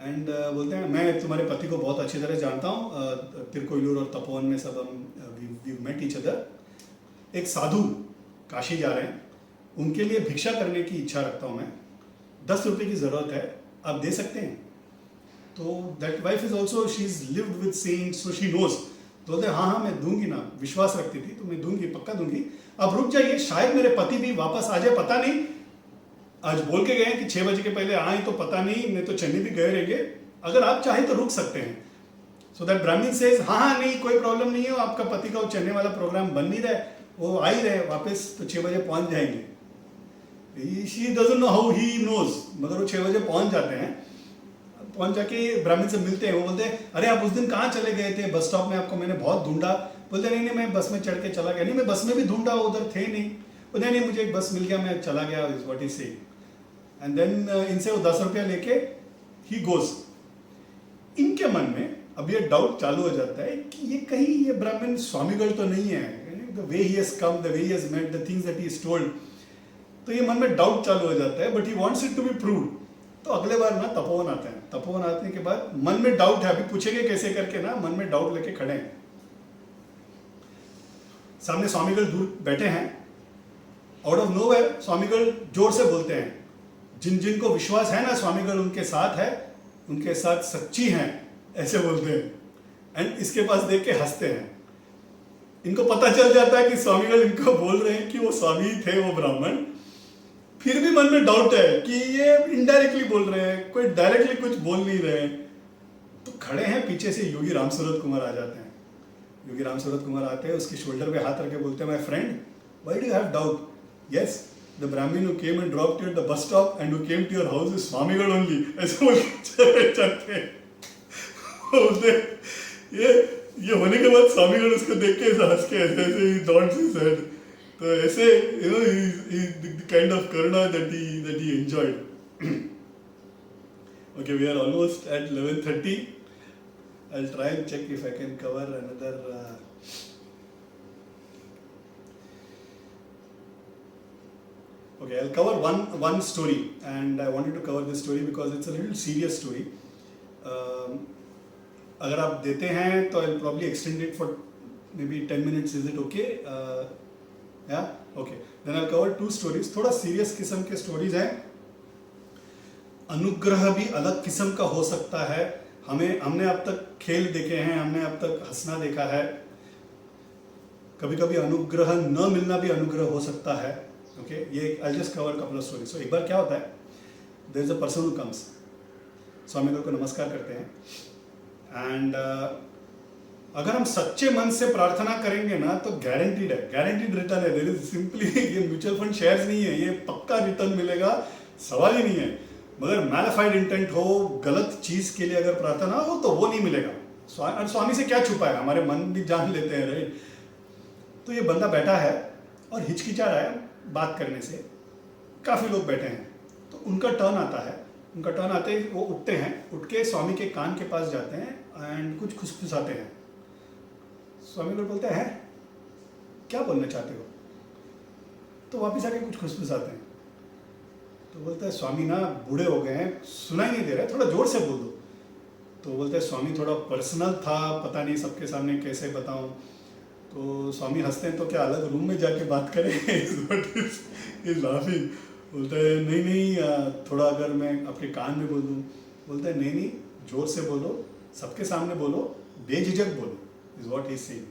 and बोलते हैं मैं तुम्हारे पति को बहुत अच्छी तरह जानता हूँ, तिरकोइलूर और तपोवन में सब हम we met each other। एक साधु काशी जा रहे हैं, उनके लिए भिक्षा करने की इच्छा रखता हूँ मैं, 10 रुपये की ज़रूरत है, आप दे सकते हैं? तो that wife is also, she is lived with saints, so she knows. तो बोलते हाँ हाँ मैं दूंगी ना, विश्वास रखती थी, तो मैं दूंगी, पक्का दूंगी, आप रुक जाइए, शायद मेरे पति भी वापस आ जाए, पता नहीं, आज बोल के गए कि 6 बजे के पहले आए तो पता नहीं तो चेन्नई भी गए रहेंगे, अगर आप चाहें तो रुक सकते हैं। सो दैट ब्राह्मण सेज हाँ हाँ नहीं कोई प्रॉब्लम नहीं है, आपका पति का वो चेन्नई वाला प्रोग्राम बन नहीं रहा है, वो आ ही रहे वापस, तो 6 बजे पहुंच जाएंगे। She doesn't know how he knows, मगर वो 6 बजे पहुंच जाते हैं, पहुंच जाके ब्राह्मण से मिलते हैं। वो बोलते हैं अरे आप उस दिन कहाँ चले गए थे, बस स्टॉप में आपको मैंने बहुत ढूंढा। बोलते नहीं मैं बस में चढ़ के चला गया। नहीं मैं बस में भी ढूंढा, उधर थे नहीं। बोलते नहीं मुझे एक बस मिल गया, मैं चला गया, इज व्हाट ही से। एंड देन इनसे वो 10 रुपया लेके ही गोज। इनके मन में अब ये डाउट चालू हो जाता है कि ये कहीं ये ब्राह्मण स्वामीगढ़ तो नहीं है, the way he has come, the way he has met, the things that he is told. तो ये मन में डाउट चालू हो जाता है, but he wants it to be proved. तो अगले बार ना तपोवन आते हैं, तपोवन आने के बाद मन में डाउट है, अभी पूछेंगे कैसे करके ना, मन में डाउट लेके खड़े हैं। सामने स्वामीगढ़ दूर बैठे हैं, आउट ऑफ नोवेयर स्वामीगढ़ जोर से बोलते हैं, जिन जिन को विश्वास है ना स्वामीगढ़ उनके साथ है, उनके साथ सच्ची हैं, ऐसे बोलते हैं। एंड इसके पास देख के हंसते हैं। इनको पता चल जाता है कि स्वामीगढ़ इनको बोल रहे हैं कि वो स्वामी थे वो ब्राह्मण, फिर भी मन में डाउट है कि ये इनडायरेक्टली बोल रहे हैं, कोई डायरेक्टली कुछ बोल नहीं रहे हैं। तो खड़े हैं, पीछे से योगी रामसूरत कुमार आ जाते हैं। योगी रामसूरत कुमार आते हैं, उसके शोल्डर पे हाथ रख के बोलते हैं, my friend why do you have doubt? Yes the Brahmin who came and dropped you at the bus stop and who came to your house is Swamigal only. ऐसे बोल के चलते हैं। ये होने के बाद स्वामीगढ़ उसको देख के हंस के ऐसे नॉड्स हिज हेड। तो ऐसे you know the kind of karuna that he enjoyed. Okay, we are almost at 11:30. I'll try and check if I can cover another okay, I'll cover one story, and I wanted to cover this story because it's a little serious story. अगर आप देते हैं तो I'll probably extend it for maybe 10 minutes. Is it okay? Yeah? Okay. Then I'll cover 2 stories. थोड़ा serious किस्म के stories हैं। अनुग्रह भी अलग किस्म का हो सकता है। हमने अब तक खेल देखे हैं, हमने अब तक हंसना देखा है, कभी कभी अनुग्रह न मिलना भी अनुग्रह हो सकता है। ओके, ये I just cover couple of stories. So एक बार क्या होता है, there is a person who comes, Swamigal को नमस्कार करते हैं, एंड अगर हम सच्चे मन से प्रार्थना करेंगे ना तो गारंटीड है, गारंटीड रिटर्न है। देयर इज सिंपली, ये म्यूचुअल फंड शेयर्स नहीं है, ये पक्का रिटर्न मिलेगा, सवाल ही नहीं है। मगर मैलिफाइड इंटेंट हो, गलत चीज के लिए अगर प्रार्थना हो तो वो नहीं मिलेगा। स्वामी से क्या छुपा है, हमारे मन भी जान लेते हैं, राइट। तो ये बंदा बैठा है और हिचकिचा रहा है बात करने से, काफी लोग बैठे हैं। तो उनका टर्न आता है, उनका टर्न आते ही वो उठते हैं, उठ के स्वामी के कान के पास जाते हैं एंड कुछ खुसफुसाते हैं। स्वामी लोग बोलते हैं क्या बोलना चाहते हो? तो वापिस आके कुछ खुसफुसाते हैं। तो बोलता है स्वामी ना बूढ़े हो गए हैं, सुनाई नहीं दे रहा है, थोड़ा जोर से बोल दो। तो बोलते हैं स्वामी थोड़ा पर्सनल था, पता नहीं सबके सामने कैसे बताऊं। तो स्वामी हंसते हैं, तो क्या अलग रूम में जाके बात करें? Is laughing. बोलता है नहीं थोड़ा अगर मैं अपने कान में बोल दूँ। बोलता है नहीं जोर से बोलो, सबके सामने बोलो, बेझिझक बोलो, इज व्हाट ही सेइंग।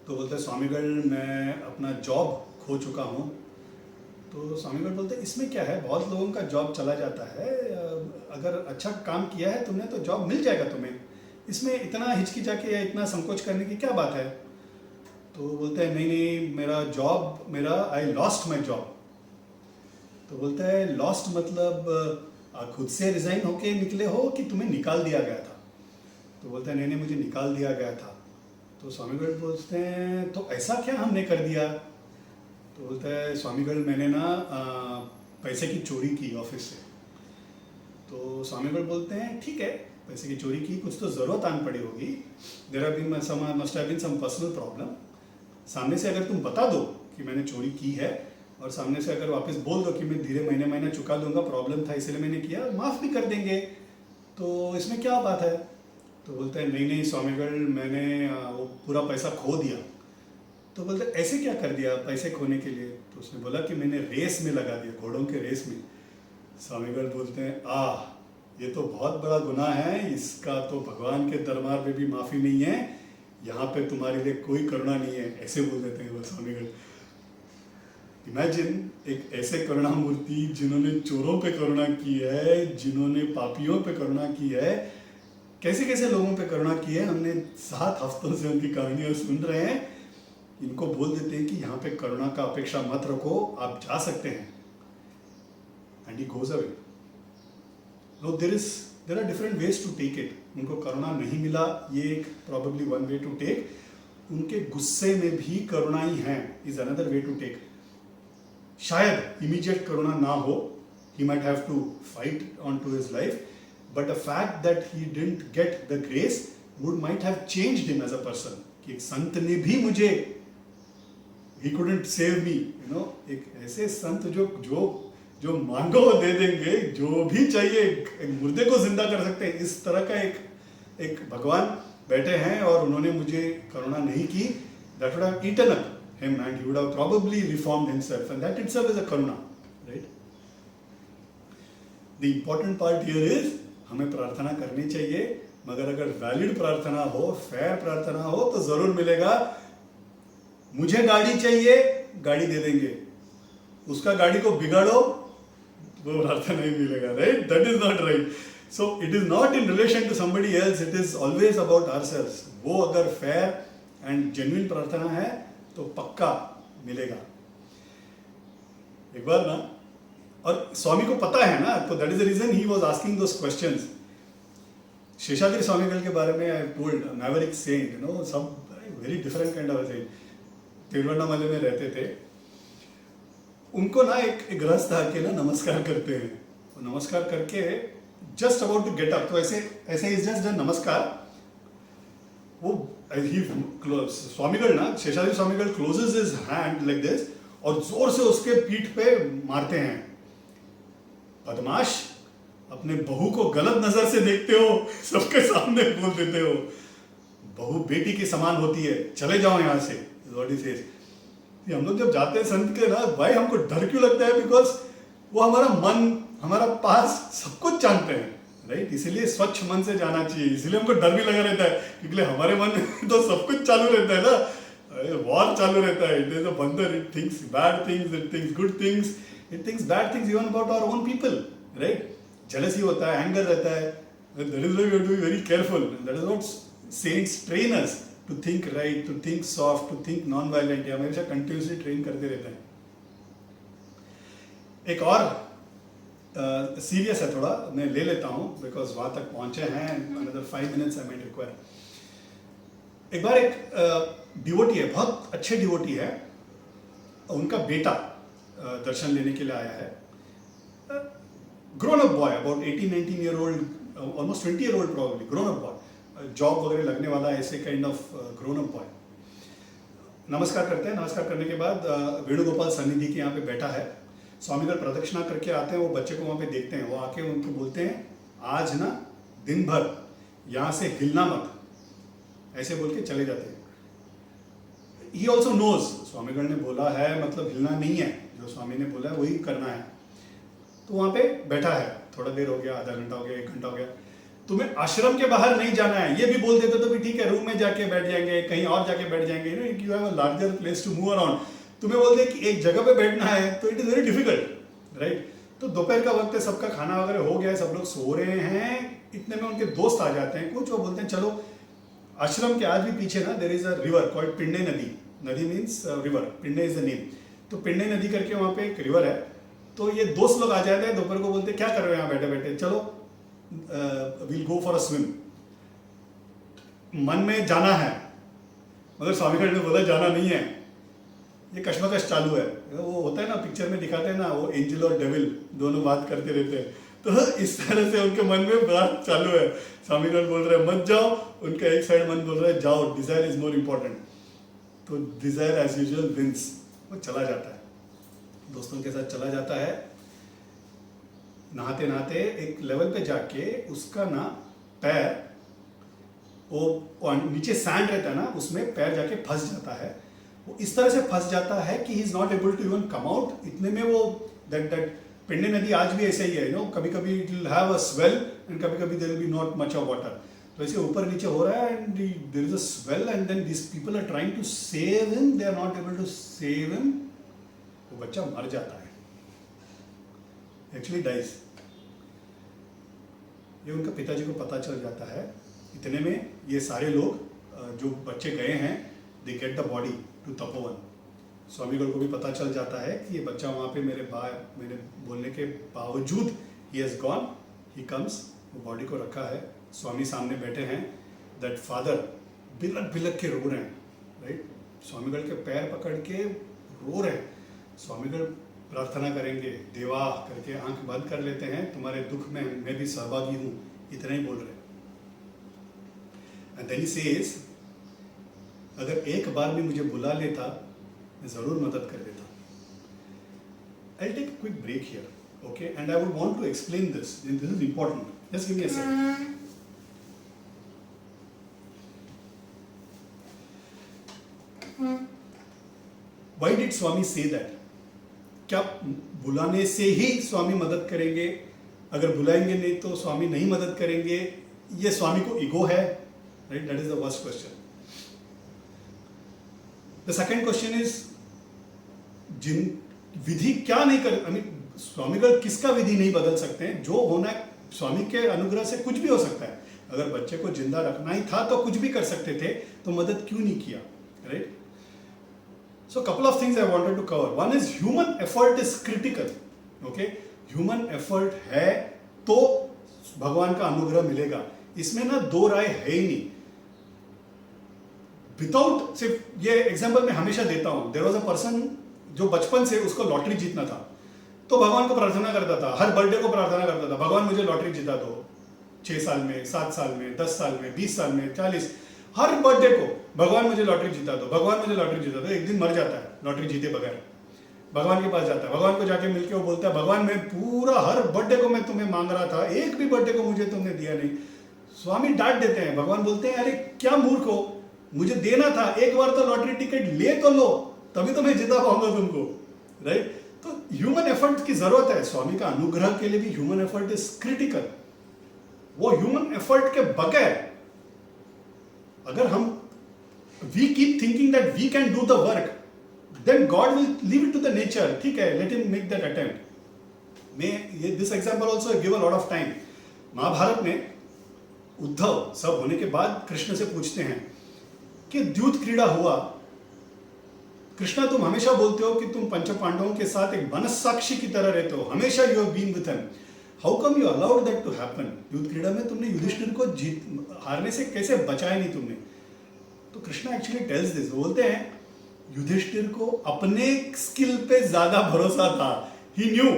तो बोलता है स्वामीगढ़ मैं अपना जॉब खो चुका हूँ। तो स्वामीगढ़ बोलते हैं इसमें क्या है, बहुत लोगों का जॉब चला जाता है, अगर अच्छा काम किया है तुमने तो जॉब मिल जाएगा तुम्हें, इसमें इतना हिचकिचा के या इतना संकोच करने की क्या बात है? तो बोलते हैं नहीं नहीं, मेरा आई लॉस्ट माई जॉब। तो बोलता है लॉस्ट मतलब खुद से रिजाइन होके निकले हो कि तुम्हें निकाल दिया गया था? तो बोलता है नहीं नहीं, मुझे निकाल दिया गया था। तो स्वामीगढ़ बोलते हैं तो ऐसा क्या हमने कर दिया? तो बोलता है स्वामीगढ़ मैंने ना पैसे की चोरी की ऑफिस से। तो स्वामीगढ़ बोलते हैं ठीक है, पैसे की चोरी की, कुछ तो ज़रूरत आन पड़ी होगी, there have been must have been some personal problem. सामने से अगर तुम बता दो कि मैंने चोरी की है और सामने से अगर वापस बोल दो कि मैं धीरे महीने चुका दूंगा, प्रॉब्लम था इसलिए मैंने किया, माफ़ भी कर देंगे, तो इसमें क्या बात है? तो बोलते हैं नहीं नहीं स्वामीगढ़, मैंने वो पूरा पैसा खो दिया। तो बोलते हैं ऐसे क्या कर दिया पैसे खोने के लिए? तो उसने बोला कि मैंने रेस में लगा दिया, घोड़ों के रेस में। स्वामीगढ़ बोलते हैं ये तो बहुत बड़ा गुनाह है, इसका तो भगवान के दरबार में भी माफ़ी नहीं है, यहाँ पे तुम्हारे लिए कोई करुणा नहीं है, ऐसे बोल देते हैं वो स्वामीगढ़। इमेजिन एक ऐसे करुणा मूर्ति जिन्होंने चोरों पे करुणा की है, जिन्होंने पापियों पे करुणा की है, कैसे कैसे लोगों पे करुणा की है। हमने 7 हफ्तों से उनकी कहानियां सुन रहे हैं। इनको बोल देते हैं कि यहाँ पे करुणा का अपेक्षा मत रखो, आप जा सकते हैं। And he goes away. No, there are different ways to take it. उनको करुणा नहीं मिला, ये एक probably one way to take. उनके गुस्से में भी करुणा ही है, is another way to take. शायद इमीडिएट करुणा ना हो, he might have to fight on to his life, but the fact that he didn't get the grace might have changed him as a person. कि एक संत ने भी मुझे, he couldn't save me, you know, एक ऐसे संत जो मांगो वो दे देंगे, जो भी चाहिए, एक मुर्दे को जिंदा कर सकते हैं, इस तरह का एक भगवान बैठे हैं और उन्होंने मुझे करुणा नहीं की। That would have eaten up him and he would have probably reformed himself, and that itself is a karuna, right? The important part here is हमें प्रार्थना करनी चाहिए, मगर अगर वैलिड प्रार्थना हो, फेयर प्रार्थना हो तो जरूर मिलेगा। मुझे गाड़ी चाहिए, गाड़ी दे देंगे, उसका गाड़ी को बिगाड़ो, वो प्रार्थना नहीं मिलेगा, right? That is not right. So it is not in relation to somebody else, it is always about ourselves. वो अगर फेयर एंड जेन्युइन प्रार्थना है तो पक्का मिलेगा। एक बार ना, और स्वामी को पता है ना, तो that is the reason he was asking those questions. Seshadri Swamigal के बारे में I told maverick saint, you know, सब very different kind of saint, Tiruvannamalai में रहते थे। उनको ना एक गृहस्थ आके ना नमस्कार करते हैं, तो नमस्कार करके just about to get up, तो ऐसे इज जस्ट डन नमस्कार, वो स्वामीगल ना, Seshadri Swamigal closes his hand like this और जोर से उसके पीठ पे मारते हैं। बदमाश, अपने बहू को गलत नजर से देखते हो, सबके सामने बोल देते हो, बहू बेटी की समान होती है, चले जाओ यहाँ से। हम लोग जब जाते हैं संत के ना, भाई हमको डर क्यों लगता है? बिकॉज वो हमारा मन, हमारा पास सब कुछ जानते हैं, राइट? इसीलिए स्वच्छ मन से जाना चाहिए, इसीलिए हमको डर भी लगा रहता है, क्योंकि हमारे मन में तो सब कुछ चालू रहता है ना, वॉर चालू रहता है। It is a bandar, it thinks bad things, it thinks good things, it thinks bad things even about our own people, right? Jealousy होता है, एंगर रहता है, that is why we have to be very careful. That is what saints train us to think right, to think soft, to think non violent. ये हमेशा continuously train करते रहते हैं। एक और सीरियस है थोड़ा, मैं ले लेता हूँ बिकॉज वहाँ तक पहुँचे हैं, another 5 minutes I might require. एक बार एक डिवोटी है, बहुत अच्छे डिवोटी है, उनका बेटा दर्शन लेने के लिए आया है। Grown up boy, about 18-19 year old, almost 20 year old probably, grown up boy, job वगैरह लगने वाला ऐसे kind of grown up boy. नमस्कार करते हैं, नमस्कार करने के बाद वेणुगोपाल सन्निधि के यहाँ पे बैठा है। स्वामीगल प्रदक्षिणा करके आते हैं, वो बच्चे को वहाँ पे देखते हैं, वो आके उनको बोलते हैं आज ना दिन भर यहाँ से हिलना मत, ऐसे बोल के चले जाते हैं। ही ऑल्सो नोज, स्वामीगल ने बोला है, मतलब हिलना नहीं है, जो स्वामी ने बोला है वही करना है। तो वहाँ पे बैठा है, थोड़ा देर हो गया, आधा घंटा हो गया, 1 घंटा हो गया। तुम्हें आश्रम के बाहर नहीं जाना है, ये भी बोल देते तो भी ठीक है, रूम में जाके बैठ जाएंगे, कहीं और जाके बैठ जाएंगे, you have a larger place to move around. तुम्हें बोलते कि एक जगह पे बैठना है तो it is very difficult, right? तो दोपहर का वक्त है, सबका खाना वगैरह हो गया है, सब लोग सो रहे हैं, इतने में उनके दोस्त आ जाते हैं कुछ, वो बोलते हैं चलो आश्रम के आज भी पीछे ना there is a river called Pinde nadi, nadi means river, Pinde is the name, तो पिंडे नदी करके वहाँ पे एक रिवर है। तो ये दोस्त लोग आ जाते हैं दोपहर को, बोलते हैं क्या कर रहे हो यहाँ बैठे बैठे, चलो will go for a swim. मन में जाना है, मगर स्वामीगढ़ ने बोला जाना नहीं है, ये कश्मकश चालू है। वो होता है ना पिक्चर में दिखाते हैं ना, वो एंजल और डेविल दोनों बात करते रहते हैं, तो इस तरह से उनके मन में बात चालू है। स्वामीगढ़ बोल रहे हैं मत जाओ, उनका एक साइड मन बोल रहा है जाओ, डिजायर इज मोर इम्पोर्टेंट। तो डिजायर एज यूजुअल विंस, वो चला जाता है, दोस्तों के साथ चला जाता है। नहाते नहाते एक लेवल पे जाके उसका ना पैर, वो नीचे सैंड रहता है ना, उसमें पैर जाके फंस जाता है। वो इस तरह से फंस जाता है कि he is not able to even come out. इतने में वो दैट पिंडे नदी आज भी ऐसे ही है, कभी कभी it will have a swell and कभी कभी there will be not much of water. तो ऐसे ऊपर नीचे हो रहा है and there is a swell and then this people are trying to save him, they are not able to save him. वो बच्चा मर जाता है, एक्चुअली डाइज। ये उनका पिताजी को पता चल जाता है। इतने में ये सारे लोग जो बच्चे गए हैं, they get the body to Tapovan. Swamigal को भी पता चल जाता है कि ये बच्चा वहाँ पे मेरे बोलने के बावजूद he has gone. He comes, वो बॉडी को रखा है, स्वामी सामने बैठे हैं। दैट फादर बिलक बिलक के रो रहे हैं, राइट। स्वामीगढ़ के पैर पकड़ के रो रहे हैं। स्वामीगढ़ प्रार्थना करेंगे, देवा करके आंख बंद कर लेते हैं, तुम्हारे दुख में मैं भी सहभागी हूँ, इतना ही बोल रहे हैं। एंड देन ही सेज, अगर एक बार भी मुझे बुला लेता मैं जरूर मदद कर देता। I'll take a quick break here, okay? And I would want to explain this. And this is important. Just give me a second. Why did Swami say that? क्या बुलाने से ही स्वामी मदद करेंगे? अगर बुलाएंगे नहीं तो स्वामी नहीं मदद करेंगे? ये स्वामी को ईगो है, right? That is the first question. The second question is, जिन विधि क्या नहीं कर, आई मीन स्वामीगढ़ किसका विधि नहीं बदल सकते हैं? जो होना है स्वामी के अनुग्रह से कुछ भी हो सकता है। अगर बच्चे को जिंदा रखना ही था तो कुछ भी कर सकते थे, तो मदद क्यों नहीं किया, right? So couple of things I wanted to cover. One is human effort is critical. Okay? Human effort है तो भगवान का अनुग्रह मिलेगा, इसमें ना दो राय है ही नहीं। विदाउट, सिर्फ ये एग्जाम्पल मैं हमेशा देता हूं। देयर वाज अ पर्सन जो बचपन से उसको लॉटरी जीतना था, तो भगवान को प्रार्थना करता था, हर बर्थडे को प्रार्थना करता था, भगवान मुझे लॉटरी जिता दो, 6 साल में, 7 साल में, 10 साल में, 20 साल में, 40, हर बर्थडे को भगवान मुझे लॉटरी जिता दो, भगवान मुझे लॉटरी जिता दो। एक दिन मर जाता है लॉटरी जीते बगैर, भगवान के पास जाता है, भगवान को जाके मिलके वो बोलता है, भगवान मैं पूरा हर बर्थडे को मैं तुम्हें मांग रहा था, एक भी बर्थडे को मुझे तुमने दिया नहीं। स्वामी डांट देते हैं, भगवान बोलते हैं अरे क्या मूर्ख हो, मुझे देना था, एक बार तो लॉटरी टिकट ले तो लो, तभी तो मैं जिता पाऊंगा तुमको, राइट? तो ह्यूमन एफर्ट की जरूरत है, स्वामी का अनुग्रह के लिए भी ह्यूमन एफर्ट इज क्रिटिकल। वो ह्यूमन एफर्ट के बगैर अगर हम we keep thinking that we can do the work, then God will leave it to the nature. ठीक है, let him make that attempt. मैं this example also give a lot of time. Mahabharat में उद्धव सब होने के बाद कृष्ण से पूछते हैं कि द्यूत क्रीड़ा हुआ, कृष्णा तुम हमेशा बोलते हो कि तुम पंच पांडवों के साथ एक मनस्साक्षी की तरह रहते हो, हमेशा you have been with him, how come you allowed that to happen? युद्ध क्रीड़ा में तुमने युधिष्ठिर को हारने से कैसे बचाया नहीं तुमने? तो कृष्णा एक्चुअली टेल्स दिस, बोलते हैं युधिष्ठिर को अपने स्किल पे ज्यादा भरोसा था। He knew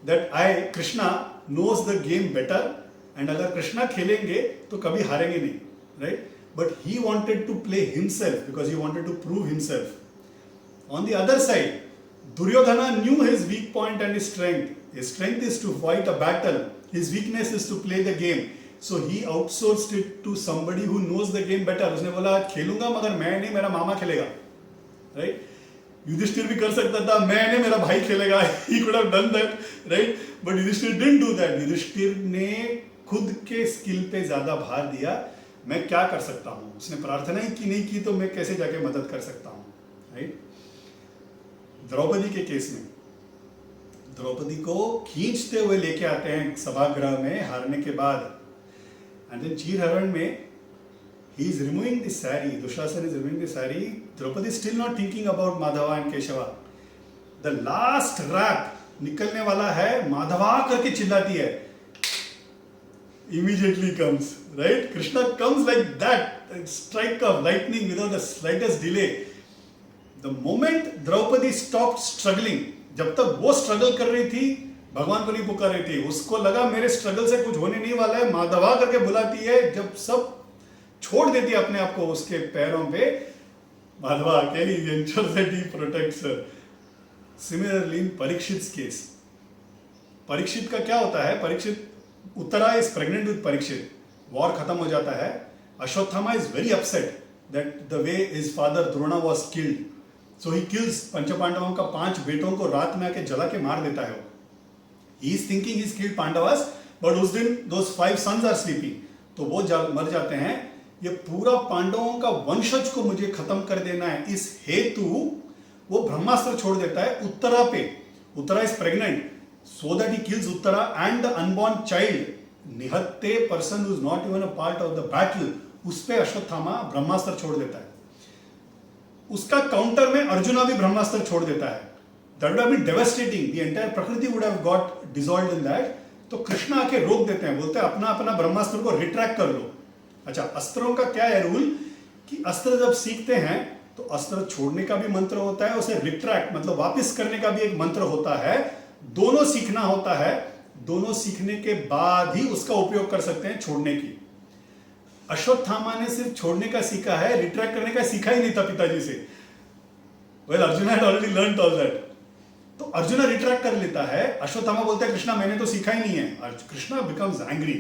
that Krishna knows the game better, and अगर कृष्णा खेलेंगे तो कभी हारेंगे नहीं, right? But he wanted to play himself because he wanted to prove himself. On the other side, Duryodhana knew his weak point and his strength. His strength is to fight a battle. His weakness is to play the game. So he outsourced it to somebody who knows the game better. उसने बोला खेलूंगा मगर मैं नहीं, मेरा मामा खेलेगा, right? Yudhishthir भी कर सकता था, मैं नहीं, मेरा भाई खेलेगा। He could have done that, right? But Yudhishthir didn't do that. Yudhishthir ने खुद के स्किल पे ज्यादा भार दिया। मैं क्या कर सकता हूं? उसने प्रार्थना ही की नहीं की तो मैं कैसे जाके मदद कर सकता हूं, राइट? द्रौपदी के केस में द्रौपदी को खींचते हुए लेके आते हैं सभागृह में हारने के बाद. एंड देन चीरहरण में he is removing the sari. Dushasana is removing the sari. Draupadi is still not thinking about Madhava and Keshava. The last rap निकलने वाला है, माधवा करके चिल्लाती है. Immediately comes, right? Krishna comes like that, strike of lightning without the slightest delay. The moment Draupadi stopped struggling, जब तक वो struggle कर रही थी, भगवान को नहीं पुकार रही थी, उसको लगा मेरे स्ट्रगल से कुछ होने नहीं वाला है, माधवा करके बुलाती है. जब सब छोड़ देती है अपने आप को उसके पैरों पे, माधवा आके he ensures that he protects her. Similarly in Parikshit's case, Parikshit का क्या होता है? Parikshit, Uttara is pregnant with Parikshit, war खत्म हो जाता है. Ashwatthama is very upset that the way his father Drona was killed, so he kills पंचपांडवों का 5 बेटों को रात में आके जला के मार देता है. He is thinking he is killed Pandavas, but उस दिन दोस 5 सन्स आर स्लीपिंग, तो वो मर जाते हैं. ये पूरा पांडवों का वंशज को मुझे खत्म कर देना है, इस हेतु वो ब्रह्मास्त्र छोड़ देता है उत्तरा पे. Uttara is pregnant, so that he kills Uttara and the unborn child. निहत्ते person who is not even a part of the battle, उस पे अश्वत्थामा ब्रह्मास्त्र छोड़ देता है. उसका काउंटर में अर्जुना भी ब्रह्मास्त्र छोड़ देता है. That would have been devastating. The entire प्रकृति would have got dissolved in that. तो कृष्ण आके रोक देते हैं, बोलते हैं अपना अपना ब्रह्मास्त्र को रिट्रैक्ट कर लो. अच्छा, अस्त्रों का क्या है रूल कि अस्त्र जब सीखते हैं तो अस्त्र छोड़ने का भी मंत्र होता है, उसे रिट्रैक्ट मतलब वापस करने का भी एक मंत्र होता है. दोनों सीखना होता है, दोनों सीखने के बाद ही उसका उपयोग कर सकते हैं छोड़ने की. अश्वत्थामा ने सिर्फ छोड़ने का सीखा है, रिट्रैक्ट करने का सीखा ही नहीं था पिताजी से. Well, Arjun had already learned all that. तो अर्जुन रिट्रैक्ट कर लेता है. अश्वत्थामा बोलता है कृष्णा मैंने तो सीखा ही नहीं है. कृष्णा बिकम्स एंग्री,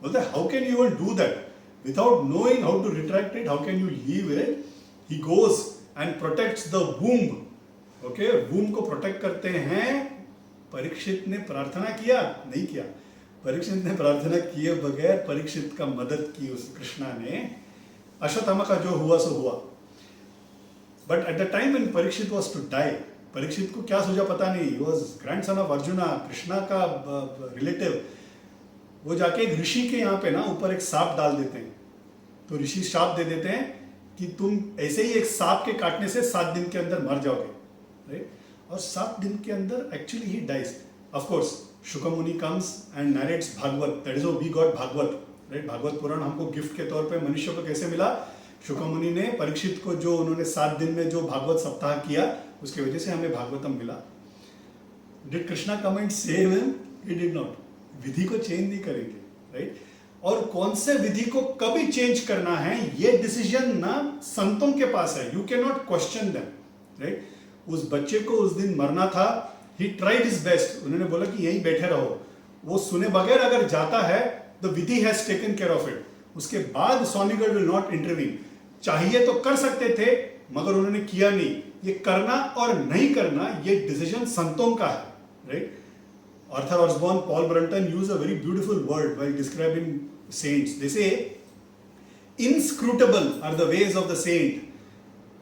बोलता है how can you even do that without knowing how to retract it, how can you leave it. He goes and protects the womb. Okay, womb को प्रोटेक्ट करते हैं. परीक्षित ने प्रार्थना किया नहीं किया, परीक्षित ने प्रार्थना किए बगैर परीक्षित का मदद की उस कृष्णा ने. अश्वत्थामा का जो हुआ सो हुआ. But at the time when Parikshit was to die, Parikshit को क्या सोचा पता नहीं. He was grandson of Arjuna, Krishna का रिलेटिव. वो जाके एक ऋषि के यहाँ पे ना ऊपर एक सांप डाल देते हैं. तो ऋषि शाप दे देते हैं कि तुम ऐसे ही एक सांप के काटने से 7 दिन के अंदर मर जाओगे, राइट. और 7 दिन के अंदर actually he dies. Of course Shukamuni comes and narrates Bhagavat, that is we got Bhagavat, right. Bhagavat Purana हमको गिफ्ट के तौर पे मनुष्य को कैसे मिला? शुकमुनि ने परीक्षित को जो उन्होंने 7 दिन में जो भागवत सप्ताह किया उसकी वजह से हमें भागवतम मिला. Did Krishna come and save him? He did not. विधि को चेंज नहीं करेंगे, राइट. और कौन से विधि को कभी चेंज करना है ये डिसीजन ना संतों के पास है. You can not question them, right. उस बच्चे को उस दिन मरना था, ही ट्राइड हिज बेस्ट. उन्होंने बोला कि यहीं बैठे रहो. वो सुने बगैर अगर जाता है, the Vidhi has taken care of it. उसके बाद स्वामीगढ़ विल नॉट इंटरवीन. चाहिए तो कर सकते थे मगर उन्होंने किया नहीं. ये करना और नहीं करना ये डिसीजन संतों का है, right. Arthur Osborne, Paul Brunton use a very beautiful word while describing saints. They say inscrutable are the ways of the saint.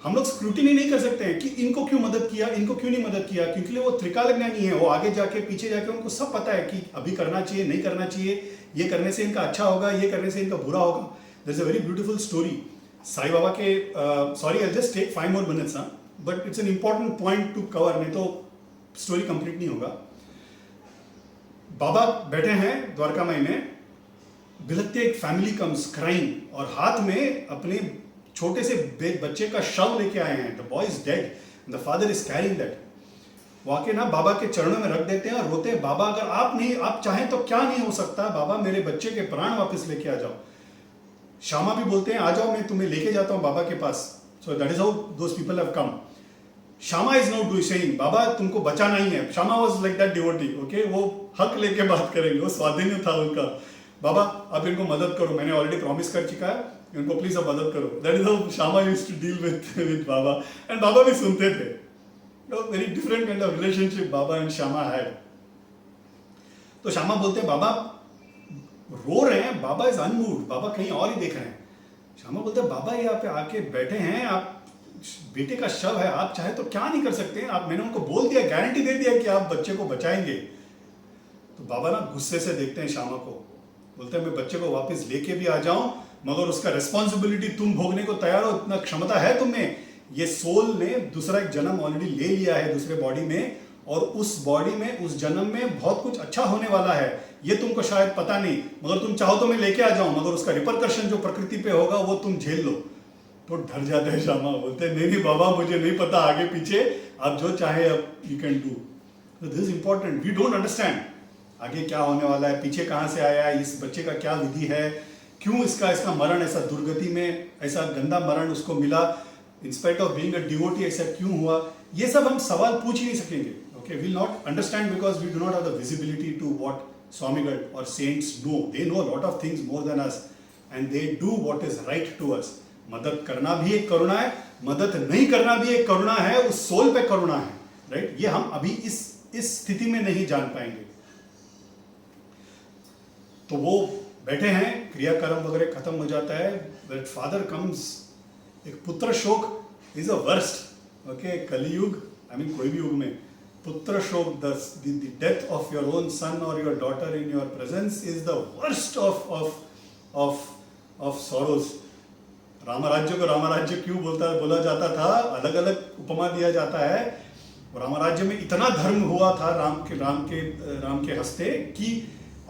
हम लोग स्क्रूटिनी नहीं कर सकते हैं कि इनको क्यों मदद किया, इनको क्यों नहीं मदद किया, क्योंकि वो त्रिकालज्ञानी है. वो आगे जाके पीछे जाके उनको सब पता है कि अभी करना चाहिए, नहीं करना चाहिए, ये करने से इनका अच्छा होगा, ये करने से इनका बुरा होगा. There is a very beautiful story Sai Baba के. Sorry, I just take 5 more minutes, but it's an important point to cover, नहीं तो स्टोरी कंप्लीट नहीं होगा. बाबा बैठे हैं द्वारका माई में, बिलखते एक फैमिली कम्स क्राइंग, और हाथ में अपने छोटे से बच्चे का शव लेके आए हैं. The boy is dead, the father is carrying that. वो आके ना बाबा के चरणों में रख देते हैं और रोते हैं, बाबा अगर आप चाहें तो क्या नहीं हो सकता, बाबा मेरे बच्चे के प्राण वापस लेके आ जाओ. श्यामा भी बोलते हैं आ जाओ, मैं तुम्हें लेके जाता हूं बाबा के पास. So that is how those people have come. Shyama is not do saying Baba तुमको बचाना ही है. Shyama was like that devotee, okay. वो हक लेके बात करेंगे, वो स्वाधीन था उनका. बाबा अब इनको मदद करो, मैंने ऑलरेडी प्रॉमिस कर चुका है, इनको प्लीज अब मदद करो. That is how Shyama used to deal with Baba. And Baba भी सुनते थे. Very different kind of relationship Baba and Shyama had. तो श्यामा बोलते हैं बाबा रो रहे हैं, बाबा इज अनमूव्ड, बाबा कहीं और ही देख रहे हैं. श्यामा बोलते हैं बाबा यहाँ पे आके बैठे हैं, आप बेटे का शव है, आप चाहे तो क्या नहीं कर सकते हैं। आप, मैंने उनको बोल दिया, गारंटी दे दिया कि आप बच्चे को बचाएंगे। तो बाबा ना गुस्से से देखते हैं श्यामा को, बोलते हैं मैं बच्चे को वापस लेके भी आ जाऊं मगर उसका रिस्पॉन्सिबिलिटी तुम भोगने को तैयार हो, इतना क्षमता है तुम में। ये सोल ने दूसरा एक जन्म ऑलरेडी ले लिया है दूसरे बॉडी में, और उस बॉडी में उस जन्म में बहुत कुछ अच्छा होने वाला है, ये तुमको शायद पता नहीं, मगर तुम चाहो तो मैं लेके आ जाऊं, मगर उसका रिपरकशन जो प्रकृति पे होगा वो तुम झेल लो। तो डर जाते हैं श्यामा, बोलते हैं नहीं नहीं बाबा, मुझे नहीं पता आगे पीछे, आप जो चाहे अब you can do. This is important, we don't understand आगे क्या होने वाला है, पीछे कहाँ से आया है, इस बच्चे का क्या विधि है, क्यों इसका मरण ऐसा दुर्गति में, ऐसा गंदा मरण उसको मिला, in spite of being a devotee ऐसा क्यों हुआ, ये सब हम सवाल पूछ ही नहीं सकेंगे। Okay, will not understand because we do not have the visibility to what Swamigal और saints know. They know lot of things more than us and they do what is right to us. मदद करना भी एक करुणा है, मदद नहीं करना भी एक करुणा है, उस सोल पे करुणा है, राइट। ये हम अभी इस स्थिति में नहीं जान पाएंगे। तो वो बैठे हैं, क्रियाकर्म वगैरह खत्म हो जाता है, बट फादर कम्स। एक पुत्र शोक is a worst. Okay, Kaliyug, I mean कोई भी युग में पुत्र शोक, the death of your own son और your daughter in your presence is the worst of sorrows. Ramrajya को रामराज्य क्यों बोला जाता था, अलग अलग उपमा दिया जाता है। रामराज्य में इतना धर्म हुआ था राम के हस्ते कि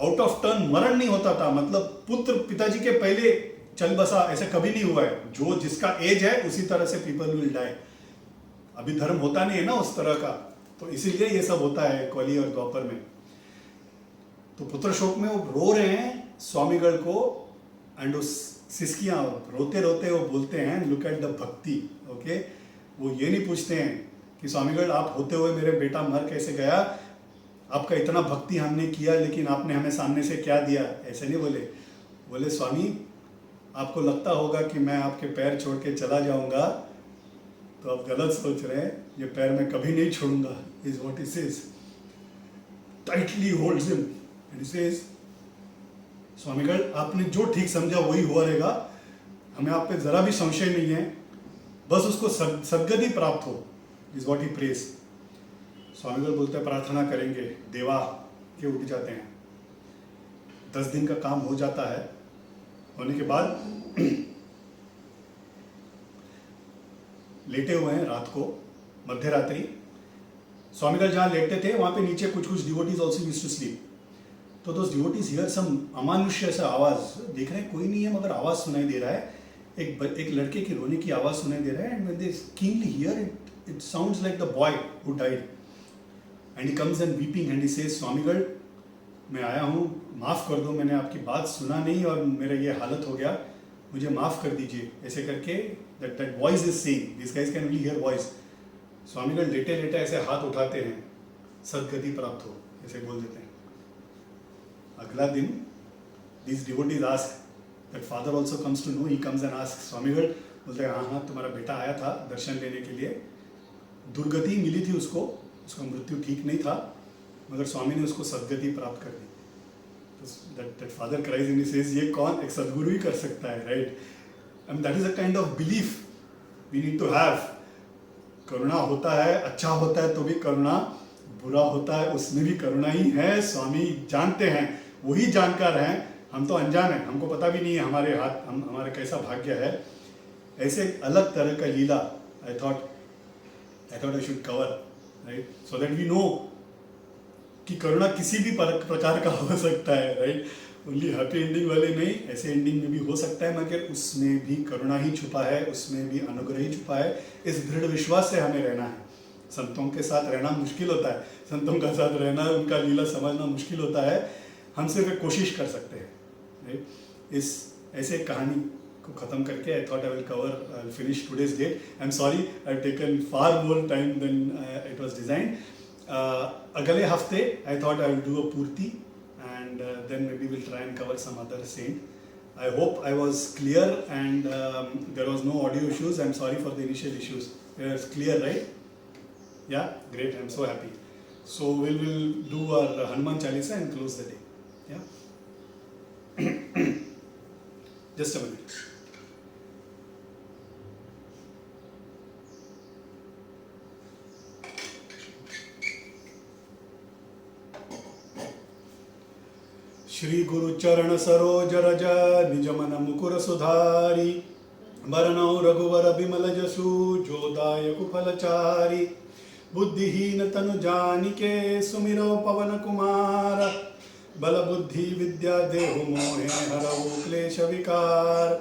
आउट ऑफ टर्न मरण नहीं होता था, मतलब पुत्र पिताजी के पहले चल बसा, ऐसे कभी नहीं हुआ है। जो जिसका एज है उसी तरह से पीपल विल डाई। अभी धर्म होता नहीं है ना उस तरह का, तो इसीलिए ये सब होता है कली और द्वापर में। तो पुत्र शोक में वो रो रहे हैं स्वामीगढ़ को, एंड उस सिसकियां रोते रोते वो बोलते हैं लुक एट द भक्ति। ओके, वो ये नहीं पूछते हैं कि स्वामीगढ़ आप होते हुए मेरे बेटा मर कैसे गया, आपका इतना भक्ति हमने किया लेकिन आपने हमें सामने से क्या दिया, ऐसे नहीं बोले। बोले स्वामी आपको लगता होगा कि मैं आपके पैर छोड़ के चला जाऊंगा, तो आप गलत सोच रहे हैं, ये पैर मैं कभी नहीं छोड़ूंगा, is what he says. Tightly holds him and he says Swamigal आपने जो ठीक समझा वही हुआ रहेगा, हमें आप पे जरा भी संशय नहीं है, बस उसको सद्गति प्राप्त हो, इज व्हाट ही प्रेज। स्वामीगढ़ बोलते हैं प्रार्थना करेंगे, देवा के उठ जाते हैं। 10 दिन का काम हो जाता है, होने के बाद लेटे हुए हैं रात को, मध्य रात्रि। स्वामीगढ़ जहाँ लेटते थे वहाँ पे नीचे कुछ devotees also used to sleep. तो दोस डिवोटीज हियर सम अमानुष्य सा आवाज, देख रहे हैं कोई नहीं है मगर आवाज सुनाई दे रहा है, एक लड़के की रोने की आवाज सुनाई दे रहा है। And when they keenly hear it, it sounds like the boy who died. And he comes and weeping and he says स्वामीगढ़ मैं आया हूँ, माफ़ कर दो, मैंने आपकी बात सुना नहीं और मेरा ये हालत हो गया, मुझे माफ़ कर दीजिए, ऐसे करके that voice is saying, these guys can only hear voice. स्वामीगढ़ लेटे लेटे ऐसे हाथ उठाते हैं, सद्गति प्राप्त हो, ऐसे बोल देते हैं। अगला दिन these devotees ask, that father also comes to know, he comes and asks स्वामीगढ़, बोलते हैं हाँ तुम्हारा बेटा आया था दर्शन लेने के लिए, दुर्गति मिली थी उसको, उसका मृत्यु ठीक नहीं था, मगर स्वामी ने उसको सद्गति प्राप्त कर दी। तो that father cries and he says ये कौन, एक सदगुरु ही कर सकता है, right. and that is a kind of belief we need to have। करुणा होता है, अच्छा होता है तो भी करुणा, बुरा होता है उसमें भी करुणा ही है। स्वामी जानते हैं, वही जानकार हैं, हम तो अनजान हैं, हमको पता भी नहीं है हमारे हाथ हमारे कैसा भाग्य है। ऐसे अलग तरह का लीला I thought I should cover, right, so that we know कि करुणा किसी भी प्रकार का हो सकता है, राइट। ओनली हैप्पी एंडिंग वाले नहीं, ऐसे एंडिंग में भी हो सकता है, मगर उसमें भी करुणा ही छुपा है, उसमें भी अनुग्रह ही छुपा है। इस दृढ़ विश्वास से हमें रहना है। संतों के साथ रहना मुश्किल होता है, संतों का साथ रहना, उनका लीला समझना मुश्किल होता है, हम सिर्फ कोशिश कर सकते हैं, राइट। इस ऐसे कहानी को ख़त्म करके I thought I will cover finish today's date. I am sorry I have taken far more time than it was designed. अगले हफ्ते I thought I will do a purti and then maybe we'll try and cover some other saint. I hope I was clear and there was no audio issues. I'm sorry for the initial issues. It was clear, right? Yeah, great. I'm so happy. So we'll do our Hanuman Chalisa and close the day. Yeah. Just a minute. Shri गुरु चरण सरोज रज निज मन मुकुर सुधारी वरणौ रघुवर बिमल जसु जो दायक फलचारी बुद्धिहीन तनु जानिके सुमिरो पवन कुमार बल बुद्धि विद्या देहु मोहे हरऊ क्लेश विकार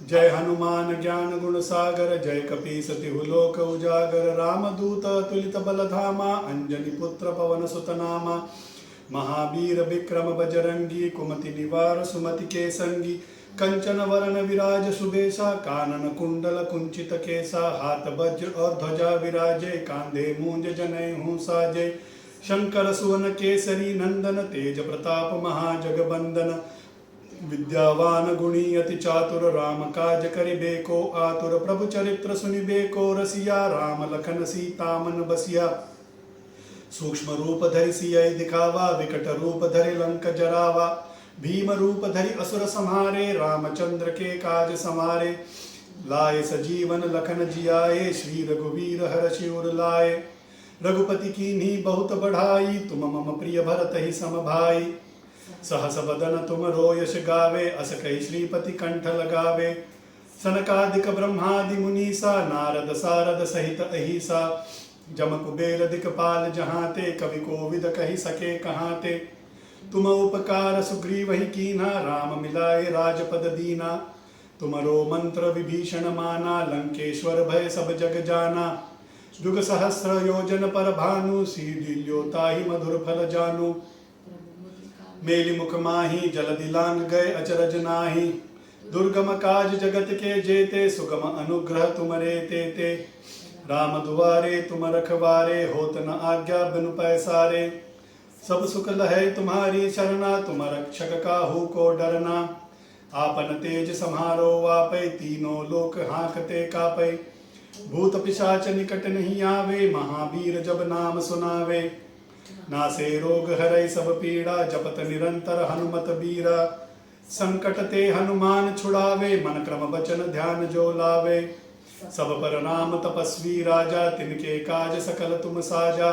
जय हनुमान ज्ञान गुण सागर जय कपीस तिहु लोक उजागर रामदूत तुलित बल धामा अंजनी पुत्र पवन सुत नामा महावीर विक्रम बजरंगी कुमति निवार सुमति के संगी कंचन वरण विराज सुबेसा कानन कुंडल कुंचित केसा हाथ वज्र और ध्वजा विराजे कांधे मूंज जनेऊ साजे शंकर सुवन केसरी नंदन तेज प्रताप महाजगबंदन विद्यावान गुणी अति चातुर राम काज करिबेको आतुर प्रभु चरित्र सुनिबेको रसिया राम लखन सीता मन बसिया सूक्ष्म रूप धरि सियहि दिखावा विकट रूप धरि लंक जरावा भीम रूप धरि असुर संहारे रामचंद्र के काज समारे लाए सजीवन लखन जियाए श्री रघुवीर हर्षि उर लाए रघुपति कीन्ही बहुत बढ़ाई तुम मम प्रिय भरत ही सम भाई सहस बदन तुम रोयश गावे अस कहि श्रीपति कंठ लगावे सनकादिक ब्रह्मादि मुनीसा नारद सारद सहित अहिसा जम कुबेर दिक्पाल जहाँ ते कवि कोविद कहि सके कहाँ ते तुम उपकार सुग्रीव ही कीन्हा राम मिलाए राजपद दीना तुमरो मंत्र विभीषण माना लंकेश्वर भय सब जग जाना जुग सहस्र योजन पर भानु सीढ़ियों ताहि मधुर फल जानू मेली मुख माही जलधि लांग गए अचरज नाही दुर्गम काज जगत के जेते सुगम अनुग्रह तुमरे तेते राम दुआरे तुम रखवारे होत न आज्ञा बिनु पैसारे सब सुख लहै तुम्हारी शरणा तुम रक्षक काहू को डरना आपन तेज समारो वापै तीनों लोक हाँकते कापै भूत पिशाच निकट नहीं आवे महावीर जब नाम सुनावे नासे रोग हरै सब पीड़ा जपत निरंतर हनुमत बीरा संकट ते हनुमान छुड़ावे मन क्रम वचन ध्यान जो लावे सब पर राम तपस्वी राजा तिनके काज सकल तुम साजा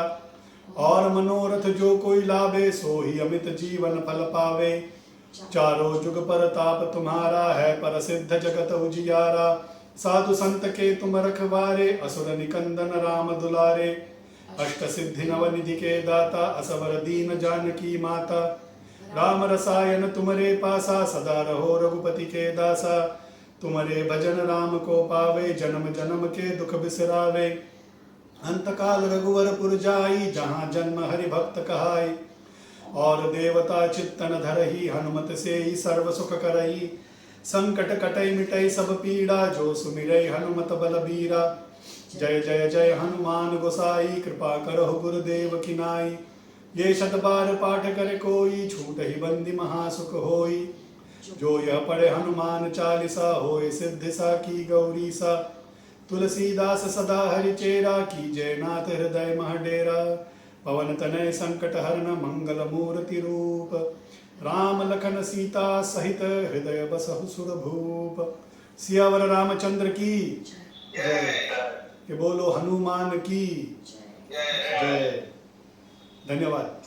और मनोरथ जो कोई लावे सो ही अमित जीवन फल पावे चारों जुग पर ताप तुम्हारा है पर सिद्ध जगत उजियारा साधु संत के तुम रखवारे असुर निकंदन राम दुलारे अष्ट सिद्धि नव निधि के दाता असवर दीन जानकी माता राम रसायन तुमरे पासा सदा रहो रघुपति के दासा तुमरे भजन राम को पावे जन्म जन्म के दुख बिसरावे अंत काल रघुवर पुर जाई जहाँ जन्म हरि भक्त कहाई और देवता चित्तन धरही हनुमत से ही सर्व सुख करही संकट कटै मिटै सब पीड़ा जो सुमिरै हनुमत बलबीरा जय जय जय हनुमान गोसाई कृपा करहु गुरुदेव की नाई ये शत बार पाठ करे कोई छूट ही बंदी महासुख होई जो यह पढ़े हनुमान चालीसा होए सिद्धि सा की गौरी सा तुलसीदास सदा हरि चेरा की जय नाथ हृदय मह डेरा पवन तनय संकट हरन मंगल मूर्ति रूप राम लखन सीता सहित हृदय बसहु सुर भूप सियावर रामचंद्र की
जय
कि बोलो हनुमान की
जय
जय। धन्यवाद।